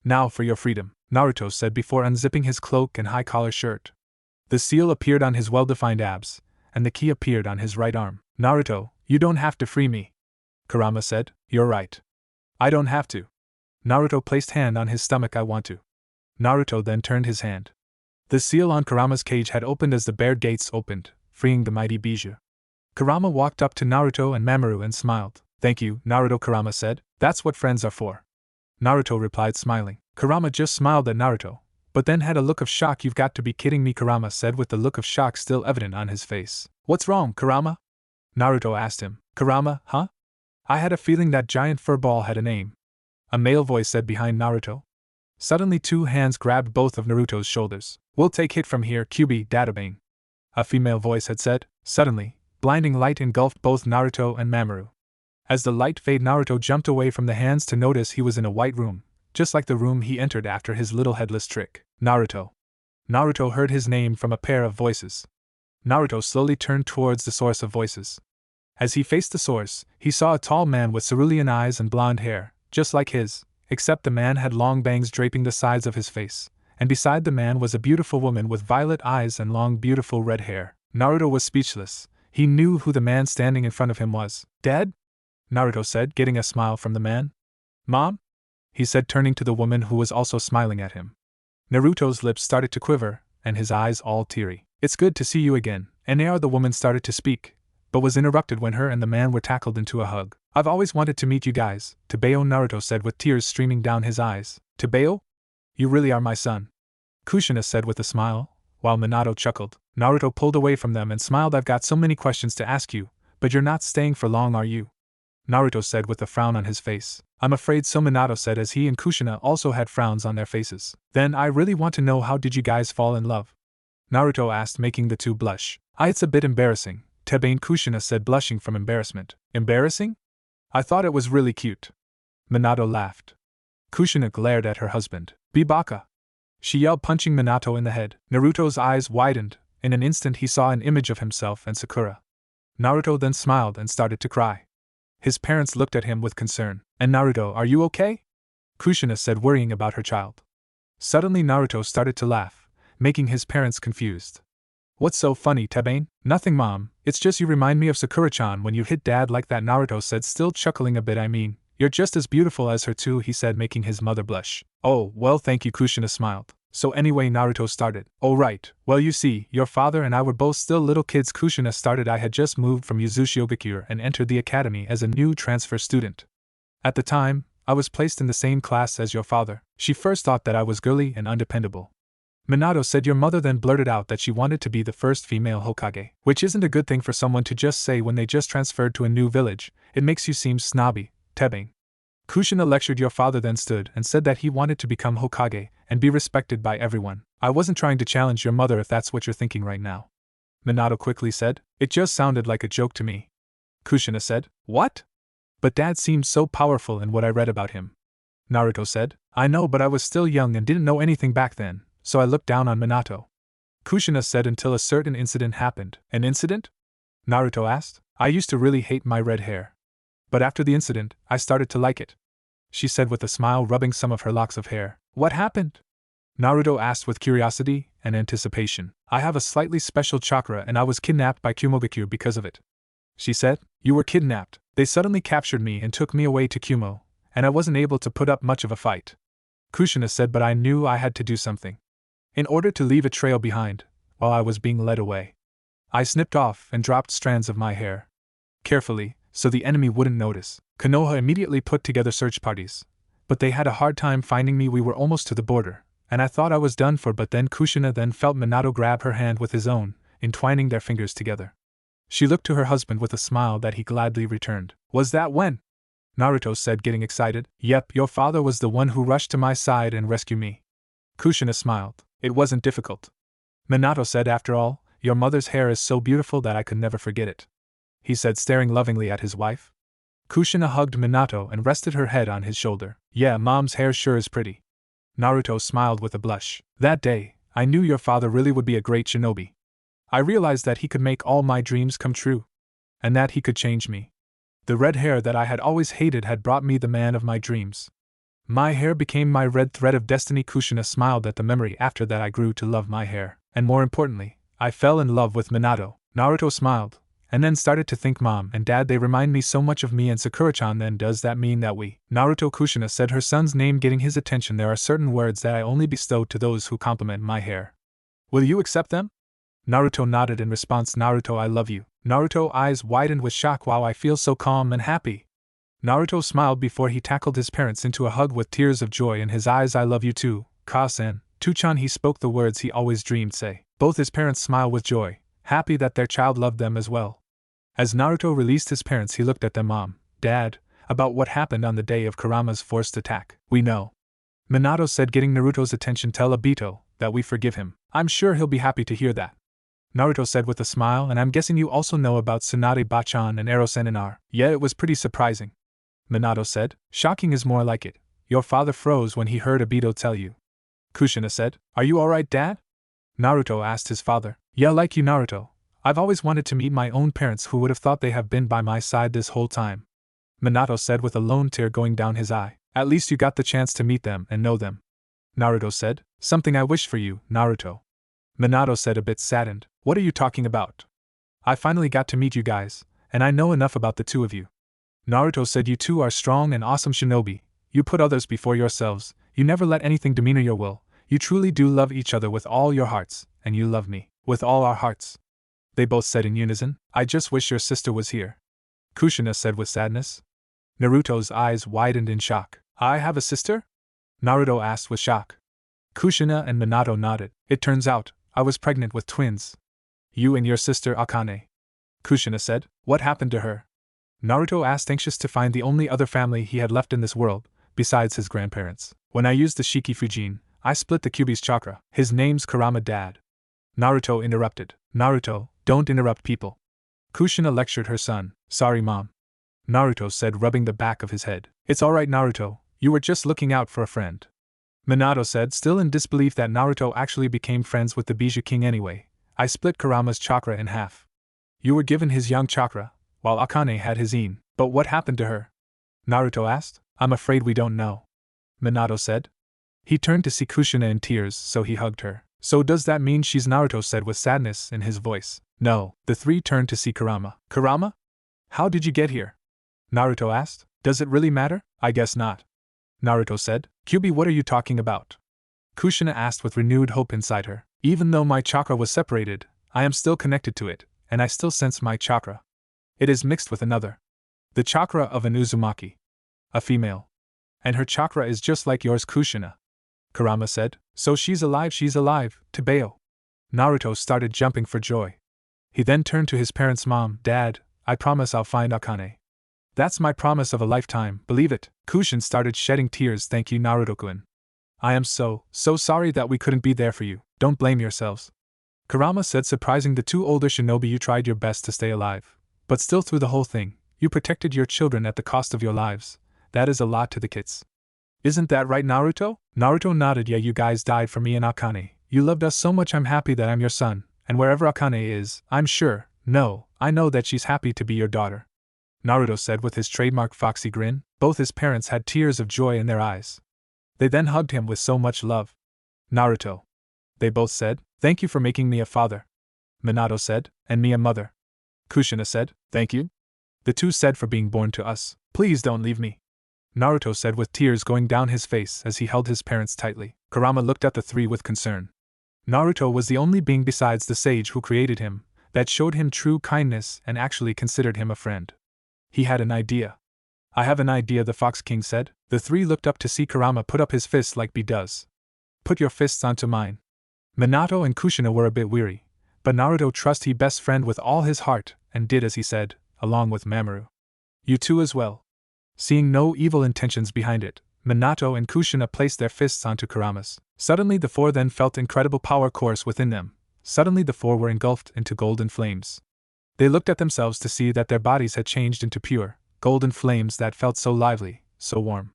Now for your freedom, Naruto said before unzipping his cloak and high-collar shirt. The seal appeared on his well-defined abs, and the key appeared on his right arm. Naruto, you don't have to free me, Kurama said. You're right. I don't have to. Naruto placed hand on his stomach. I want to. Naruto then turned his hand. The seal on Kurama's cage had opened as the barred gates opened, freeing the mighty Bijou. Kurama walked up to Naruto and Mamoru and smiled. Thank you, Naruto, Kurama said. That's what friends are for, Naruto replied, smiling. Kurama just smiled at Naruto, but then had a look of shock. You've got to be kidding me, Kurama said with the look of shock still evident on his face. What's wrong, Kurama? Naruto asked him. Kurama, huh? I had a feeling that giant fur ball had a name, a male voice said behind Naruto. Suddenly 2 hands grabbed both of Naruto's shoulders. We'll take it from here, Kyuubi, Databang, a female voice had said. Suddenly, blinding light engulfed both Naruto and Mamoru. As the light faded, Naruto jumped away from the hands to notice he was in a white room, just like the room he entered after his little headless trick. Naruto. Naruto heard his name from a pair of voices. Naruto slowly turned towards the source of voices. As he faced the source, he saw a tall man with cerulean eyes and blonde hair, just like his, except the man had long bangs draping the sides of his face, and beside the man was a beautiful woman with violet eyes and long beautiful red hair. Naruto was speechless. He knew who the man standing in front of him was. Dad? Naruto said, getting a smile from the man. Mom? He said, turning to the woman who was also smiling at him. Naruto's lips started to quiver, and his eyes all teary. It's good to see you again, and the woman started to speak, but was interrupted when her and the man were tackled into a hug. I've always wanted to meet you guys, Tebeo, Naruto said with tears streaming down his eyes. Tebeo? You really are my son, Kushina said with a smile, while Minato chuckled. Naruto pulled away from them and smiled. I've got so many questions to ask you, but you're not staying for long, are you? Naruto said with a frown on his face. I'm afraid so, Minato said as he and Kushina also had frowns on their faces. Then I really want to know, how did you guys fall in love? Naruto asked, making the two blush. It's a bit embarrassing, Tebane, Kushina said, blushing from embarrassment. Embarrassing? I thought it was really cute. Minato laughed. Kushina glared at her husband. Be baka, she yelled, punching Minato in the head. Naruto's eyes widened. In an instant he saw an image of himself and Sakura. Naruto then smiled and started to cry. His parents looked at him with concern. And Naruto, are you okay? Kushina said, worrying about her child. Suddenly Naruto started to laugh, making his parents confused. What's so funny, Tebane? Nothing, Mom. It's just you remind me of Sakura-chan when you hit Dad like that, Naruto said, still chuckling a bit. I mean, you're just as beautiful as her too, he said, making his mother blush. Oh, well, thank you, Kushina smiled. So anyway, Naruto started. Oh right, well you see, your father and I were both still little kids, Kushina started. I had just moved from Yuzushiogakure and entered the academy as a new transfer student. At the time, I was placed in the same class as your father. She first thought that I was girly and undependable. Minato said. Your mother then blurted out that she wanted to be the first female Hokage, which isn't a good thing for someone to just say when they just transferred to a new village. It makes you seem snobby, Tebane. Kushina lectured. Your father then stood and said that he wanted to become Hokage and be respected by everyone. I wasn't trying to challenge your mother if that's what you're thinking right now, Minato quickly said. It just sounded like a joke to me. Kushina said. What? But Dad seemed so powerful in what I read about him. Naruto said. I know, but I was still young and didn't know anything back then, so I looked down on Minato. Kushina said. Until a certain incident happened. An incident? Naruto asked. I used to really hate my red hair. But after the incident, I started to like it, she said with a smile, rubbing some of her locks of hair. What happened? Naruto asked with curiosity and anticipation. I have a slightly special chakra and I was kidnapped by Kumogakure because of it, she said. You were kidnapped? They suddenly captured me and took me away to Kumo, and I wasn't able to put up much of a fight, Kushina said, but I knew I had to do something. In order to leave a trail behind, while I was being led away, I snipped off and dropped strands of my hair carefully, so the enemy wouldn't notice. Konoha immediately put together search parties, but they had a hard time finding me. We were almost to the border, and I thought I was done for, but then Kushina then felt Minato grab her hand with his own, entwining their fingers together. She looked to her husband with a smile that he gladly returned. Was that when? Naruto said, getting excited. Yep, your father was the one who rushed to my side and rescued me. Kushina smiled. It wasn't difficult, Minato said. After all, your mother's hair is so beautiful that I could never forget it, he said, staring lovingly at his wife. Kushina hugged Minato and rested her head on his shoulder. Yeah, Mom's hair sure is pretty. Naruto smiled with a blush. That day, I knew your father really would be a great shinobi. I realized that he could make all my dreams come true, and that he could change me. The red hair that I had always hated had brought me the man of my dreams. My hair became my red thread of destiny. Kushina smiled at the memory. After that I grew to love my hair, and more importantly, I fell in love with Minato. Naruto smiled, and then started to think, Mom and Dad, they remind me so much of me and Sakura-chan. Then does that mean that we? Naruto, Kushina said, her son's name getting his attention. There are certain words that I only bestow to those who compliment my hair. Will you accept them? Naruto nodded in response. Naruto, I love you. Naruto eyes widened with shock. Wow, I feel so calm and happy. Naruto smiled before he tackled his parents into a hug with tears of joy in his eyes. I love you too, Ka-san. Tuchan. He spoke the words he always dreamed say. Both his parents smiled with joy, happy that their child loved them as well. As Naruto released his parents, he looked at them. Mom, Dad, about what happened on the day of Kurama's forced attack. We know, Minato said, getting Naruto's attention. Tell Obito that we forgive him. I'm sure he'll be happy to hear that, Naruto said with a smile. And I'm guessing you also know about Tsunade Bachan and Erosen and R. Yeah, it was pretty surprising, Minato said. Shocking is more like it. Your father froze when he heard Obito tell you, Kushina said. Are you alright, Dad? Naruto asked his father. Yeah, like you, Naruto. I've always wanted to meet my own parents. Who would have thought they have been by my side this whole time? Minato said with a lone tear going down his eye. At least you got the chance to meet them and know them, Naruto said. Something I wish for you, Naruto, Minato said, a bit saddened. What are you talking about? I finally got to meet you guys, and I know enough about the two of you. Naruto said. You two are strong and awesome shinobi. You put others before yourselves. You never let anything demean your will. You truly do love each other with all your hearts, and you love me with all our hearts, they both said in unison. I just wish your sister was here, Kushina said with sadness. Naruto's eyes widened in shock. I have a sister? Naruto asked with shock. Kushina and Minato nodded. It turns out, I was pregnant with twins. You and your sister Akane, Kushina said. What happened to her? Naruto asked, anxious to find the only other family he had left in this world, besides his grandparents. When I used the Shiki Fujin, I split the Kyuubi's chakra. His name's Kurama, Dad, Naruto interrupted. Naruto, don't interrupt people, Kushina lectured her son. Sorry, Mom, Naruto said, rubbing the back of his head. It's alright, Naruto, you were just looking out for a friend, Minato said, still in disbelief that Naruto actually became friends with the Bijou King anyway. I split Kurama's chakra in half. You were given his yang chakra, while Akane had his yin. But what happened to her? Naruto asked. I'm afraid we don't know, Minato said. He turned to see Kushina in tears, so he hugged her. So does that mean she's Naruto said with sadness in his voice. No. The three turned to see Kurama. Kurama? How did you get here? Naruto asked. Does it really matter? I guess not. Naruto said. Kyuubi, what are you talking about? Kushina asked with renewed hope inside her. Even though my chakra was separated, I am still connected to it, and I still sense my chakra. It is mixed with another. The chakra of an Uzumaki. A female. And her chakra is just like yours, Kushina. Kurama said. So she's alive, Tebeo. Naruto started jumping for joy. He then turned to his parents' mom. Dad, I promise I'll find Akane. That's my promise of a lifetime, believe it. Kushin started shedding tears. Thank you, Naruto-kun. I am so sorry that we couldn't be there for you. Don't blame yourselves. Kurama said, surprising the two older shinobi. You tried your best to stay alive. But still, through the whole thing, you protected your children at the cost of your lives. That is a lot to the kids. Isn't that right, Naruto? Naruto nodded. Yeah, you guys died for me and Akane. You loved us so much. I'm happy that I'm your son, and wherever Akane is, I'm sure, I know that she's happy to be your daughter. Naruto said with his trademark foxy grin. Both his parents had tears of joy in their eyes. They then hugged him with so much love. Naruto. They both said, thank you for making me a father. Minato said, and me a mother. Kushina said, thank you. The two said, for being born to us. Please don't leave me. Naruto said with tears going down his face as he held his parents tightly. Kurama looked at the three with concern. Naruto was the only being besides the sage who created him that showed him true kindness and actually considered him a friend. He had an idea. I have an idea, the Fox King said. The three looked up to see Kurama put up his fist like B does. Put your fists onto mine. Minato and Kushina were a bit weary, but Naruto trusted his best friend with all his heart and did as he said, along with Mamoru. You too as well. Seeing no evil intentions behind it, Minato and Kushina placed their fists onto Kurama's. Suddenly the four then felt incredible power course within them. Suddenly the four were engulfed into golden flames. They looked at themselves to see that their bodies had changed into pure, golden flames that felt so lively, so warm.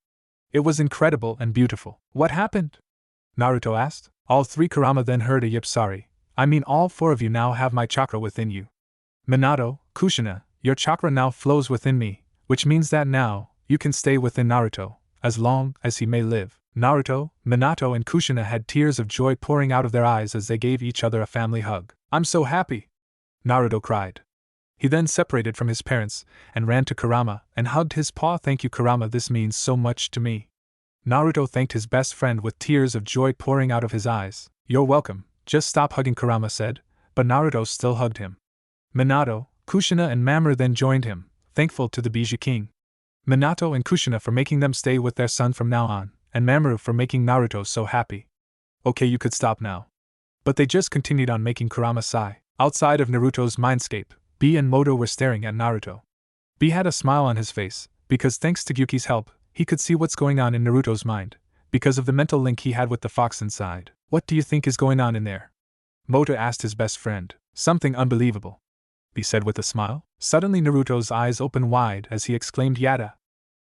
It was incredible and beautiful. What happened? Naruto asked. All three. Kurama then heard a yip. Sorry. I mean all four of you now have my chakra within you. Minato, Kushina, your chakra now flows within me, which means that now, you can stay within Naruto, as long as he may live. Naruto, Minato and Kushina had tears of joy pouring out of their eyes as they gave each other a family hug. I'm so happy! Naruto cried. He then separated from his parents, and ran to Kurama, and hugged his paw. Thank you, Kurama, this means so much to me. Naruto thanked his best friend with tears of joy pouring out of his eyes. You're welcome, just stop hugging, Kurama said, but Naruto still hugged him. Minato, Kushina and Mamoru then joined him, thankful to the Bijou King. Minato and Kushina for making them stay with their son from now on, and Mamoru for making Naruto so happy. Okay, you could stop now. But they just continued on, making Kurama sigh. Outside of Naruto's mindscape, B and Moto were staring at Naruto. B had a smile on his face, because thanks to Gyuki's help, he could see what's going on in Naruto's mind, because of the mental link he had with the fox inside. What do you think is going on in there? Moto asked his best friend. Something unbelievable, B said with a smile. Suddenly Naruto's eyes opened wide as he exclaimed Yada,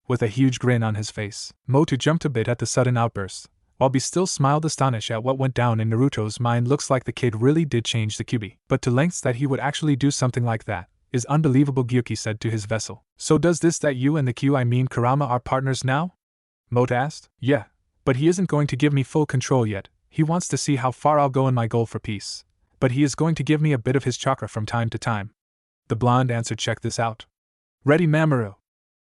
with a huge grin on his face. Moto jumped a bit at the sudden outburst, while B still smiled astonished at what went down in Naruto's mind. Looks like the kid really did change the Kyuubi, but to lengths that he would actually do something like that is unbelievable, Gyuki said to his vessel. So does this that you and the Kurama are partners now? Moto asked. Yeah, but he isn't going to give me full control yet. He wants to see how far I'll go in my goal for peace, but he is going to give me a bit of his chakra from time to time. The blonde answered. Check this out. Ready, Mamoru?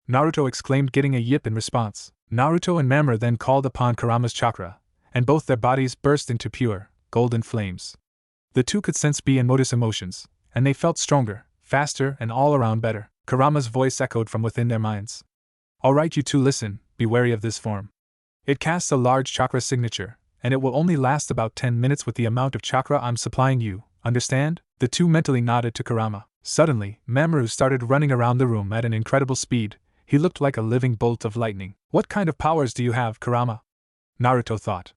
Naruto exclaimed, getting a yip in response. Naruto and Mamoru then called upon Kurama's chakra, and both their bodies burst into pure, golden flames. The two could sense B and Moto's emotions, and they felt stronger, faster, and all around better. Kurama's voice echoed from within their minds. Alright, you two, listen, be wary of this form. It casts a large chakra signature, and it will only last about 10 minutes with the amount of chakra I'm supplying you, understand? The two mentally nodded to Kurama. Suddenly, Mamoru started running around the room at an incredible speed. He looked like a living bolt of lightning. What kind of powers do you have, Kurama? Naruto thought.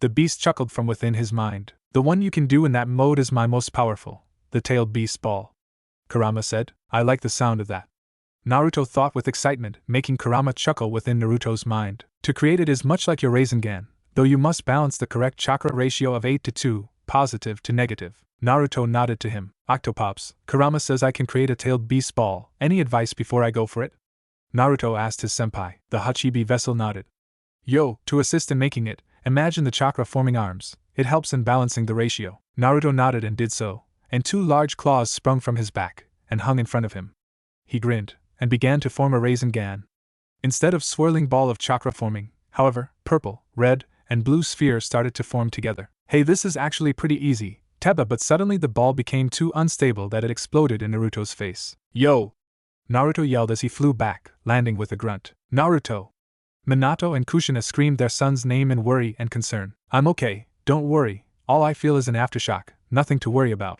The beast chuckled from within his mind. The one you can do in that mode is my most powerful, the tailed beast ball. Kurama said. I like the sound of that. Naruto thought with excitement, making Kurama chuckle within Naruto's mind. To create it is much like your Rasengan, though you must balance the correct chakra ratio of 8 to 2, positive to negative. Naruto nodded to him. Octopops, Kurama says I can create a tailed beast ball. Any advice before I go for it? Naruto asked his senpai. The Hachibi vessel nodded. Yo, to assist in making it, Imagine the chakra forming arms. It helps in balancing the ratio. Naruto nodded and did so, and 2 large claws sprung from his back and hung in front of him. He grinned and began to form a Rasengan. Instead of swirling ball of chakra forming, however, purple, red, and blue spheres started to form together. Hey, this is actually pretty easy, Teba, but suddenly the ball became too unstable that it exploded in Naruto's face. Yo! Naruto yelled as he flew back, landing with a grunt. Naruto! Minato and Kushina screamed their son's name in worry and concern. I'm okay, don't worry, all I feel is an aftershock, nothing to worry about,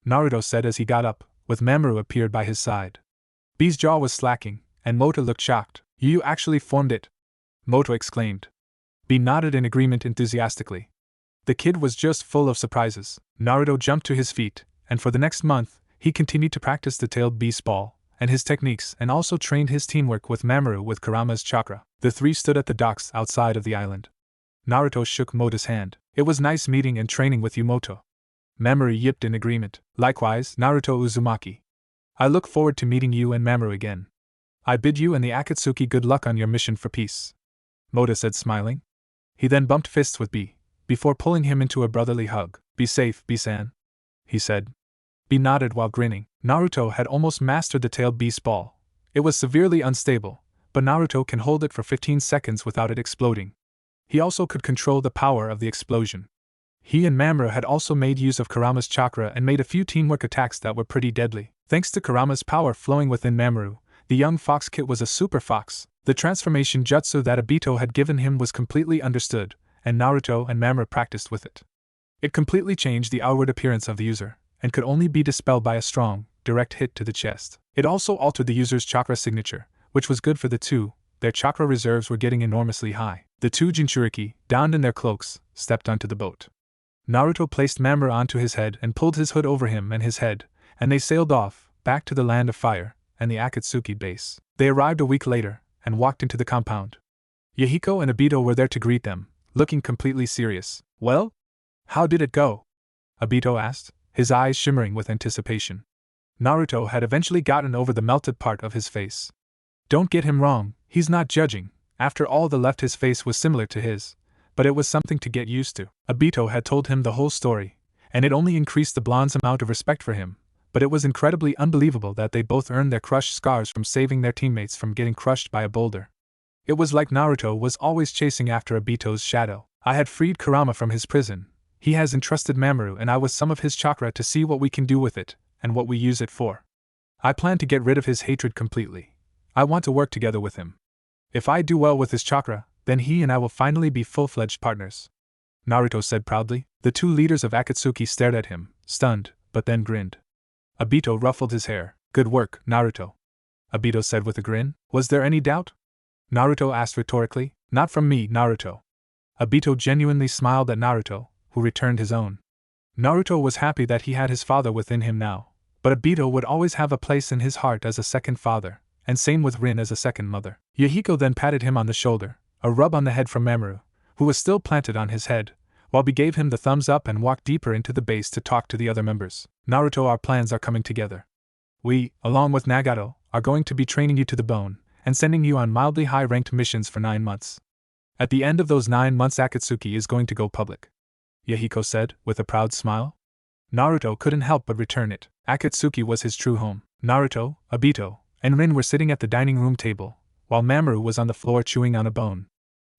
Naruto said as he got up, with Mamoru appeared by his side. B's jaw was slacking, and Moto looked shocked. You actually formed it? Moto exclaimed. B nodded in agreement enthusiastically. The kid was just full of surprises. Naruto jumped to his feet, and for the next month, he continued to practice the tailed beast ball and his techniques and also trained his teamwork with Mamoru with Kurama's chakra. The 3 stood at the docks outside of the island. Naruto shook Moto's hand. It was nice meeting and training with you, Moto. Mamoru yipped in agreement. Likewise, Naruto Uzumaki. I look forward to meeting you and Mamoru again. I bid you and the Akatsuki good luck on your mission for peace, Moto said, smiling. He then bumped fists with B, before pulling him into a brotherly hug. Be safe, B-san, he said. B nodded while grinning. Naruto had almost mastered the tailed beast ball. It was severely unstable, but Naruto can hold it for 15 seconds without it exploding. He also could control the power of the explosion. He and Mamoru had also made use of Kurama's chakra and made a few teamwork attacks that were pretty deadly. Thanks to Kurama's power flowing within Mamoru, the young fox kid was a super fox. The transformation jutsu that Obito had given him was completely understood, and Naruto and Mamoru practiced with it. It completely changed the outward appearance of the user, and could only be dispelled by a strong, direct hit to the chest. It also altered the user's chakra signature, which was good for the two. Their chakra reserves were getting enormously high. The 2 Jinchuriki, donned in their cloaks, stepped onto the boat. Naruto placed Mamoru onto his head and pulled his hood over him and his head, and they sailed off, back to the Land of Fire and the Akatsuki base. They arrived a week later, and walked into the compound. Yahiko and Obito were there to greet them, looking completely serious. Well? How did it go? Obito asked, his eyes shimmering with anticipation. Naruto had eventually gotten over the melted part of his face. Don't get him wrong, he's not judging. After all, the left his face was similar to his, but it was something to get used to. Obito had told him the whole story, and it only increased the blonde's amount of respect for him, but it was incredibly unbelievable that they both earned their crushed scars from saving their teammates from getting crushed by a boulder. It was like Naruto was always chasing after Obito's shadow. I had freed Kurama from his prison. He has entrusted Mamoru and I with some of his chakra to see what we can do with it, and what we use it for. I plan to get rid of his hatred completely. I want to work together with him. If I do well with his chakra, then he and I will finally be full-fledged partners, Naruto said proudly. The 2 leaders of Akatsuki stared at him, stunned, but then grinned. Obito ruffled his hair. Good work, Naruto, Obito said with a grin. Was there any doubt? Naruto asked rhetorically. Not from me, Naruto. Obito genuinely smiled at Naruto, who returned his own. Naruto was happy that he had his father within him now, but Obito would always have a place in his heart as a second father, and same with Rin as a second mother. Yahiko then patted him on the shoulder, a rub on the head from Mamoru, who was still planted on his head, while B gave him the thumbs up and walked deeper into the base to talk to the other members. Naruto, our plans are coming together. We, along with Nagato, are going to be training you to the bone, and sending you on mildly high-ranked missions for 9 months. At the end of those 9 months, Akatsuki is going to go public, Yahiko said, with a proud smile. Naruto couldn't help but return it. Akatsuki was his true home. Naruto, Obito, and Rin were sitting at the dining room table, while Mamoru was on the floor chewing on a bone.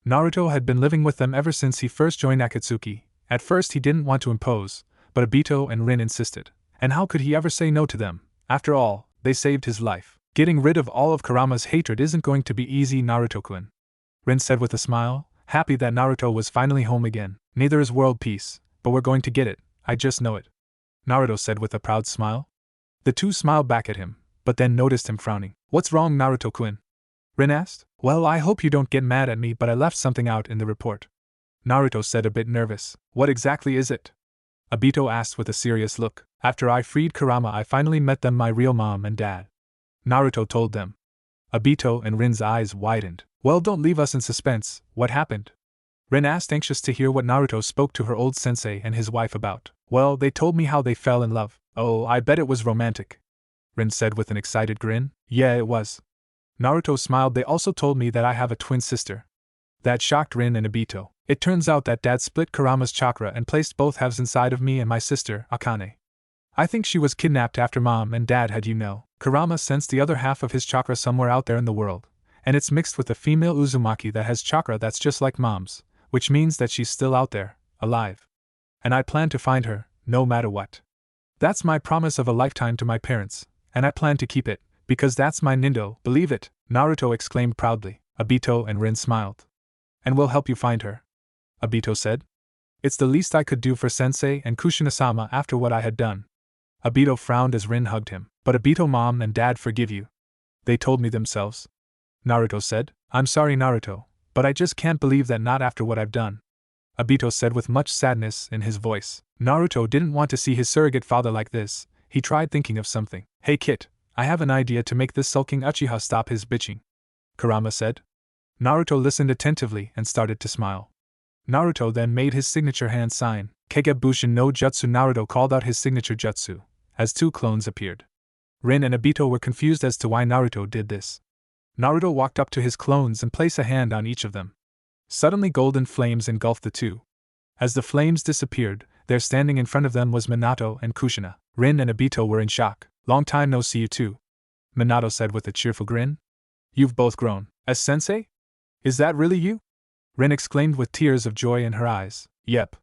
Naruto had been living with them ever since he first joined Akatsuki. At first he didn't want to impose, but Obito and Rin insisted. And how could he ever say no to them? After all, they saved his life. Getting rid of all of Kurama's hatred isn't going to be easy, Naruto-kun, Rin said with a smile, happy that Naruto was finally home again. Neither is world peace, but we're going to get it, I just know it, Naruto said with a proud smile. The 2 smiled back at him, but then noticed him frowning. What's wrong, Naruto-kun? Rin asked. Well, I hope you don't get mad at me, but I left something out in the report, Naruto said, a bit nervous. What exactly is it? Obito asked with a serious look. After I freed Kurama, I finally met them, my real mom and dad, Naruto told them. Obito and Rin's eyes widened. Well, don't leave us in suspense, what happened? Rin asked, anxious to hear what Naruto spoke to her old sensei and his wife about. Well, they told me how they fell in love. Oh, I bet it was romantic, Rin said with an excited grin. Yeah, it was. Naruto smiled. They also told me that I have a twin sister. That shocked Rin and Obito. It turns out that Dad split Kurama's chakra and placed both halves inside of me and my sister, Akane. I think she was kidnapped after Mom and Dad had Kurama sensed the other half of his chakra somewhere out there in the world, and it's mixed with a female Uzumaki that has chakra that's just like Mom's, which means that she's still out there, alive. And I plan to find her, no matter what. That's my promise of a lifetime to my parents, and I plan to keep it, because that's my Nindo, believe it, Naruto exclaimed proudly. Obito and Rin smiled. And we'll help you find her, Obito said. It's the least I could do for Sensei and Kushina-sama after what I had done. Obito frowned as Rin hugged him. But Obito, Mom and Dad forgive you. They told me themselves. Naruto said. I'm sorry, Naruto, but I just can't believe that not after what I've done. Obito said with much sadness in his voice. Naruto didn't want to see his surrogate father like this. He tried thinking of something. Hey Kit, I have an idea to make this sulking Uchiha stop his bitching, Kurama said. Naruto listened attentively and started to smile. Naruto then made his signature hand sign, Kegebushin no Jutsu. Naruto called out his signature jutsu, as two clones appeared. Rin and Obito were confused as to why Naruto did this. Naruto walked up to his clones and placed a hand on each of them. Suddenly golden flames engulfed the two. As the flames disappeared, there standing in front of them was Minato and Kushina. Rin and Obito were in shock. Long time no see you two, Minato said with a cheerful grin. You've both grown. As sensei? Is that really you? Rin exclaimed with tears of joy in her eyes. Yep,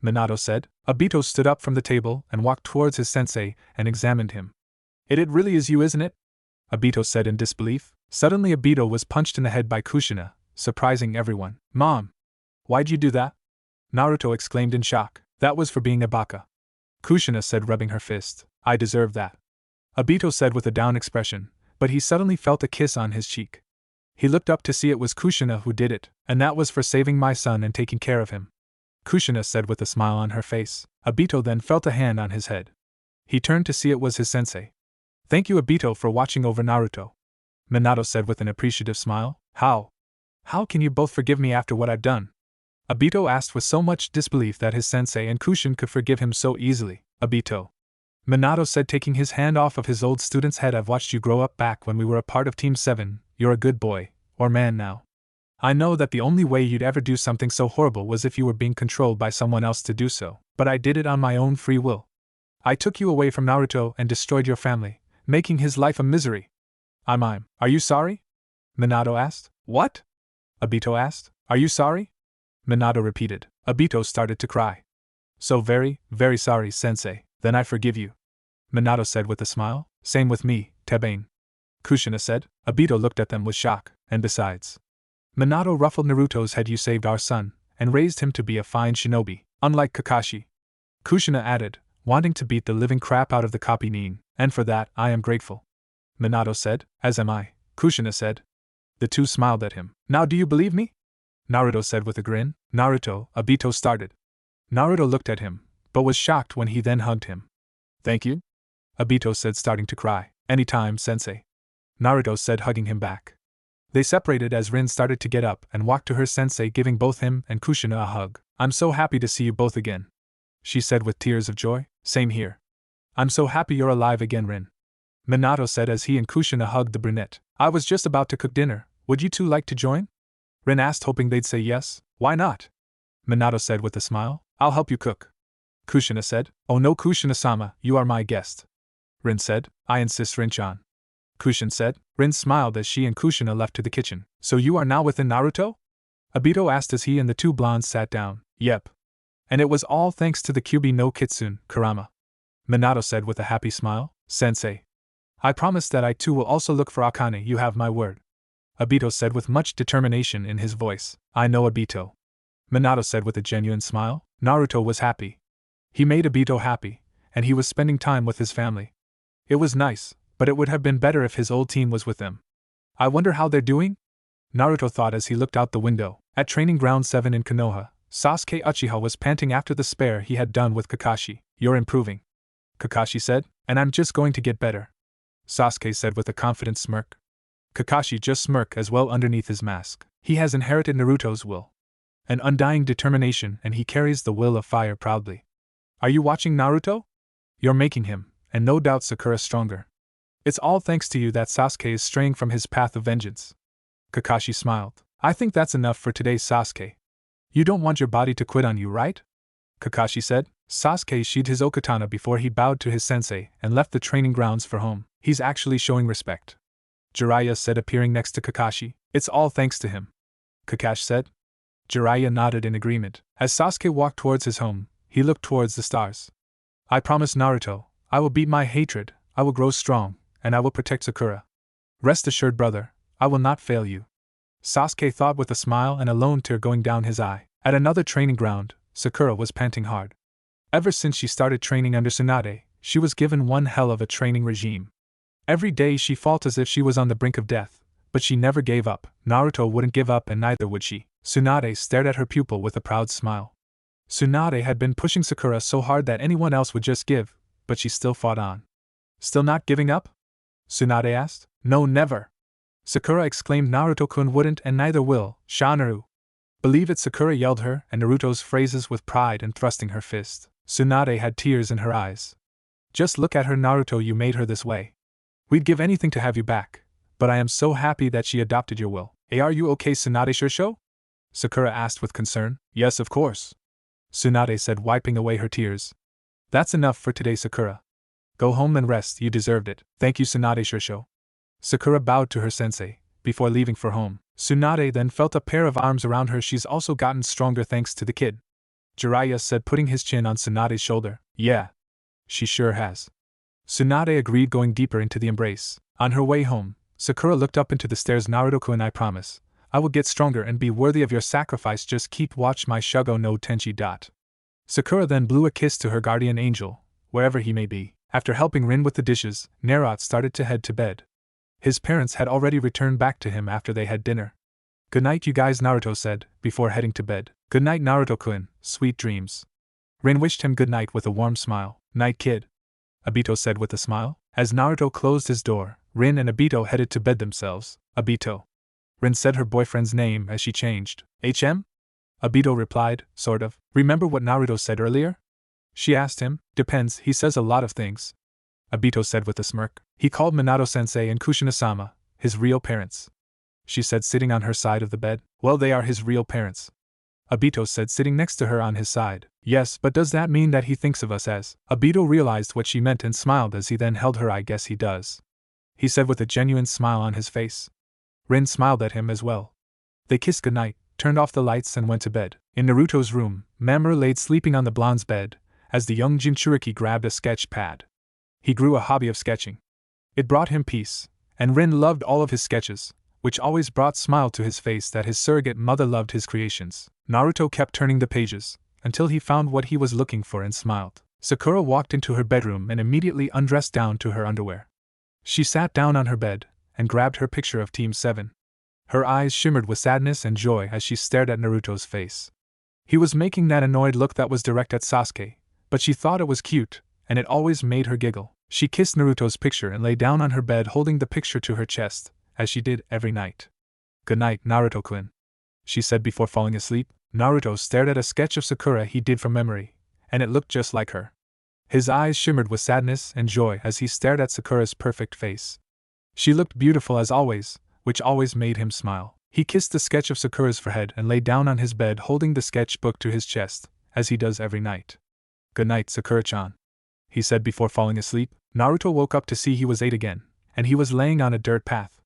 Minato said. Obito stood up from the table and walked towards his sensei and examined him. It really is you, isn't it? Obito said in disbelief. Suddenly Obito was punched in the head by Kushina, surprising everyone. Mom! Why'd you do that? Naruto exclaimed in shock. That was for being a baka, Kushina said, rubbing her fist. I deserve that, Obito said with a down expression, but he suddenly felt a kiss on his cheek. He looked up to see it was Kushina who did it, and that was for saving my son and taking care of him, Kushina said with a smile on her face. Obito then felt a hand on his head. He turned to see it was his sensei. Thank you, Obito, for watching over Naruto, Minato said with an appreciative smile. How can you both forgive me after what I've done? Obito asked with so much disbelief that his sensei and Kushin could forgive him so easily. Obito, Minato said, taking his hand off of his old student's head. I've watched you grow up back when we were a part of Team 7, you're a good boy, or man now. I know that the only way you'd ever do something so horrible was if you were being controlled by someone else to do so, but I did it on my own free will. I took you away from Naruto and destroyed your family, making his life a misery. Are you sorry? Minato asked. What? Obito asked. Are you sorry? Minato repeated. Obito started to cry. So very, very sorry, sensei, then I forgive you, Minato said with a smile. Same with me, Tebane, Kushina said. Obito looked at them with shock, and besides, Minato ruffled Naruto's head. You saved our son, and raised him to be a fine shinobi, unlike Kakashi, Kushina added, wanting to beat the living crap out of the copy Nin, and for that, I am grateful, Minato said. As am I, Kushina said. The two smiled at him. Now do you believe me? Naruto said with a grin. Naruto, Obito started. Naruto looked at him, but was shocked when he then hugged him. Thank you? Obito said, starting to cry. Anytime, sensei, Naruto said, hugging him back. They separated as Rin started to get up and walk to her sensei, giving both him and Kushina a hug. I'm so happy to see you both again, she said with tears of joy. Same here. I'm so happy you're alive again, Rin, Minato said as he and Kushina hugged the brunette. I was just about to cook dinner. Would you two like to join? Rin asked, hoping they'd say yes. Why not? Minato said with a smile. I'll help you cook, Kushina said. Oh no, Kushina-sama, you are my guest, Rin said. I insist, Rin-chan, Kushin said. Rin smiled as she and Kushina left to the kitchen. So you are now within Naruto? Obito asked as he and the two blondes sat down. Yep. And it was all thanks to the Kyuubi no Kitsune, Kurama, Minato said with a happy smile. Sensei, I promise that I too will also look for Akane, you have my word, Obito said with much determination in his voice. I know, Obito, Minato said with a genuine smile. Naruto was happy. He made Obito happy, and he was spending time with his family. It was nice, but it would have been better if his old team was with them. I wonder how they're doing? Naruto thought as he looked out the window. At Training Ground 7 in Konoha, Sasuke Uchiha was panting after the spare he had done with Kakashi. You're improving, Kakashi said. And I'm just going to get better, Sasuke said with a confident smirk. Kakashi just smirked as well underneath his mask. He has inherited Naruto's will, an undying determination, and he carries the will of fire proudly. Are you watching Naruto? You're making him, and no doubt Sakura, stronger. It's all thanks to you that Sasuke is straying from his path of vengeance. Kakashi smiled. I think that's enough for today, Sasuke, You don't want your body to quit on you, right? Kakashi said. Sasuke sheathed his okatana before he bowed to his sensei and left the training grounds for home. He's actually showing respect, Jiraiya said, appearing next to Kakashi. It's all thanks to him, Kakashi said. Jiraiya nodded in agreement. As Sasuke walked towards his home, he looked towards the stars. I promise Naruto, I will beat my hatred, I will grow strong, and I will protect Sakura. Rest assured, brother, I will not fail you, Sasuke thought with a smile and a lone tear going down his eye. At another training ground, Sakura was panting hard. Ever since she started training under Tsunade, she was given one hell of a training regime. Every day she felt as if she was on the brink of death, but she never gave up. Naruto wouldn't give up and neither would she. Tsunade stared at her pupil with a proud smile. Tsunade had been pushing Sakura so hard that anyone else would just give, but she still fought on. Still not giving up? Tsunade asked. No, never, Sakura exclaimed. Naruto-kun wouldn't and neither will, Shanaru. Believe it, Sakura yelled her and Naruto's phrases with pride and thrusting her fist. Tsunade had tears in her eyes. Just look at her, Naruto, you made her this way. We'd give anything to have you back, but I am so happy that she adopted your will. Hey, are you okay, Tsunade Shursho? Sakura asked with concern. Yes, of course, Tsunade said, wiping away her tears. That's enough for today, Sakura. Go home and rest, you deserved it. Thank you, Tsunade Shursho. Sakura bowed to her sensei, before leaving for home. Tsunade then felt a pair of arms around her. She's also gotten stronger thanks to the kid, Jiraiya said, putting his chin on Tsunade's shoulder. Yeah, she sure has, Tsunade agreed, going deeper into the embrace. On her way home, Sakura looked up into the stairs. Naruto-kun, I promise, I will get stronger and be worthy of your sacrifice. Just keep watch my Shugo no Tenchi. Sakura then blew a kiss to her guardian angel, wherever he may be. After helping Rin with the dishes, Naruto started to head to bed. His parents had already returned back to him after they had dinner. Good night, you guys, Naruto said, before heading to bed. Good night, Naruto-kun, sweet dreams. Rin wished him good night with a warm smile. Night, kid, Obito said with a smile. As Naruto closed his door, Rin and Obito headed to bed themselves. Obito, Rin said her boyfriend's name as she changed. HM? Obito replied, sort of. Remember what Naruto said earlier? She asked him. Depends, he says a lot of things, Obito said with a smirk. He called Minato-sensei and Kushina-sama his real parents, she said, sitting on her side of the bed. Well, they are his real parents, Obito said, sitting next to her on his side. Yes, but does that mean that he thinks of us as? Obito realized what she meant and smiled as he then held her. I guess he does, he said with a genuine smile on his face. Rin smiled at him as well. They kissed goodnight, turned off the lights and went to bed. In Naruto's room, Mamoru laid sleeping on the blonde's bed, as the young Jinchuriki grabbed a sketch pad. He grew a hobby of sketching. It brought him peace, and Rin loved all of his sketches, which always brought smile to his face that his surrogate mother loved his creations. Naruto kept turning the pages, until he found what he was looking for and smiled. Sakura walked into her bedroom and immediately undressed down to her underwear. She sat down on her bed, and grabbed her picture of Team 7. Her eyes shimmered with sadness and joy as she stared at Naruto's face. He was making that annoyed look that was direct at Sasuke, but she thought it was cute, and it always made her giggle. She kissed Naruto's picture and lay down on her bed holding the picture to her chest, as she did every night. Good night, Naruto-kun, she said before falling asleep. Naruto stared at a sketch of Sakura he did from memory, and it looked just like her. His eyes shimmered with sadness and joy as he stared at Sakura's perfect face. She looked beautiful as always, which always made him smile. He kissed the sketch of Sakura's forehead and lay down on his bed holding the sketchbook to his chest, as he does every night. Good night, Sakura-chan, he said before falling asleep. Naruto woke up to see he was 8 again, and he was laying on a dirt path.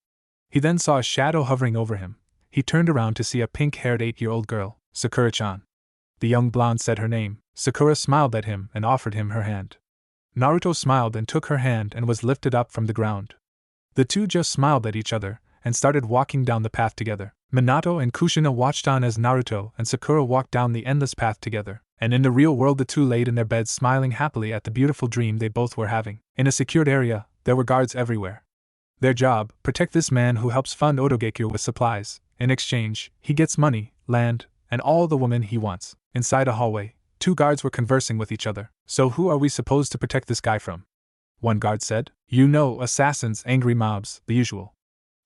He then saw a shadow hovering over him. He turned around to see a pink-haired 8-year-old girl. Sakura-chan. The young blonde said her name. Sakura smiled at him and offered him her hand. Naruto smiled and took her hand and was lifted up from the ground. The two just smiled at each other and started walking down the path together. Minato and Kushina watched on as Naruto and Sakura walked down the endless path together, and in the real world the two laid in their beds smiling happily at the beautiful dream they both were having. In a secured area, there were guards everywhere. Their job, protect this man who helps fund Otogekyo with supplies. In exchange, he gets money, land, and all the women he wants. Inside a hallway, 2 guards were conversing with each other. So who are we supposed to protect this guy from? One guard said. You know, assassins, angry mobs, the usual.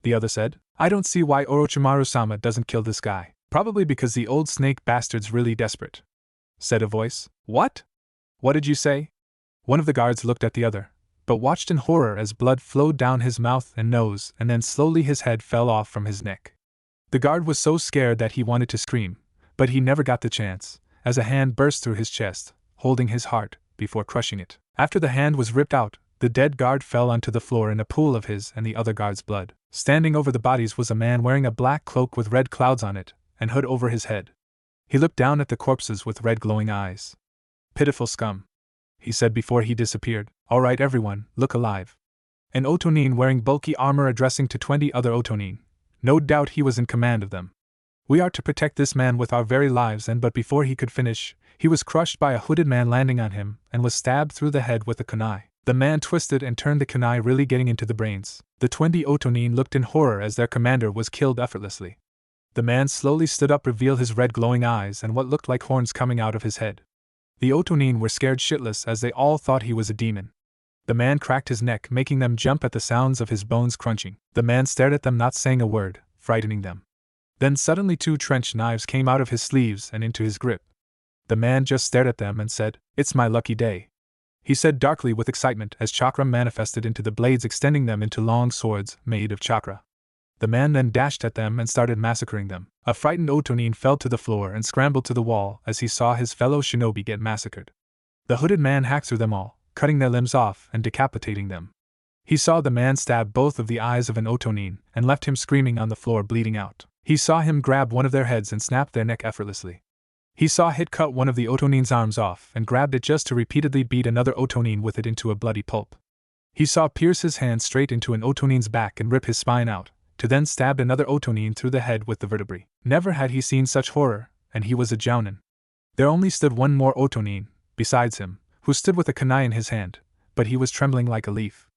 The other said. I don't see why Orochimaru-sama doesn't kill this guy. Probably because the old snake bastard's really desperate, said a voice. What? What did you say? One of the guards looked at the other, but watched in horror as blood flowed down his mouth and nose and then slowly his head fell off from his neck. The guard was so scared that he wanted to scream, But he never got the chance, as a hand burst through his chest, holding his heart, before crushing it. After the hand was ripped out, the dead guard fell onto the floor in a pool of his and the other guard's blood. Standing over the bodies was a man wearing a black cloak with red clouds on it, and hood over his head. He looked down at the corpses with red glowing eyes. "Pitiful scum," he said before he disappeared. "All right everyone, look alive." An Otonin wearing bulky armor addressing to 20 other Otonin. No doubt he was in command of them. "We are to protect this man with our very lives," but before he could finish, he was crushed by a hooded man landing on him and was stabbed through the head with a kunai. The man twisted and turned the kunai, really getting into the brains. The 20 Otonin looked in horror as their commander was killed effortlessly. The man slowly stood up, revealed his red glowing eyes and what looked like horns coming out of his head. The Otonin were scared shitless as they all thought he was a demon. The man cracked his neck, making them jump at the sounds of his bones crunching. The man stared at them, not saying a word, frightening them. Then suddenly 2 trench knives came out of his sleeves and into his grip. The man just stared at them and said, "It's my lucky day," he said darkly with excitement as chakra manifested into the blades, extending them into long swords made of chakra. The man then dashed at them and started massacring them. A frightened Otonin fell to the floor and scrambled to the wall as he saw his fellow shinobi get massacred. The hooded man hacked through them all, cutting their limbs off and decapitating them. He saw the man stab both of the eyes of an Otonin and left him screaming on the floor, bleeding out. He saw him grab one of their heads and snap their neck effortlessly. He saw Hit cut one of the Otonin's arms off and grabbed it just to repeatedly beat another Otonin with it into a bloody pulp. He saw pierce his hand straight into an Otonin's back and rip his spine out, to then stab another Otonin through the head with the vertebrae. Never had he seen such horror, and he was a jounin. There only stood one more Otonin, besides him, who stood with a kunai in his hand, but he was trembling like a leaf.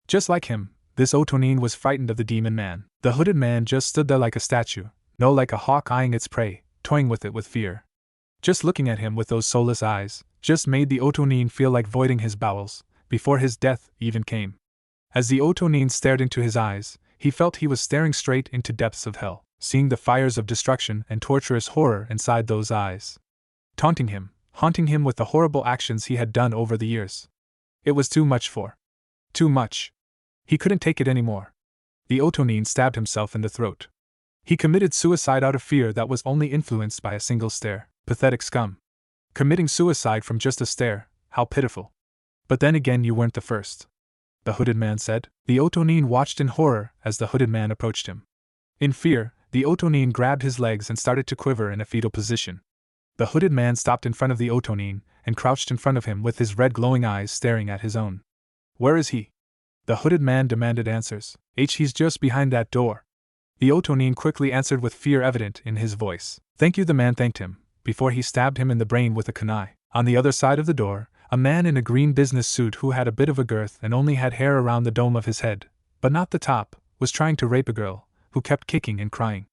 Just like him, this Otonin was frightened of the demon man. The hooded man just stood there like a statue, no, like a hawk eyeing its prey, toying with it with fear. Just looking at him with those soulless eyes just made the Otonin feel like voiding his bowels, before his death even came. As the Otonin stared into his eyes, he felt he was staring straight into depths of hell, seeing the fires of destruction and torturous horror inside those eyes, taunting him, haunting him with the horrible actions he had done over the years. It was too much. Too much. He couldn't take it anymore. The Otonin stabbed himself in the throat. He committed suicide out of fear that was only influenced by a single stare. Pathetic scum. Committing suicide from just a stare, how pitiful. But then again, you weren't the first, the hooded man said. The Otonin watched in horror as the hooded man approached him. In fear, the Otonin grabbed his legs and started to quiver in a fetal position. The hooded man stopped in front of the Otonin and crouched in front of him with his red glowing eyes staring at his own. "Where is he?" the hooded man demanded answers. "He's just behind that door." The Otonin quickly answered with fear evident in his voice. "Thank you," the man thanked him, before he stabbed him in the brain with a kunai. On the other side of the door, a man in a green business suit who had a bit of a girth and only had hair around the dome of his head, but not the top, was trying to rape a girl, who kept kicking and crying.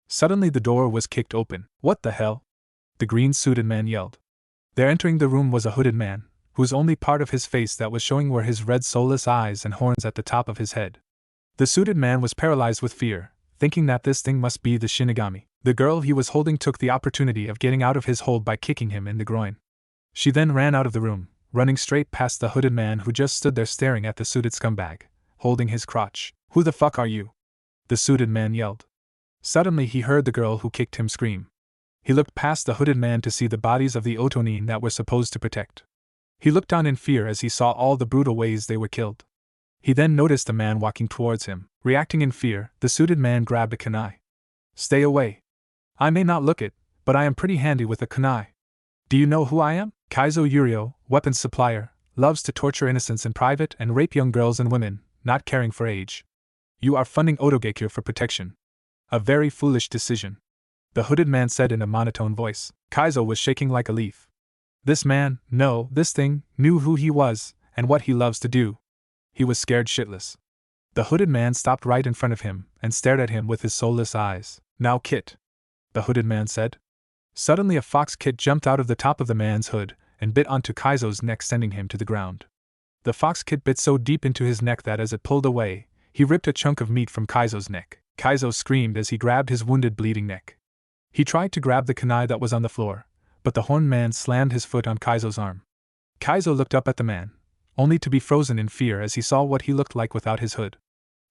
Suddenly the door was kicked open. "What the hell?" the green-suited man yelled. There entering the room was a hooded man, whose only part of his face that was showing were his red soulless eyes and horns at the top of his head. The suited man was paralyzed with fear, thinking that this thing must be the Shinigami. The girl he was holding took the opportunity of getting out of his hold by kicking him in the groin. She then ran out of the room, running straight past the hooded man who just stood there staring at the suited scumbag, holding his crotch. "Who the fuck are you?" the suited man yelled. Suddenly he heard the girl who kicked him scream. He looked past the hooded man to see the bodies of the Otonin that were supposed to protect. He looked on in fear as he saw all the brutal ways they were killed. He then noticed a man walking towards him. Reacting in fear, the suited man grabbed a kunai. "Stay away. I may not look it, but I am pretty handy with a kunai. Do you know who I am? Kaizo Yurio, weapons supplier, loves to torture innocents in private and rape young girls and women, not caring for age. You are funding Otogekyo for protection. A very foolish decision," the hooded man said in a monotone voice. Kaizo was shaking like a leaf. This man, no, this thing, knew who he was and what he loves to do. He was scared shitless. The hooded man stopped right in front of him and stared at him with his soulless eyes. "Now, Kit," the hooded man said. Suddenly a fox kit jumped out of the top of the man's hood and bit onto Kaizo's neck, sending him to the ground. The fox kit bit so deep into his neck that as it pulled away, he ripped a chunk of meat from Kaizo's neck. Kaizo screamed as he grabbed his wounded, bleeding neck. He tried to grab the kunai that was on the floor, but the horned man slammed his foot on Kaizo's arm. Kaizo looked up at the man, only to be frozen in fear as he saw what he looked like without his hood.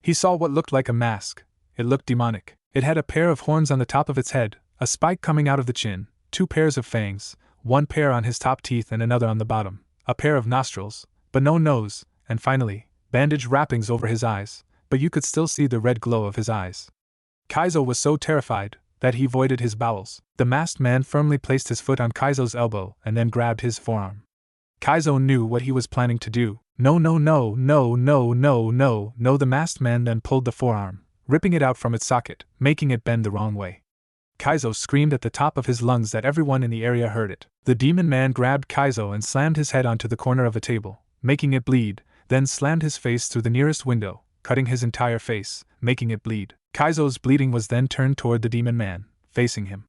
He saw what looked like a mask. It looked demonic. It had a pair of horns on the top of its head, a spike coming out of the chin, 2 pairs of fangs, 1 pair on his top teeth and another on the bottom, a pair of nostrils, but no nose, and finally, bandage wrappings over his eyes, but you could still see the red glow of his eyes. Kaizo was so terrified that he voided his bowels. The masked man firmly placed his foot on Kaizo's elbow and then grabbed his forearm. Kaizo knew what he was planning to do. No, no, no, no, no, no, no, no. The masked man then pulled the forearm, ripping it out from its socket, making it bend the wrong way. Kaizo screamed at the top of his lungs that everyone in the area heard it. The demon man grabbed Kaizo and slammed his head onto the corner of a table, making it bleed, then slammed his face through the nearest window, cutting his entire face, making it bleed. Kaizo's bleeding was then turned toward the demon man, facing him.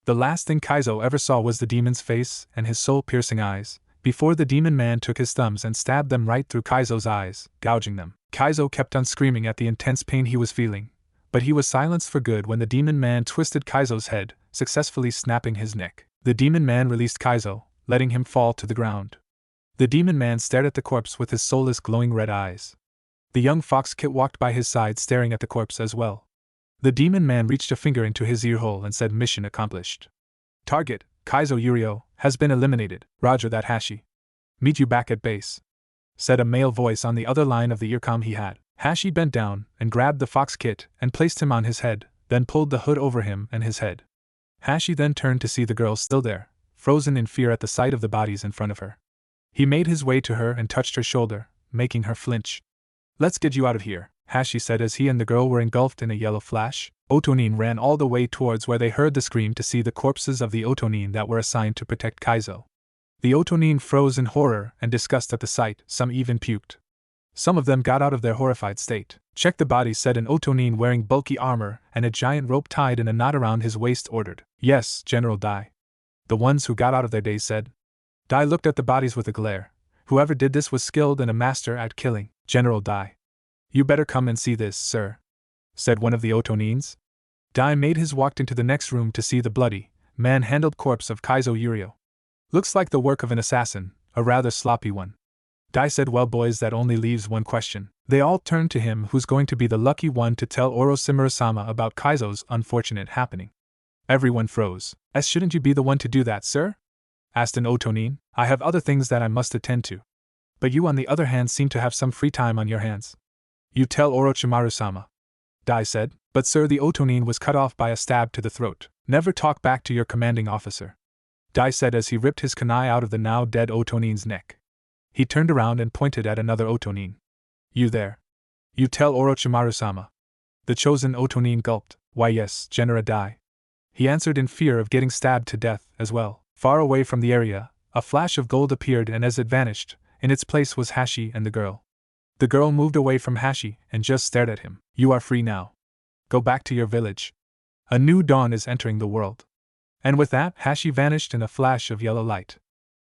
The last thing Kaizo ever saw was the demon's face and his soul-piercing eyes, before the demon man took his thumbs and stabbed them right through Kaizo's eyes, gouging them. Kaizo kept on screaming at the intense pain he was feeling, but he was silenced for good when the demon man twisted Kaizo's head, successfully snapping his neck. The demon man released Kaizo, letting him fall to the ground. The demon man stared at the corpse with his soulless glowing red eyes. The young fox kid walked by his side staring at the corpse as well. The demon man reached a finger into his ear hole and said, "Mission accomplished. Target, Kaizo Yurio, has been eliminated. Roger that, Hashi. Meet you back at base," said a male voice on the other line of the earcom he had. Hashi bent down and grabbed the fox kit and placed him on his head, then pulled the hood over him and his head. Hashi then turned to see the girl still there, frozen in fear at the sight of the bodies in front of her. He made his way to her and touched her shoulder, making her flinch. "Let's get you out of here," Hashi said as he and the girl were engulfed in a yellow flash. Otonin ran all the way towards where they heard the scream to see the corpses of the Otonin that were assigned to protect Kaizo. The Otonin froze in horror and disgust at the sight, some even puked. Some of them got out of their horrified state. "Check the bodies," said an Otonin wearing bulky armor and a giant rope tied in a knot around his waist ordered. "Yes, General Dai." The ones who got out of their daze said. Dai looked at the bodies with a glare. Whoever did this was skilled and a master at killing. "General Dai. You better come and see this, sir," said one of the Otonins. Dai made his walk into the next room to see the bloody, man-handled corpse of Kaizo Yurio. "Looks like the work of an assassin, a rather sloppy one." Dai said, "Well boys, that only leaves one question." They all turned to him. Who's going to be the lucky one to tell Orochimaru-sama about Kaizo's unfortunate happening? Everyone froze. "Shouldn't you be the one to do that, sir?" asked an Otonin. "I have other things that I must attend to. But you on the other hand seem to have some free time on your hands." "You tell Orochimaru-sama," Dai said. But sir, the Otonin was cut off by a stab to the throat. "Never talk back to your commanding officer," Dai said as he ripped his kunai out of the now dead Otonin's neck. He turned around and pointed at another Otonin. "You there. You tell Orochimaru-sama." The chosen Otonin gulped. "Why yes, General Dai." He answered in fear of getting stabbed to death as well. Far away from the area, a flash of gold appeared and as it vanished, in its place was Hashi and the girl. The girl moved away from Hashi and just stared at him. "You are free now. Go back to your village. A new dawn is entering the world." And with that, Hashi vanished in a flash of yellow light.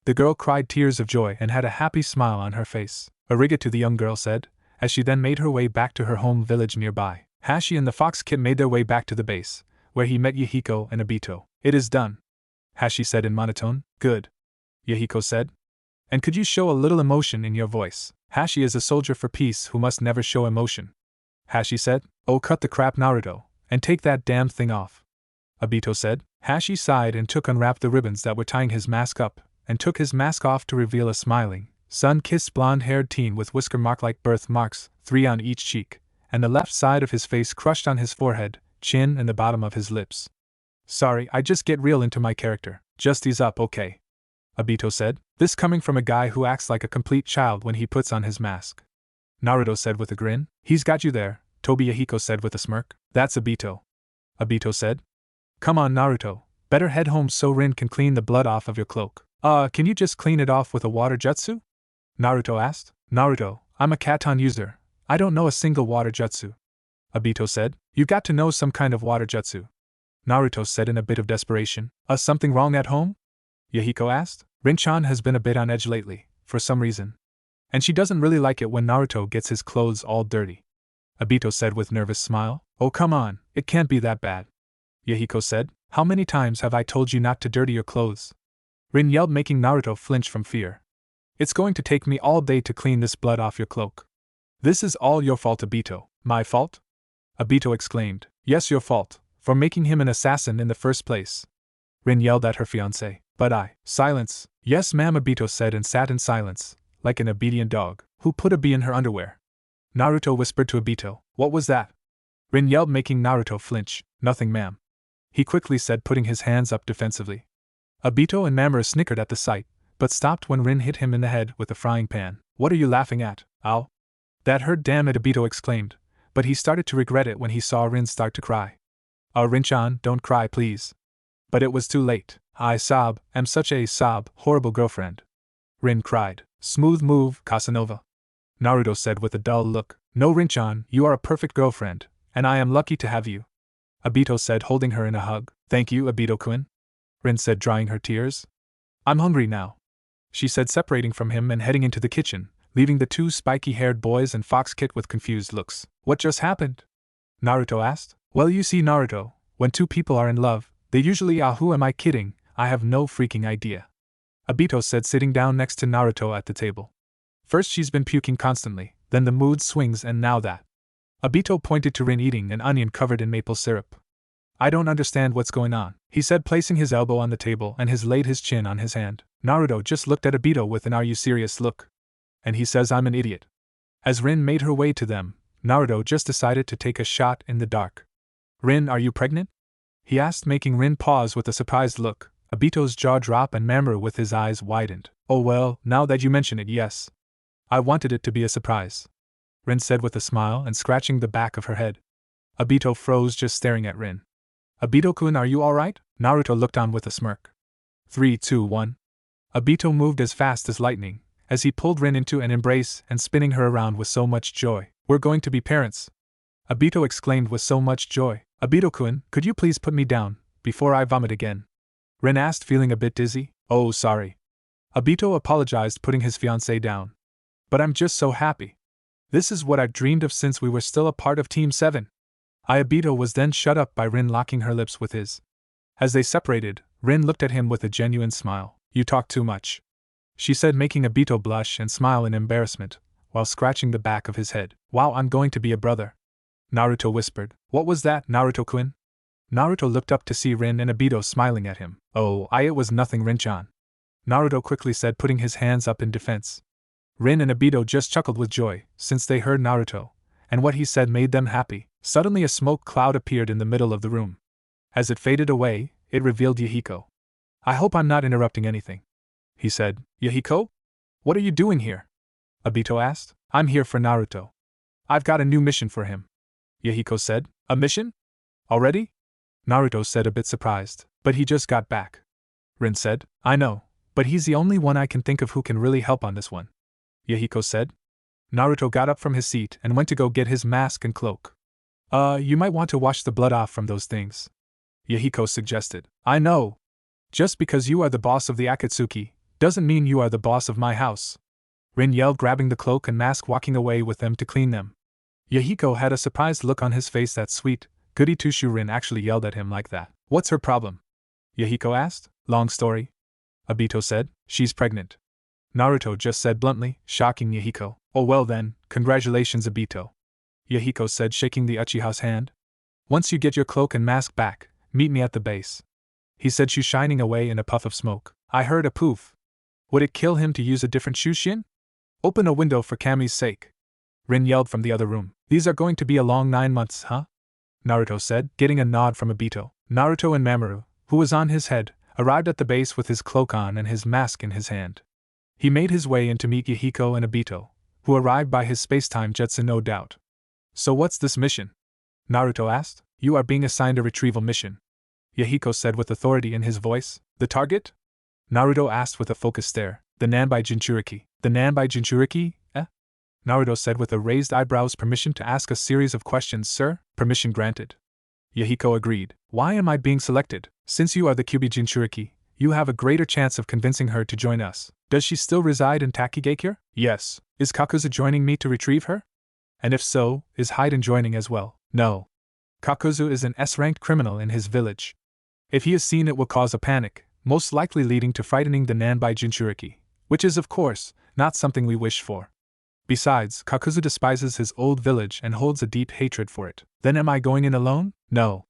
The girl cried tears of joy and had a happy smile on her face. "Arigato," the young girl said, as she then made her way back to her home village nearby. Hashi and the fox kid made their way back to the base, where he met Yahiko and Obito. "It is done," Hashi said in monotone. "Good," Yahiko said. "And could you show a little emotion in your voice?" "Hashi is a soldier for peace who must never show emotion," Hashi said. "Oh, cut the crap, Naruto, and take that damn thing off," Obito said. Hashi sighed and unwrapped the ribbons that were tying his mask up, and took his mask off to reveal a smiling, sun-kissed blonde-haired teen with whisker-mark-like birthmarks, 3 on each cheek, and the left side of his face crushed on his forehead, chin and the bottom of his lips. "Sorry, I just get real into my character. Just ease up, okay?" Obito said. This coming from a guy who acts like a complete child when he puts on his mask. Naruto said with a grin. "He's got you there," Tobi Yahiko said with a smirk. "That's Obito," Obito said. "Come on, Naruto. Better head home so Rin can clean the blood off of your cloak." Can you just clean it off with a water jutsu?" Naruto asked. "Naruto, I'm a Katon user. I don't know a single water jutsu," Obito said. "You got to know some kind of water jutsu," Naruto said in a bit of desperation. Something wrong at home?" Yahiko asked. "Rin-chan has been a bit on edge lately, for some reason. And she doesn't really like it when Naruto gets his clothes all dirty," Obito said with nervous smile. "Oh come on, it can't be that bad," Yahiko said. "How many times have I told you not to dirty your clothes?" Rin yelled, making Naruto flinch from fear. "It's going to take me all day to clean this blood off your cloak." "This is all your fault, Obito." "My fault?" Obito exclaimed. "Yes, your fault, for making him an assassin in the first place. Rin yelled at her fiancé. But I. Silence. Yes, ma'am, Obito said and sat in silence, like an obedient dog. Who put a bee in her underwear? Naruto whispered to Obito. What was that? Rin yelled, making Naruto flinch. Nothing, ma'am. He quickly said, putting his hands up defensively. Obito and Mamoru snickered at the sight, but stopped when Rin hit him in the head with a frying pan. What are you laughing at? Ow. That hurt, damn it, Obito exclaimed, but he started to regret it when he saw Rin start to cry. Rin-chan, don't cry, please. But it was too late. I am such a horrible girlfriend. Rin cried. Smooth move, Casanova. Naruto said with a dull look. No, Rin-chan, you are a perfect girlfriend, and I am lucky to have you. Obito said, holding her in a hug. Thank you, Obito-kun. Rin said, drying her tears. I'm hungry now, she said, separating from him and heading into the kitchen, leaving the two spiky-haired boys and Fox Kit with confused looks. What just happened? Naruto asked. Well, you see, Naruto, when two people are in love, they usually who am I kidding? I have no freaking idea. Obito said, sitting down next to Naruto at the table. First she's been puking constantly, then the mood swings, and now that. Obito pointed to Rin eating an onion covered in maple syrup. I don't understand what's going on, he said, placing his elbow on the table and laid his chin on his hand. Naruto just looked at Obito with an "Are you serious" look. And he says I'm an idiot. As Rin made her way to them, Naruto just decided to take a shot in the dark. Rin, are you pregnant? He asked, making Rin pause with a surprised look. Obito's jaw dropped and Mamoru with his eyes widened. Oh well, now that you mention it, yes. I wanted it to be a surprise, Rin said with a smile and scratching the back of her head. Obito froze, just staring at Rin. Obito-kun, are you alright? Naruto looked on with a smirk. 3, 2, 1. Obito moved as fast as lightning, as he pulled Rin into an embrace and spinning her around with so much joy. We're going to be parents, Obito exclaimed with so much joy. Obito-kun, could you please put me down, before I vomit again? Rin asked, feeling a bit dizzy. Oh, sorry. Obito apologized, putting his fiancée down. But I'm just so happy. This is what I've dreamed of since we were still a part of Team 7. Obito was then shut up by Rin locking her lips with his. As they separated, Rin looked at him with a genuine smile. You talk too much, she said, making Obito blush and smile in embarrassment, while scratching the back of his head. Wow, I'm going to be a brother, Naruto whispered. What was that, Naruto-kun? Naruto looked up to see Rin and Obito smiling at him. Oh, it was nothing, Rin-chan, Naruto quickly said, putting his hands up in defense. Rin and Obito just chuckled with joy, since they heard Naruto, and what he said made them happy. Suddenly a smoke cloud appeared in the middle of the room. As it faded away, it revealed Yahiko. I hope I'm not interrupting anything, he said. Yahiko? What are you doing here? Obito asked. I'm here for Naruto. I've got a new mission for him, Yahiko said. A mission? Already? Naruto said, a bit surprised. But he just got back, Rin said. I know, but he's the only one I can think of who can really help on this one, Yahiko said. Naruto got up from his seat and went to go get his mask and cloak. You might want to wash the blood off from those things, Yahiko suggested. I know. Just because you are the boss of the Akatsuki, doesn't mean you are the boss of my house, Rin yelled, grabbing the cloak and mask, walking away with them to clean them. Yahiko had a surprised look on his face. That sweet, goody two-shoe Rin actually yelled at him like that. What's her problem? Yahiko asked. Long story, Obito said. She's pregnant, Naruto just said bluntly, shocking Yahiko. Oh well then, congratulations, Obito, Yahiko said, shaking the Uchiha's hand. Once you get your cloak and mask back, meet me at the base, he said, shoe shining away in a puff of smoke. I heard a poof. Would it kill him to use a different Shushin? Open a window for Kami's sake, Rin yelled from the other room. These are going to be a long 9 months, huh? Naruto said, getting a nod from Obito. Naruto and Mamoru, who was on his head, arrived at the base with his cloak on and his mask in his hand. He made his way in to meet Yahiko and Obito, who arrived by his space-time jetson, no doubt. So what's this mission? Naruto asked. You are being assigned a retrieval mission, Yahiko said with authority in his voice. The target? Naruto asked with a focused stare. The Nanbai Jinchuriki. The Nanbai Jinchuriki, eh? Naruto said with a raised eyebrows. Permission to ask a series of questions, sir? Permission granted, Yahiko agreed. Why am I being selected? Since you are the Kyubi Jinchuriki, you have a greater chance of convincing her to join us. Does she still reside in Takigakure? Yes. Is Kakuzu joining me to retrieve her? And if so, is Haiden joining as well? No. Kakuzu is an S-ranked criminal in his village. If he is seen, it will cause a panic, most likely leading to frightening the Nanbai Jinchuriki, which is, of course, not something we wish for. Besides, Kakuzu despises his old village and holds a deep hatred for it. Then am I going in alone? No.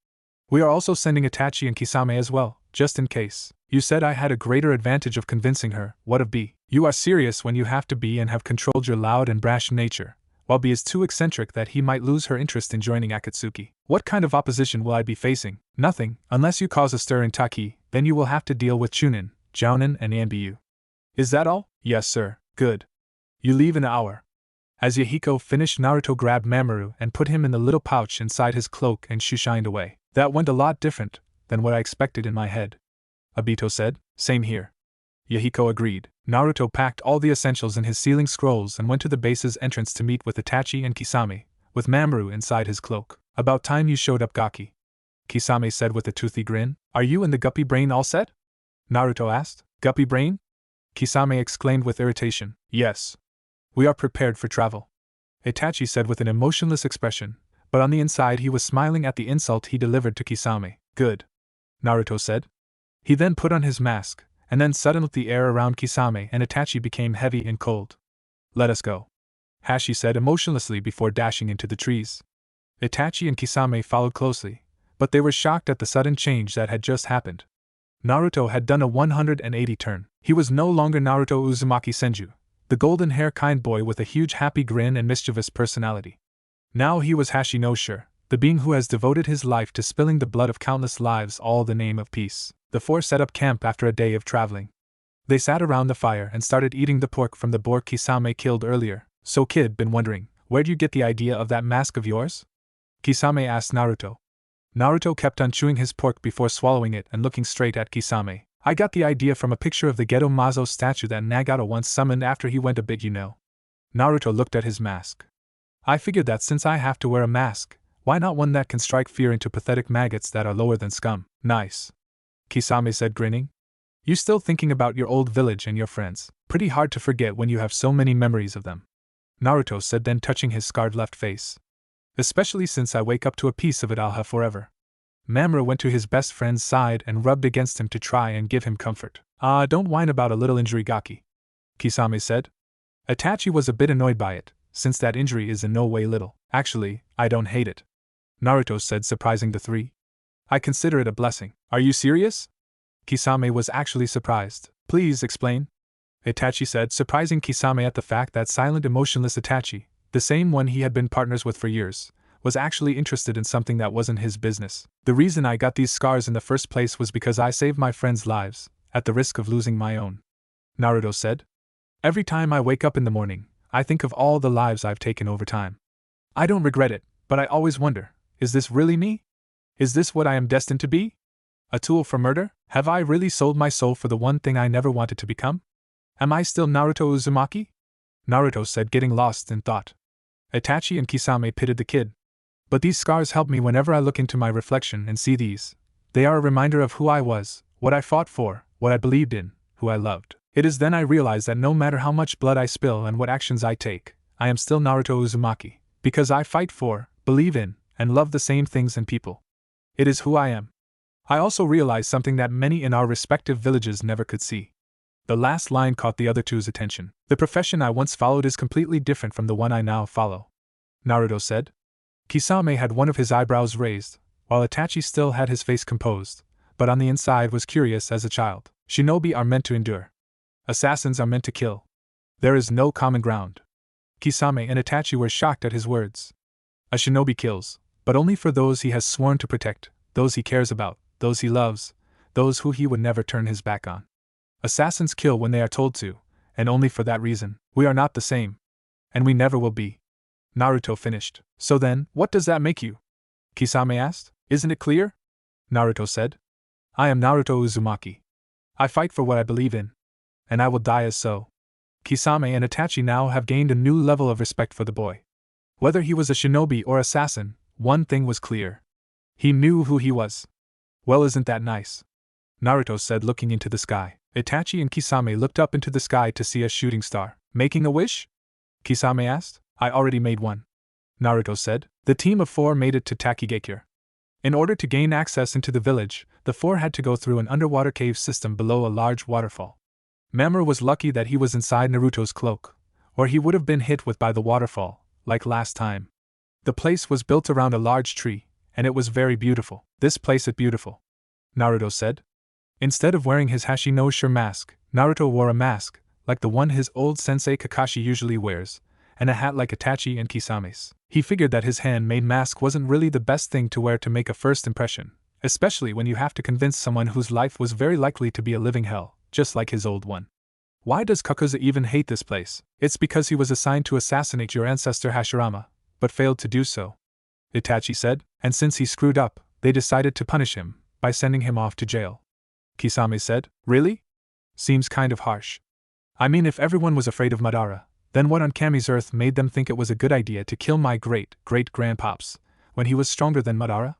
We are also sending Itachi and Kisame as well, just in case. You said I had a greater advantage of convincing her. What of B? You are serious when you have to be and have controlled your loud and brash nature, while B is too eccentric that he might lose her interest in joining Akatsuki. What kind of opposition will I be facing? Nothing, unless you cause a stir in Taki, then you will have to deal with Chunin, Jounin, and Anbiyu. Is that all? Yes, sir. Good. You leave in an hour. As Yahiko finished, Naruto grabbed Mamoru and put him in the little pouch inside his cloak and shushined away. That went a lot different than what I expected in my head, Obito said. Same here. Yahiko agreed. Naruto packed all the essentials in his sealing scrolls and went to the base's entrance to meet with Itachi and Kisame, with Mamoru inside his cloak. About time you showed up, Gaki, Kisame said with a toothy grin. Are you and the guppy brain all set? Naruto asked. Guppy brain? Kisame exclaimed with irritation. Yes. We are prepared for travel, Itachi said with an emotionless expression, but on the inside he was smiling at the insult he delivered to Kisame. Good, Naruto said. He then put on his mask, and then suddenly the air around Kisame and Itachi became heavy and cold. Let us go, Hashi said emotionlessly before dashing into the trees. Itachi and Kisame followed closely, but they were shocked at the sudden change that had just happened. Naruto had done a 180 turn. He was no longer Naruto Uzumaki Senju, the golden-haired kind boy with a huge happy grin and mischievous personality. Now he was Hashi no Sure, the being who has devoted his life to spilling the blood of countless lives, all in the name of peace. The four set up camp after a day of traveling. They sat around the fire and started eating the pork from the boar Kisame killed earlier. So kid, been wondering, where'd you get the idea of that mask of yours? Kisame asked Naruto. Naruto kept on chewing his pork before swallowing it and looking straight at Kisame. I got the idea from a picture of the Geto Mazo statue that Nagato once summoned after he went a bit, you know. Naruto looked at his mask. I figured that since I have to wear a mask, why not one that can strike fear into pathetic maggots that are lower than scum? Nice, Kisame said, grinning. You still thinking about your old village and your friends? Pretty hard to forget when you have so many memories of them, Naruto said, then touching his scarred left face. Especially since I wake up to a piece of it I'll have forever. Mamoru went to his best friend's side and rubbed against him to try and give him comfort. Don't whine about a little injury, Gaki, Kisame said. Itachi was a bit annoyed by it, since that injury is in no way little. Actually, I don't hate it, Naruto said, surprising the three. I consider it a blessing. Are you serious? Kisame was actually surprised. Please explain, Itachi said, surprising Kisame at the fact that silent, emotionless Itachi, the same one he had been partners with for years, was actually interested in something that wasn't his business. The reason I got these scars in the first place was because I saved my friends' lives, at the risk of losing my own, Naruto said. Every time I wake up in the morning, I think of all the lives I've taken over time. I don't regret it, but I always wonder, is this really me? Is this what I am destined to be? A tool for murder? Have I really sold my soul for the one thing I never wanted to become? Am I still Naruto Uzumaki? Naruto said, getting lost in thought. Itachi and Kisame pitied the kid. But these scars help me whenever I look into my reflection and see these. They are a reminder of who I was, what I fought for, what I believed in, who I loved. It is then I realize that no matter how much blood I spill and what actions I take, I am still Naruto Uzumaki, because I fight for, believe in, and love the same things and people. It is who I am. I also realize something that many in our respective villages never could see. The last line caught the other two's attention. The profession I once followed is completely different from the one I now follow, Naruto said. Kisame had one of his eyebrows raised, while Itachi still had his face composed, but on the inside was curious as a child. Shinobi are meant to endure. Assassins are meant to kill. There is no common ground. Kisame and Itachi were shocked at his words. A shinobi kills, but only for those he has sworn to protect, those he cares about, those he loves, those who he would never turn his back on. Assassins kill when they are told to, and only for that reason. We are not the same. And we never will be. Naruto finished. So then, what does that make you? Kisame asked. Isn't it clear? Naruto said. I am Naruto Uzumaki. I fight for what I believe in. And I will die as so. Kisame and Itachi now have gained a new level of respect for the boy. Whether he was a shinobi or assassin, one thing was clear. He knew who he was. Well, isn't that nice? Naruto said, looking into the sky. Itachi and Kisame looked up into the sky to see a shooting star. Making a wish? Kisame asked. I already made one, Naruto said. The team of 4 made it to Takigakure. In order to gain access into the village, the 4 had to go through an underwater cave system below a large waterfall. Mamoru was lucky that he was inside Naruto's cloak, or he would have been hit with by the waterfall, like last time. The place was built around a large tree, and it was very beautiful. This place is beautiful, Naruto said. Instead of wearing his Hashino-shire mask, Naruto wore a mask, like the one his old sensei Kakashi usually wears, and a hat like Itachi and Kisame's. He figured that his handmade mask wasn't really the best thing to wear to make a first impression, especially when you have to convince someone whose life was very likely to be a living hell, just like his old one. Why does Kakuza even hate this place? It's because he was assigned to assassinate your ancestor Hashirama, but failed to do so, Itachi said, and since he screwed up, they decided to punish him by sending him off to jail. Kisame said, Really? Seems kind of harsh. I mean, if everyone was afraid of Madara, then what on Kami's earth made them think it was a good idea to kill my great-great-grandpops, when he was stronger than Madara?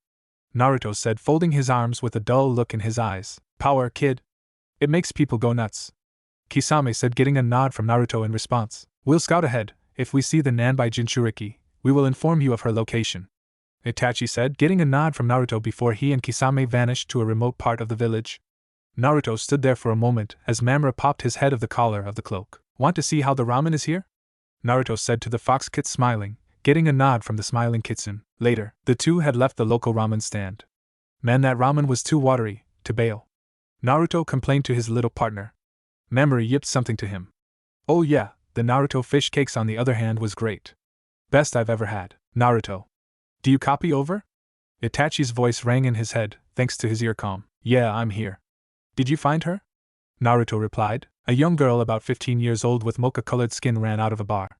Naruto said, folding his arms with a dull look in his eyes. Power, kid. It makes people go nuts. Kisame said, getting a nod from Naruto in response. We'll scout ahead. If we see the Nanbai Jinchuriki, we will inform you of her location. Itachi said, getting a nod from Naruto before he and Kisame vanished to a remote part of the village. Naruto stood there for a moment as Mamura popped his head of the collar of the cloak. Want to see how the ramen is here? Naruto said to the fox kid, smiling, getting a nod from the smiling kitsune. Later, the two had left the local ramen stand. Man, that ramen was too watery to bail, Naruto complained to his little partner. Mamura yipped something to him. Oh yeah, the Naruto fish cakes on the other hand was great. Best I've ever had. Naruto. Do you copy over? Itachi's voice rang in his head, thanks to his earcom. Yeah, I'm here. Did you find her? Naruto replied. A young girl about 15 years old with mocha-colored skin ran out of a bar.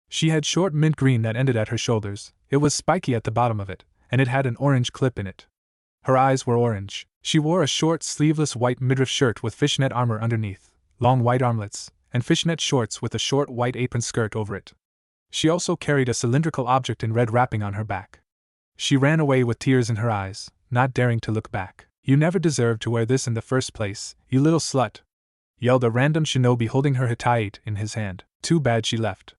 She had short mint green that ended at her shoulders, it was spiky at the bottom of it, and it had an orange clip in it. Her eyes were orange. She wore a short sleeveless white midriff shirt with fishnet armor underneath, long white armlets, and fishnet shorts with a short white apron skirt over it. She also carried a cylindrical object in red wrapping on her back. She ran away with tears in her eyes, not daring to look back. You never deserved to wear this in the first place, you little slut, yelled a random shinobi holding her hitaite in his hand. Too bad she left.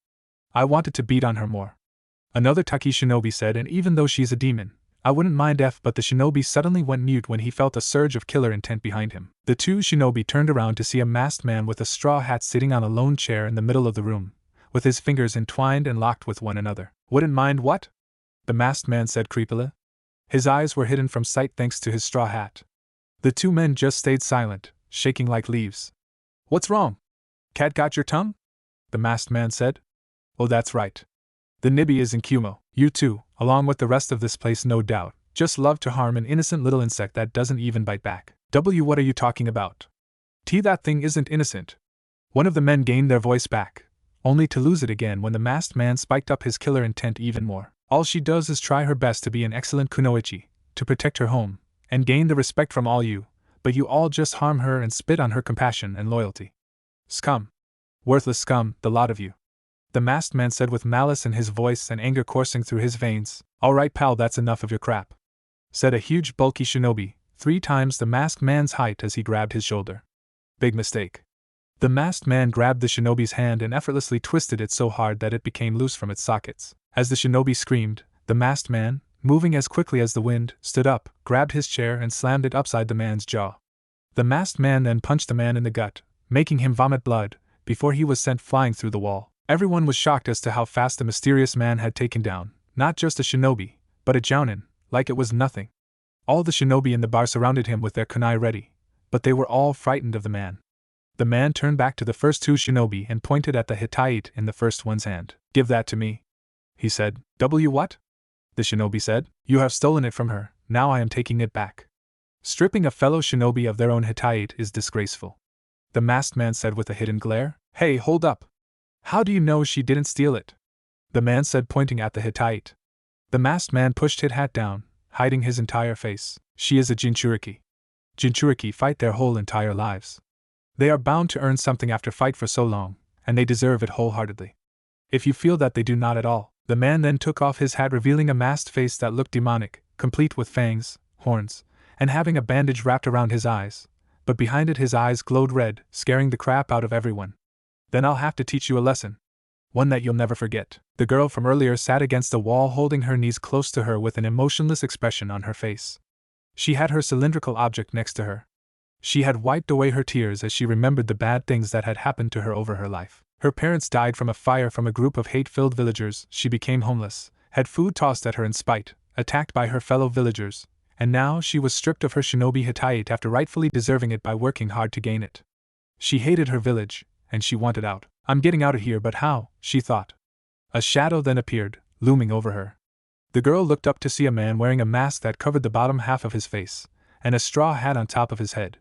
I wanted to beat on her more. Another Taki shinobi said, and even though she's a demon, I wouldn't mind but the shinobi suddenly went mute when he felt a surge of killer intent behind him. The two shinobi turned around to see a masked man with a straw hat sitting on a lone chair in the middle of the room, with his fingers entwined and locked with one another. Wouldn't mind what? The masked man said creepily. His eyes were hidden from sight thanks to his straw hat. The two men just stayed silent, shaking like leaves. What's wrong? Cat got your tongue? The masked man said. Oh, that's right. The Nibby is in Kumo. You two, along with the rest of this place no doubt, just love to harm an innocent little insect that doesn't even bite back. What are you talking about? That thing isn't innocent. One of the men gained their voice back, only to lose it again when the masked man spiked up his killer intent even more. All she does is try her best to be an excellent kunoichi, to protect her home, and gain the respect from all you, but you all just harm her and spit on her compassion and loyalty. Scum. Worthless scum, the lot of you. The masked man said with malice in his voice and anger coursing through his veins. All right, pal, that's enough of your crap, said a huge bulky shinobi, 3 times the masked man's height as he grabbed his shoulder. Big mistake. The masked man grabbed the shinobi's hand and effortlessly twisted it so hard that it became loose from its sockets. As the shinobi screamed, the masked man, moving as quickly as the wind, stood up, grabbed his chair and slammed it upside the man's jaw. The masked man then punched the man in the gut, making him vomit blood, before he was sent flying through the wall. Everyone was shocked as to how fast the mysterious man had taken down, not just a shinobi, but a jounin, like it was nothing. All the shinobi in the bar surrounded him with their kunai ready, but they were all frightened of the man. The man turned back to the first 2 shinobi and pointed at the hitaite in the first one's hand. Give that to me, he said. What? The shinobi said. You have stolen it from her, now I am taking it back. Stripping a fellow shinobi of their own hitaite is disgraceful, the masked man said with a hidden glare. Hey, hold up. How do you know she didn't steal it? The man said, pointing at the hitaite. The masked man pushed his hat down, hiding his entire face. She is a Jinchuriki. Jinchuriki fight their whole entire lives. They are bound to earn something after fight for so long, and they deserve it wholeheartedly. If you feel that they do not at all, the man then took off his hat, revealing a masked face that looked demonic, complete with fangs, horns, and having a bandage wrapped around his eyes, but behind it his eyes glowed red, scaring the crap out of everyone. Then I'll have to teach you a lesson. One that you'll never forget. The girl from earlier sat against the wall holding her knees close to her with an emotionless expression on her face. She had her cylindrical object next to her. She had wiped away her tears as she remembered the bad things that had happened to her over her life. Her parents died from a fire from a group of hate-filled villagers, she became homeless, had food tossed at her in spite, attacked by her fellow villagers, and now she was stripped of her shinobi Hittite after rightfully deserving it by working hard to gain it. She hated her village, and she wanted out. I'm getting out of here, but how? She thought. A shadow then appeared, looming over her. The girl looked up to see a man wearing a mask that covered the bottom half of his face, and a straw hat on top of his head.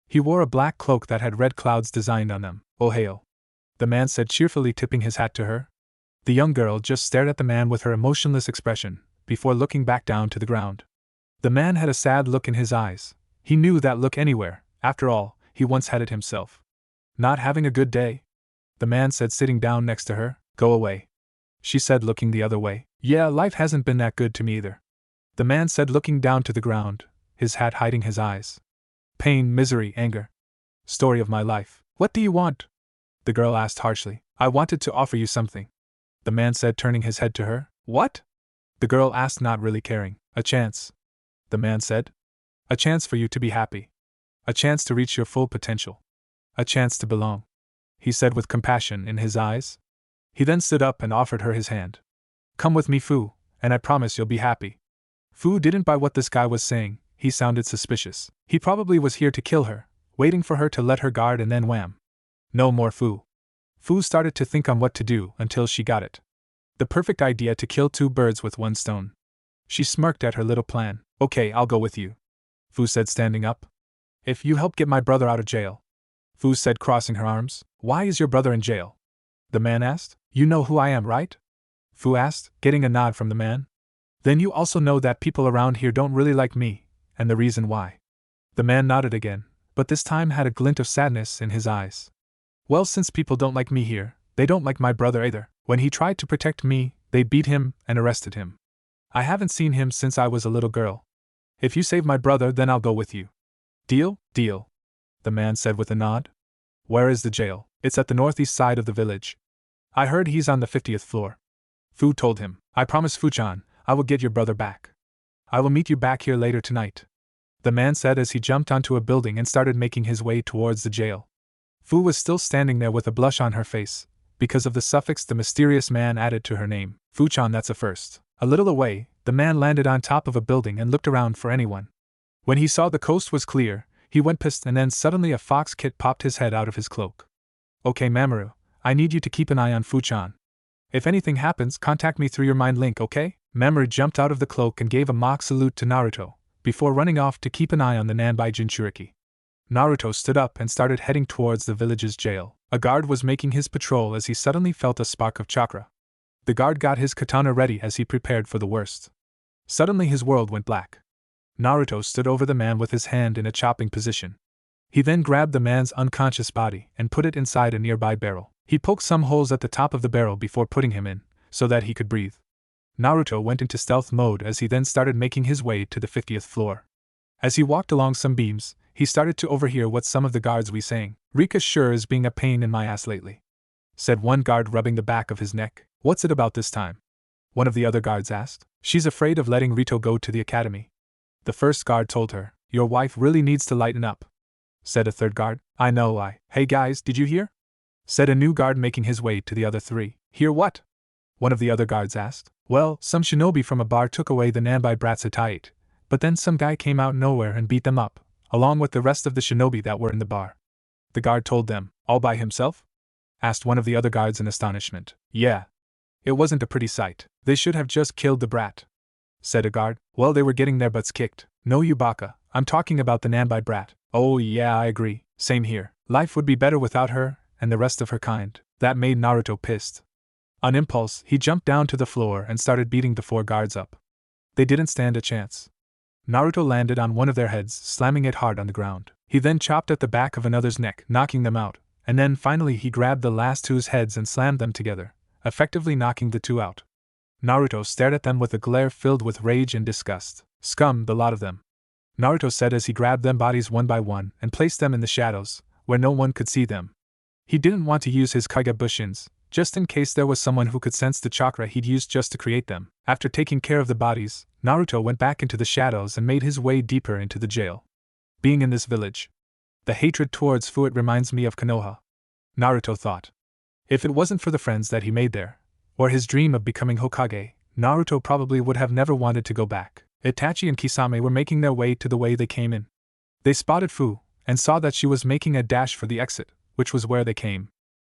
He wore a black cloak that had red clouds designed on them. Oh hail! The man said cheerfully, tipping his hat to her. The young girl just stared at the man with her emotionless expression, before looking back down to the ground. The man had a sad look in his eyes. He knew that look anywhere, after all, he once had it himself. Not having a good day? The man said, sitting down next to her. Go away. She said, looking the other way. Yeah, life hasn't been that good to me either. The man said, looking down to the ground, his hat hiding his eyes. Pain, misery, anger. Story of my life. What do you want? The girl asked harshly. I wanted to offer you something. The man said, turning his head to her. What? The girl asked, not really caring. A chance. The man said. A chance for you to be happy. A chance to reach your full potential. A chance to belong. He said with compassion in his eyes. He then stood up and offered her his hand. Come with me, Fu, and I promise you'll be happy. Fu didn't buy what this guy was saying. He sounded suspicious. He probably was here to kill her, waiting for her to let her guard, and then wham. No more Fu. Fu started to think on what to do until she got it. The perfect idea to kill two birds with one stone. She smirked at her little plan. Okay, I'll go with you. Fu said, standing up. If you help get my brother out of jail. Fu said, crossing her arms. Why is your brother in jail? The man asked. You know who I am, right? Fu asked, getting a nod from the man. Then you also know that people around here don't really like me, and the reason why. The man nodded again, but this time had a glint of sadness in his eyes. Well, since people don't like me here, they don't like my brother either. When he tried to protect me, they beat him and arrested him. I haven't seen him since I was a little girl. If you save my brother, then I'll go with you. Deal? Deal. The man said with a nod. Where is the jail? It's at the northeast side of the village. I heard he's on the 50th floor. Fu told him. I promise, Fu-chan, I will get your brother back. I will meet you back here later tonight. The man said as he jumped onto a building and started making his way towards the jail. Fu was still standing there with a blush on her face, because of the suffix the mysterious man added to her name. Fu-chan, that's a first. A little away, the man landed on top of a building and looked around for anyone. When he saw the coast was clear, he went pissed, and then suddenly a fox kit popped his head out of his cloak. Okay, Mamoru, I need you to keep an eye on Fu-chan. If anything happens, contact me through your mind link, okay? Mamoru jumped out of the cloak and gave a mock salute to Naruto, before running off to keep an eye on the Nanbai Jinchuriki. Naruto stood up and started heading towards the village's jail. A guard was making his patrol as he suddenly felt a spark of chakra. The guard got his katana ready as he prepared for the worst. Suddenly his world went black. Naruto stood over the man with his hand in a chopping position. He then grabbed the man's unconscious body and put it inside a nearby barrel. He poked some holes at the top of the barrel before putting him in, so that he could breathe. Naruto went into stealth mode as he then started making his way to the 50th floor. As he walked along some beams, he started to overhear what some of the guards were saying. Rika sure is being a pain in my ass lately, said one guard, rubbing the back of his neck. What's it about this time? One of the other guards asked. She's afraid of letting Rito go to the academy. The first guard told her. Your wife really needs to lighten up, said a third guard. I know. Hey guys, did you hear? Said a new guard, making his way to the other three. Hear what? One of the other guards asked. Well, some shinobi from a bar took away the Nanbai brats Hittite, but then some guy came out nowhere and beat them up, along with the rest of the shinobi that were in the bar. The guard told them. All by himself? Asked one of the other guards in astonishment. Yeah. It wasn't a pretty sight. They should have just killed the brat, said a guard. Well, they were getting their butts kicked. No, you baka, I'm talking about the Nanbai brat. Oh yeah, I agree. Same here. Life would be better without her and the rest of her kind. That made Naruto pissed. On impulse, he jumped down to the floor and started beating the four guards up. They didn't stand a chance. Naruto landed on one of their heads, slamming it hard on the ground. He then chopped at the back of another's neck, knocking them out, and then finally he grabbed the last two's heads and slammed them together, effectively knocking the two out. Naruto stared at them with a glare filled with rage and disgust. Scum, the lot of them, Naruto said as he grabbed them bodies one by one and placed them in the shadows, where no one could see them. He didn't want to use his Kage Bushins, just in case there was someone who could sense the chakra he'd used just to create them. After taking care of the bodies, Naruto went back into the shadows and made his way deeper into the jail. Being in this village, the hatred towards Fuit reminds me of Konoha, Naruto thought. If it wasn't for the friends that he made there, or his dream of becoming Hokage, Naruto probably would have never wanted to go back. Itachi and Kisame were making their way to the way they came in. They spotted Fu, and saw that she was making a dash for the exit, which was where they came.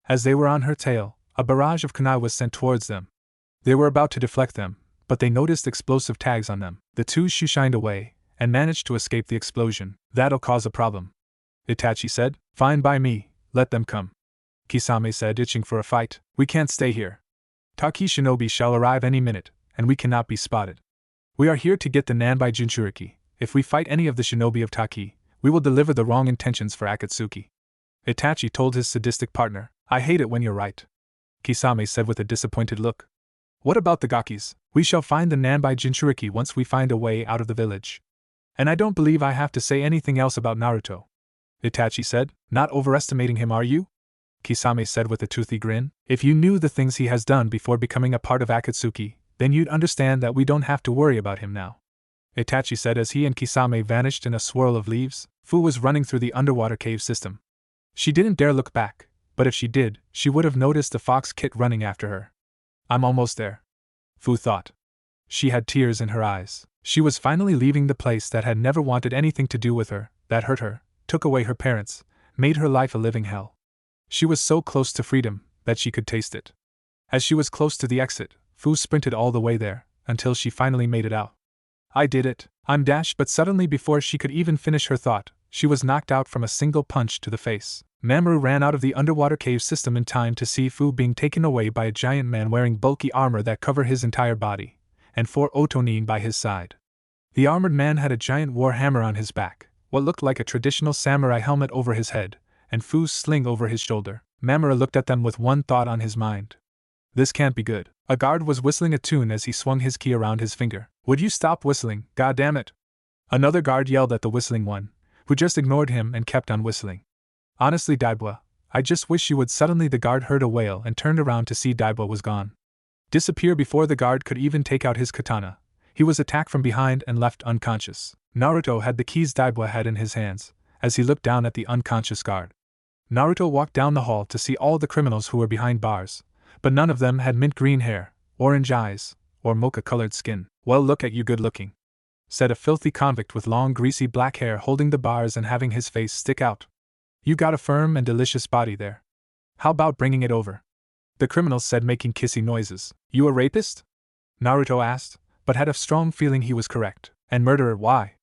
As they were on her tail, a barrage of kunai was sent towards them. They were about to deflect them, but they noticed explosive tags on them. The two shined away, and managed to escape the explosion. That'll cause a problem, Itachi said. Fine by me, let them come. Kisame said, itching for a fight. We can't stay here. Taki shinobi shall arrive any minute, and we cannot be spotted. We are here to get the Nanbai Jinchuriki. If we fight any of the shinobi of Taki, we will deliver the wrong intentions for Akatsuki. Itachi told his sadistic partner. I hate it when you're right, Kisame said with a disappointed look. What about the Gakis? We shall find the Nanbai Jinchuriki once we find a way out of the village. And I don't believe I have to say anything else about Naruto, Itachi said. Not overestimating him, are you? Kisame said with a toothy grin. If you knew the things he has done before becoming a part of Akatsuki, then you'd understand that we don't have to worry about him now, Itachi said as he and Kisame vanished in a swirl of leaves. Fu was running through the underwater cave system. She didn't dare look back, but if she did, she would have noticed the fox kit running after her. I'm almost there, Fu thought. She had tears in her eyes. She was finally leaving the place that had never wanted anything to do with her, that hurt her, took away her parents, made her life a living hell. She was so close to freedom that she could taste it. As she was close to the exit, Fu sprinted all the way there, until she finally made it out. I did it, I'm dashed, but suddenly before she could even finish her thought, she was knocked out from a single punch to the face. Mamoru ran out of the underwater cave system in time to see Fu being taken away by a giant man wearing bulky armor that covered his entire body, and 4 otonin by his side. The armored man had a giant war hammer on his back, what looked like a traditional samurai helmet over his head, and Fu's sling over his shoulder. Mamoru looked at them with one thought on his mind. This can't be good. A guard was whistling a tune as he swung his ki around his finger. Would you stop whistling, goddammit? Another guard yelled at the whistling one, who just ignored him and kept on whistling. Honestly, Daibwa, I just wish you would. Suddenly the guard heard a wail and turned around to see Daibwa was gone. Disappear before the guard could even take out his katana. He was attacked from behind and left unconscious. Naruto had the keys Daibwa had in his hands, as he looked down at the unconscious guard. Naruto walked down the hall to see all the criminals who were behind bars, but none of them had mint green hair, orange eyes, or mocha-colored skin. Well, look at you good looking, said a filthy convict with long greasy black hair holding the bars and having his face stick out. You got a firm and delicious body there. How about bringing it over? The criminals said, making kissy noises. You a rapist? Naruto asked, but had a strong feeling he was correct. And murderer, why?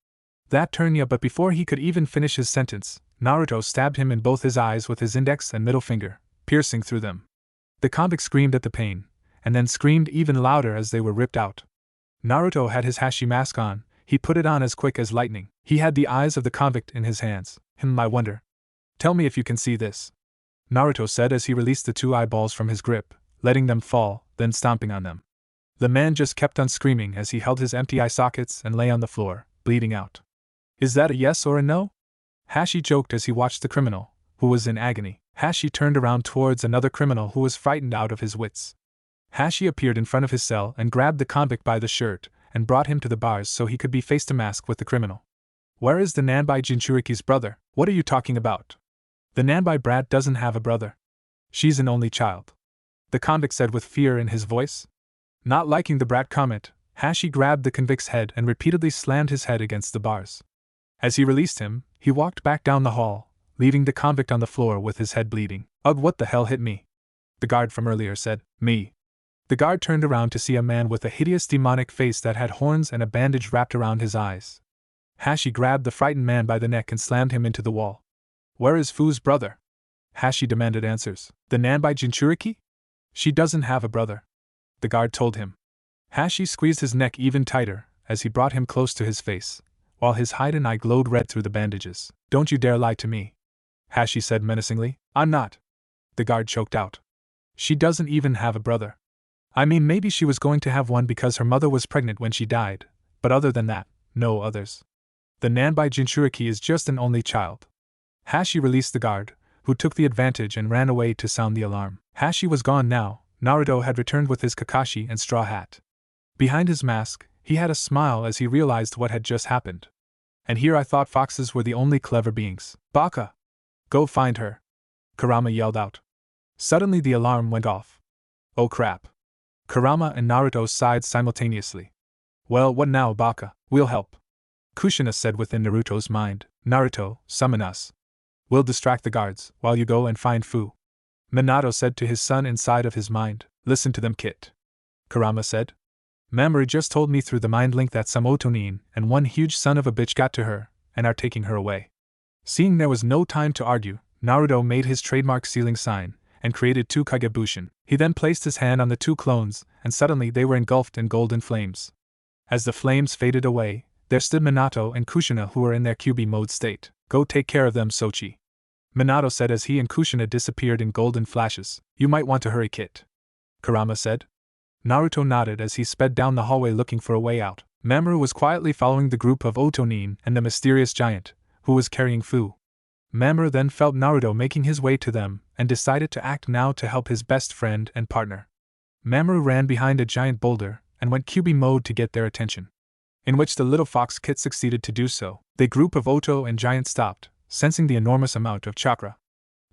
That turned ya, but before he could even finish his sentence, Naruto stabbed him in both his eyes with his index and middle finger, piercing through them. The convict screamed at the pain, and then screamed even louder as they were ripped out. Naruto had his Hashi mask on. He put it on as quick as lightning. He had the eyes of the convict in his hands. I wonder. Tell me if you can see this, Naruto said as he released the 2 eyeballs from his grip, letting them fall, then stomping on them. The man just kept on screaming as he held his empty eye sockets and lay on the floor, bleeding out. Is that a yes or a no? Hashi joked as he watched the criminal, who was in agony. Hashi turned around towards another criminal who was frightened out of his wits. Hashi appeared in front of his cell and grabbed the convict by the shirt and brought him to the bars so he could be face to mask with the criminal. Where is the Nanbai Jinchuriki's brother? What are you talking about? The Nanbai brat doesn't have a brother. She's an only child, the convict said with fear in his voice. Not liking the brat comment, Hashi grabbed the convict's head and repeatedly slammed his head against the bars. As he released him, he walked back down the hall, leaving the convict on the floor with his head bleeding. Ugh, what the hell hit me? The guard from earlier said. Me. The guard turned around to see a man with a hideous demonic face that had horns and a bandage wrapped around his eyes. Hashi grabbed the frightened man by the neck and slammed him into the wall. Where is Fu's brother? Hashi demanded answers. The Nanbai Jinchuriki? She doesn't have a brother, the guard told him. Hashi squeezed his neck even tighter as he brought him close to his face, while his hide and eye glowed red through the bandages. Don't you dare lie to me, Hashi said menacingly. I'm not, the guard choked out. She doesn't even have a brother. I mean, maybe she was going to have one because her mother was pregnant when she died, but other than that, no others. The Nanbai Jinchuriki is just an only child. Hashi released the guard, who took the advantage and ran away to sound the alarm. Hashi was gone now. Naruto had returned with his Kakashi and straw hat. Behind his mask, he had a smile as he realized what had just happened. And here I thought foxes were the only clever beings. Baka! Go find her! Kurama yelled out. Suddenly the alarm went off. Oh crap! Kurama and Naruto sighed simultaneously. Well, what now, Baka? We'll help. Kushina said within Naruto's mind. Naruto, summon us. We'll distract the guards, while you go and find Fu. Minato said to his son inside of his mind. Listen to them, Kit. Kurama said. Mamoru just told me through the mind link that some Otonin and one huge son of a bitch got to her, and are taking her away. Seeing there was no time to argue, Naruto made his trademark sealing sign, and created 2 Kagebushin. He then placed his hand on the 2 clones, and suddenly they were engulfed in golden flames. As the flames faded away, there stood Minato and Kushina, who were in their QB mode state. Go take care of them, Sochi. Minato said as he and Kushina disappeared in golden flashes. You might want to hurry, Kit. Kurama said. Naruto nodded as he sped down the hallway looking for a way out. Mamoru was quietly following the group of Otonin and the mysterious giant, who was carrying Fu. Mamoru then felt Naruto making his way to them, and decided to act now to help his best friend and partner. Mamoru ran behind a giant boulder, and went QB mode to get their attention. In which the little fox Kit succeeded to do so. The group of Oto and giant stopped, sensing the enormous amount of chakra.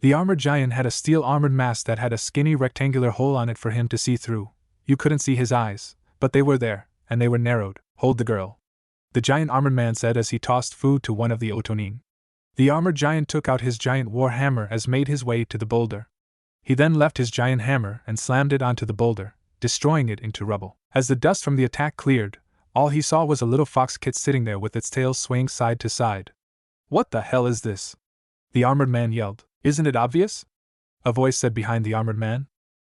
The armored giant had a steel-armored mask that had a skinny rectangular hole on it for him to see through. You couldn't see his eyes, but they were there, and they were narrowed. Hold the girl. The giant armored man said as he tossed food to one of the Otonin. The armored giant took out his giant war hammer as made his way to the boulder. He then left his giant hammer and slammed it onto the boulder, destroying it into rubble. As the dust from the attack cleared, all he saw was a little fox Kit sitting there with its tail swaying side to side. What the hell is this? The armored man yelled. Isn't it obvious? A voice said behind the armored man.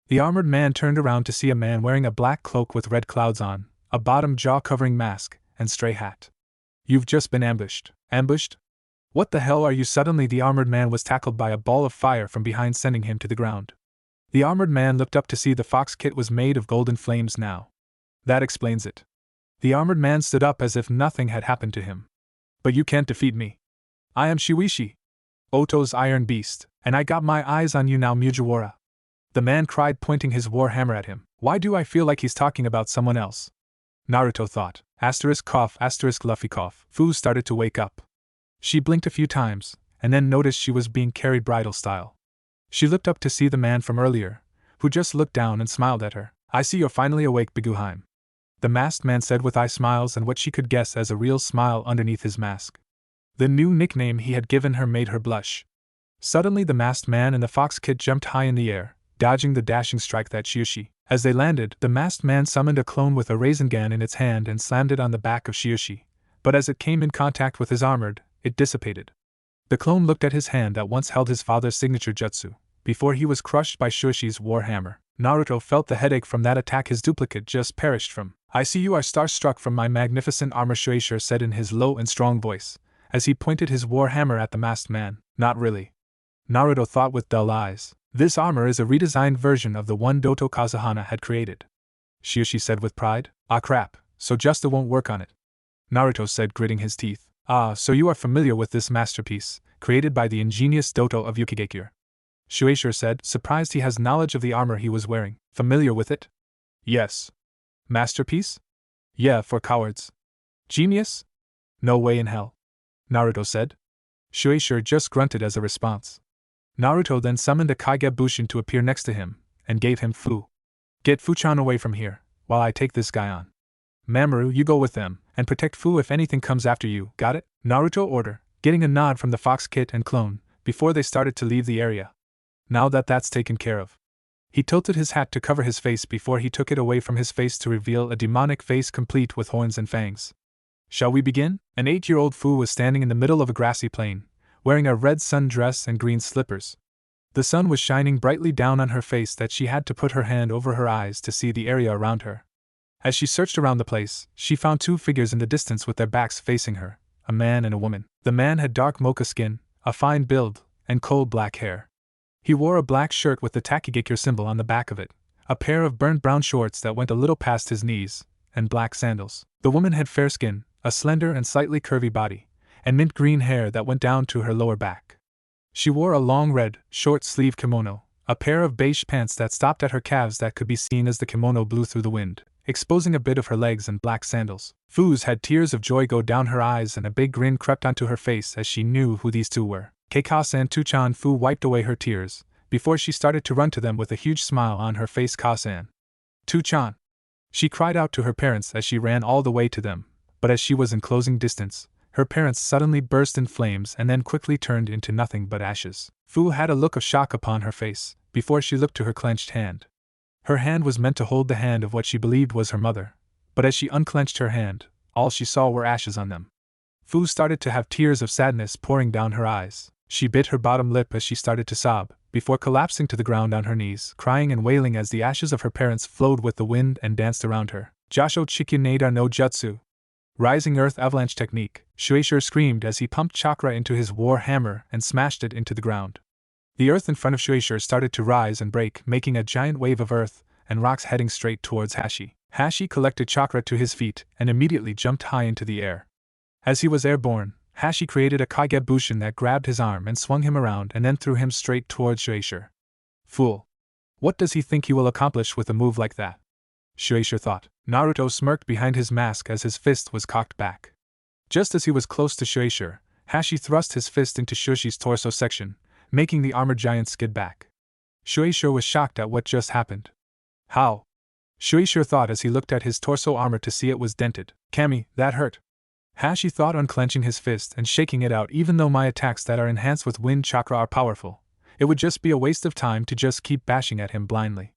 The armored man turned around to see a man wearing a black cloak with red clouds on, a bottom jaw-covering mask, and stray hat. You've just been ambushed. Ambushed? What the hell are you? Suddenly the armored man was tackled by a ball of fire from behind, sending him to the ground. The armored man looked up to see the fox Kit was made of golden flames now. That explains it. The armored man stood up as if nothing had happened to him. But you can't defeat me. I am Shuichi, Oto's iron beast, and I got my eyes on you now, Mujiwara. The man cried, pointing his war hammer at him. Why do I feel like he's talking about someone else? Naruto thought. Cough, Luffy cough. Fu started to wake up. She blinked a few times, and then noticed she was being carried bridal style. She looked up to see the man from earlier, who just looked down and smiled at her. I see you're finally awake, Biguheim. The masked man said with eye smiles and what she could guess as a real smile underneath his mask. The new nickname he had given her made her blush. Suddenly the masked man and the fox Kit jumped high in the air, dodging the dashing strike that Shuichi. As they landed, the masked man summoned a clone with a Rasengan in its hand and slammed it on the back of Shuichi. But as it came in contact with his armored, it dissipated. The clone looked at his hand that once held his father's signature jutsu, before he was crushed by Shuichi's war hammer. Naruto felt the headache from that attack his duplicate just perished from. I see you are starstruck from my magnificent armor, Shueisha said in his low and strong voice, as he pointed his war hammer at the masked man. Not really. Naruto thought with dull eyes. This armor is a redesigned version of the one Doto Kazuhana had created. Shuichi said with pride. Ah crap, so Justa won't work on it. Naruto said, gritting his teeth. Ah, so you are familiar with this masterpiece, created by the ingenious Doto of Yukigekure. Shueisha said, surprised he has knowledge of the armor he was wearing. Familiar with it? Yes. Masterpiece? Yeah, for cowards. Genius? No way in hell. Naruto said. Shueisha just grunted as a response. Naruto then summoned a Kagebushin to appear next to him, and gave him Fu. Get Fu-chan away from here, while I take this guy on. Mamoru, you go with them, and protect Fu if anything comes after you, got it? Naruto ordered, getting a nod from the fox Kit and clone, before they started to leave the area. Now that that's taken care of. He tilted his hat to cover his face before he took it away from his face to reveal a demonic face complete with horns and fangs. Shall we begin? An 8-year-old Fu was standing in the middle of a grassy plain, wearing a red sundress and green slippers. The sun was shining brightly down on her face that she had to put her hand over her eyes to see the area around her. As she searched around the place, she found 2 figures in the distance with their backs facing her, a man and a woman. The man had dark mocha skin, a fine build, and coal black hair. He wore a black shirt with the Takigekure symbol on the back of it, a pair of burnt brown shorts that went a little past his knees, and black sandals. The woman had fair skin, a slender and slightly curvy body, and mint green hair that went down to her lower back. She wore a long red, short-sleeved kimono, a pair of beige pants that stopped at her calves that could be seen as the kimono blew through the wind, exposing a bit of her legs, and black sandals. Fu's had tears of joy go down her eyes and a big grin crept onto her face as she knew who these 2 were. Keikasan Tuchan. Fu wiped away her tears, before she started to run to them with a huge smile on her face. Kasan. "Two-chan!" She cried out to her parents as she ran all the way to them, but as she was in closing distance, her parents suddenly burst in flames and then quickly turned into nothing but ashes. Fu had a look of shock upon her face, before she looked to her clenched hand. Her hand was meant to hold the hand of what she believed was her mother, but as she unclenched her hand, all she saw were ashes on them. Fu started to have tears of sadness pouring down her eyes. She bit her bottom lip as she started to sob, before collapsing to the ground on her knees, crying and wailing as the ashes of her parents flowed with the wind and danced around her. "Jasho Chikinada no Jutsu." Rising Earth Avalanche Technique, Shueisha screamed as he pumped chakra into his war hammer and smashed it into the ground. The earth in front of Shueisha started to rise and break, making a giant wave of earth and rocks heading straight towards Hashi. Hashi collected chakra to his feet and immediately jumped high into the air. As he was airborne, Hashi created a Kaigebushin that grabbed his arm and swung him around and then threw him straight towards Shueisha. Fool! What does he think he will accomplish with a move like that? Shueisha thought. Naruto smirked behind his mask as his fist was cocked back. Just as he was close to Shueisha, Hashi thrust his fist into Shueisha's torso section, making the armored giant skid back. Shueisha was shocked at what just happened. How? Shueisha thought as he looked at his torso armor to see it was dented. Kami, that hurt. Hashi thought, unclenching his fist and shaking it out. Even though my attacks that are enhanced with wind chakra are powerful, it would just be a waste of time to just keep bashing at him blindly.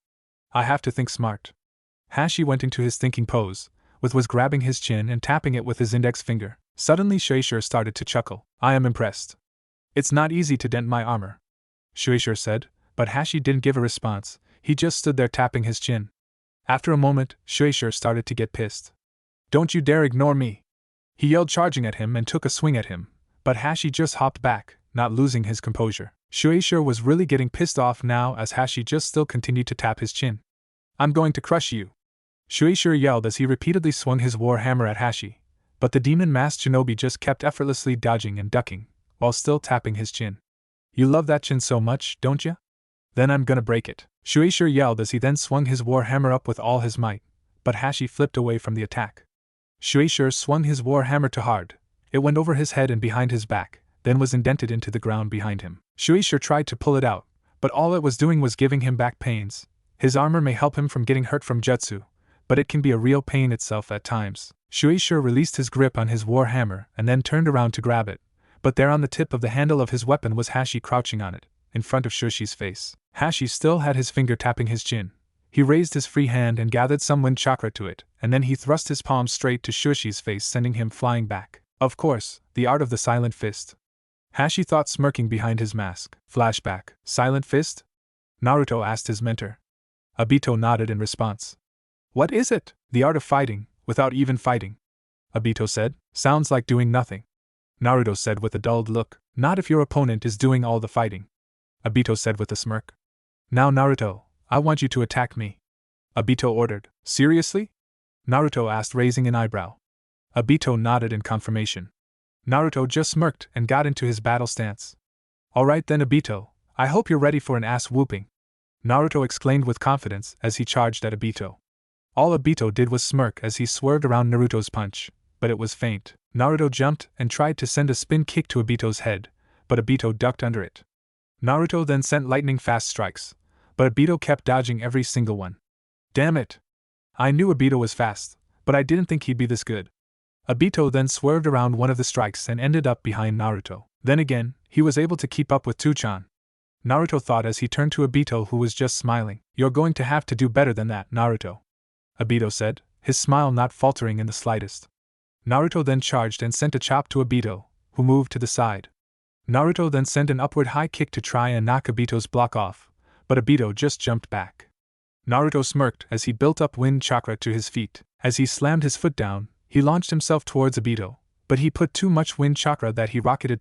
I have to think smart. Hashi went into his thinking pose, was grabbing his chin and tapping it with his index finger. Suddenly Shueisha started to chuckle. I am impressed. It's not easy to dent my armor, Shueisha said, but Hashi didn't give a response. He just stood there tapping his chin. After a moment, Shueisha started to get pissed. Don't you dare ignore me! He yelled, charging at him and took a swing at him, but Hashi just hopped back, not losing his composure. Shueisha was really getting pissed off now as Hashi just still continued to tap his chin. I'm going to crush you! Shueisha yelled as he repeatedly swung his war hammer at Hashi, but the demon-masked shinobi just kept effortlessly dodging and ducking, while still tapping his chin. You love that chin so much, don't ya? Then I'm gonna break it! Shueisha yelled as he then swung his war hammer up with all his might, but Hashi flipped away from the attack. Shueisha swung his war hammer too hard. It went over his head and behind his back, then was indented into the ground behind him. Shueisha tried to pull it out, but all it was doing was giving him back pains. His armor may help him from getting hurt from jutsu, but it can be a real pain itself at times. Shueisha released his grip on his war hammer and then turned around to grab it, but there on the tip of the handle of his weapon was Hashi crouching on it, in front of Shueisha's face. Hashi still had his finger tapping his chin. He raised his free hand and gathered some wind chakra to it, and then he thrust his palm straight to Shueisha's face, sending him flying back. Of course, the art of the silent fist. Hashi thought, smirking behind his mask. Flashback. Silent fist? Naruto asked his mentor. Obito nodded in response. What is it? The art of fighting, without even fighting. Obito said. Sounds like doing nothing. Naruto said with a dulled look. Not if your opponent is doing all the fighting. Obito said with a smirk. Now Naruto, I want you to attack me. Obito ordered. Seriously? Naruto asked, raising an eyebrow. Obito nodded in confirmation. Naruto just smirked and got into his battle stance. Alright then Obito, I hope you're ready for an ass whooping. Naruto exclaimed with confidence as he charged at Obito. All Obito did was smirk as he swerved around Naruto's punch, but it was faint. Naruto jumped and tried to send a spin kick to Obito's head, but Obito ducked under it. Naruto then sent lightning-fast strikes, but Obito kept dodging every single one. Damn it! I knew Obito was fast, but I didn't think he'd be this good. Obito then swerved around one of the strikes and ended up behind Naruto. Then again, he was able to keep up with Two-chan. Naruto thought as he turned to Obito, who was just smiling. You're going to have to do better than that, Naruto. Obito said, his smile not faltering in the slightest. Naruto then charged and sent a chop to Obito, who moved to the side. Naruto then sent an upward high kick to try and knock Obito's block off, but Obito just jumped back. Naruto smirked as he built up wind chakra to his feet. As he slammed his foot down, he launched himself towards Obito, but he put too much wind chakra that he rocketed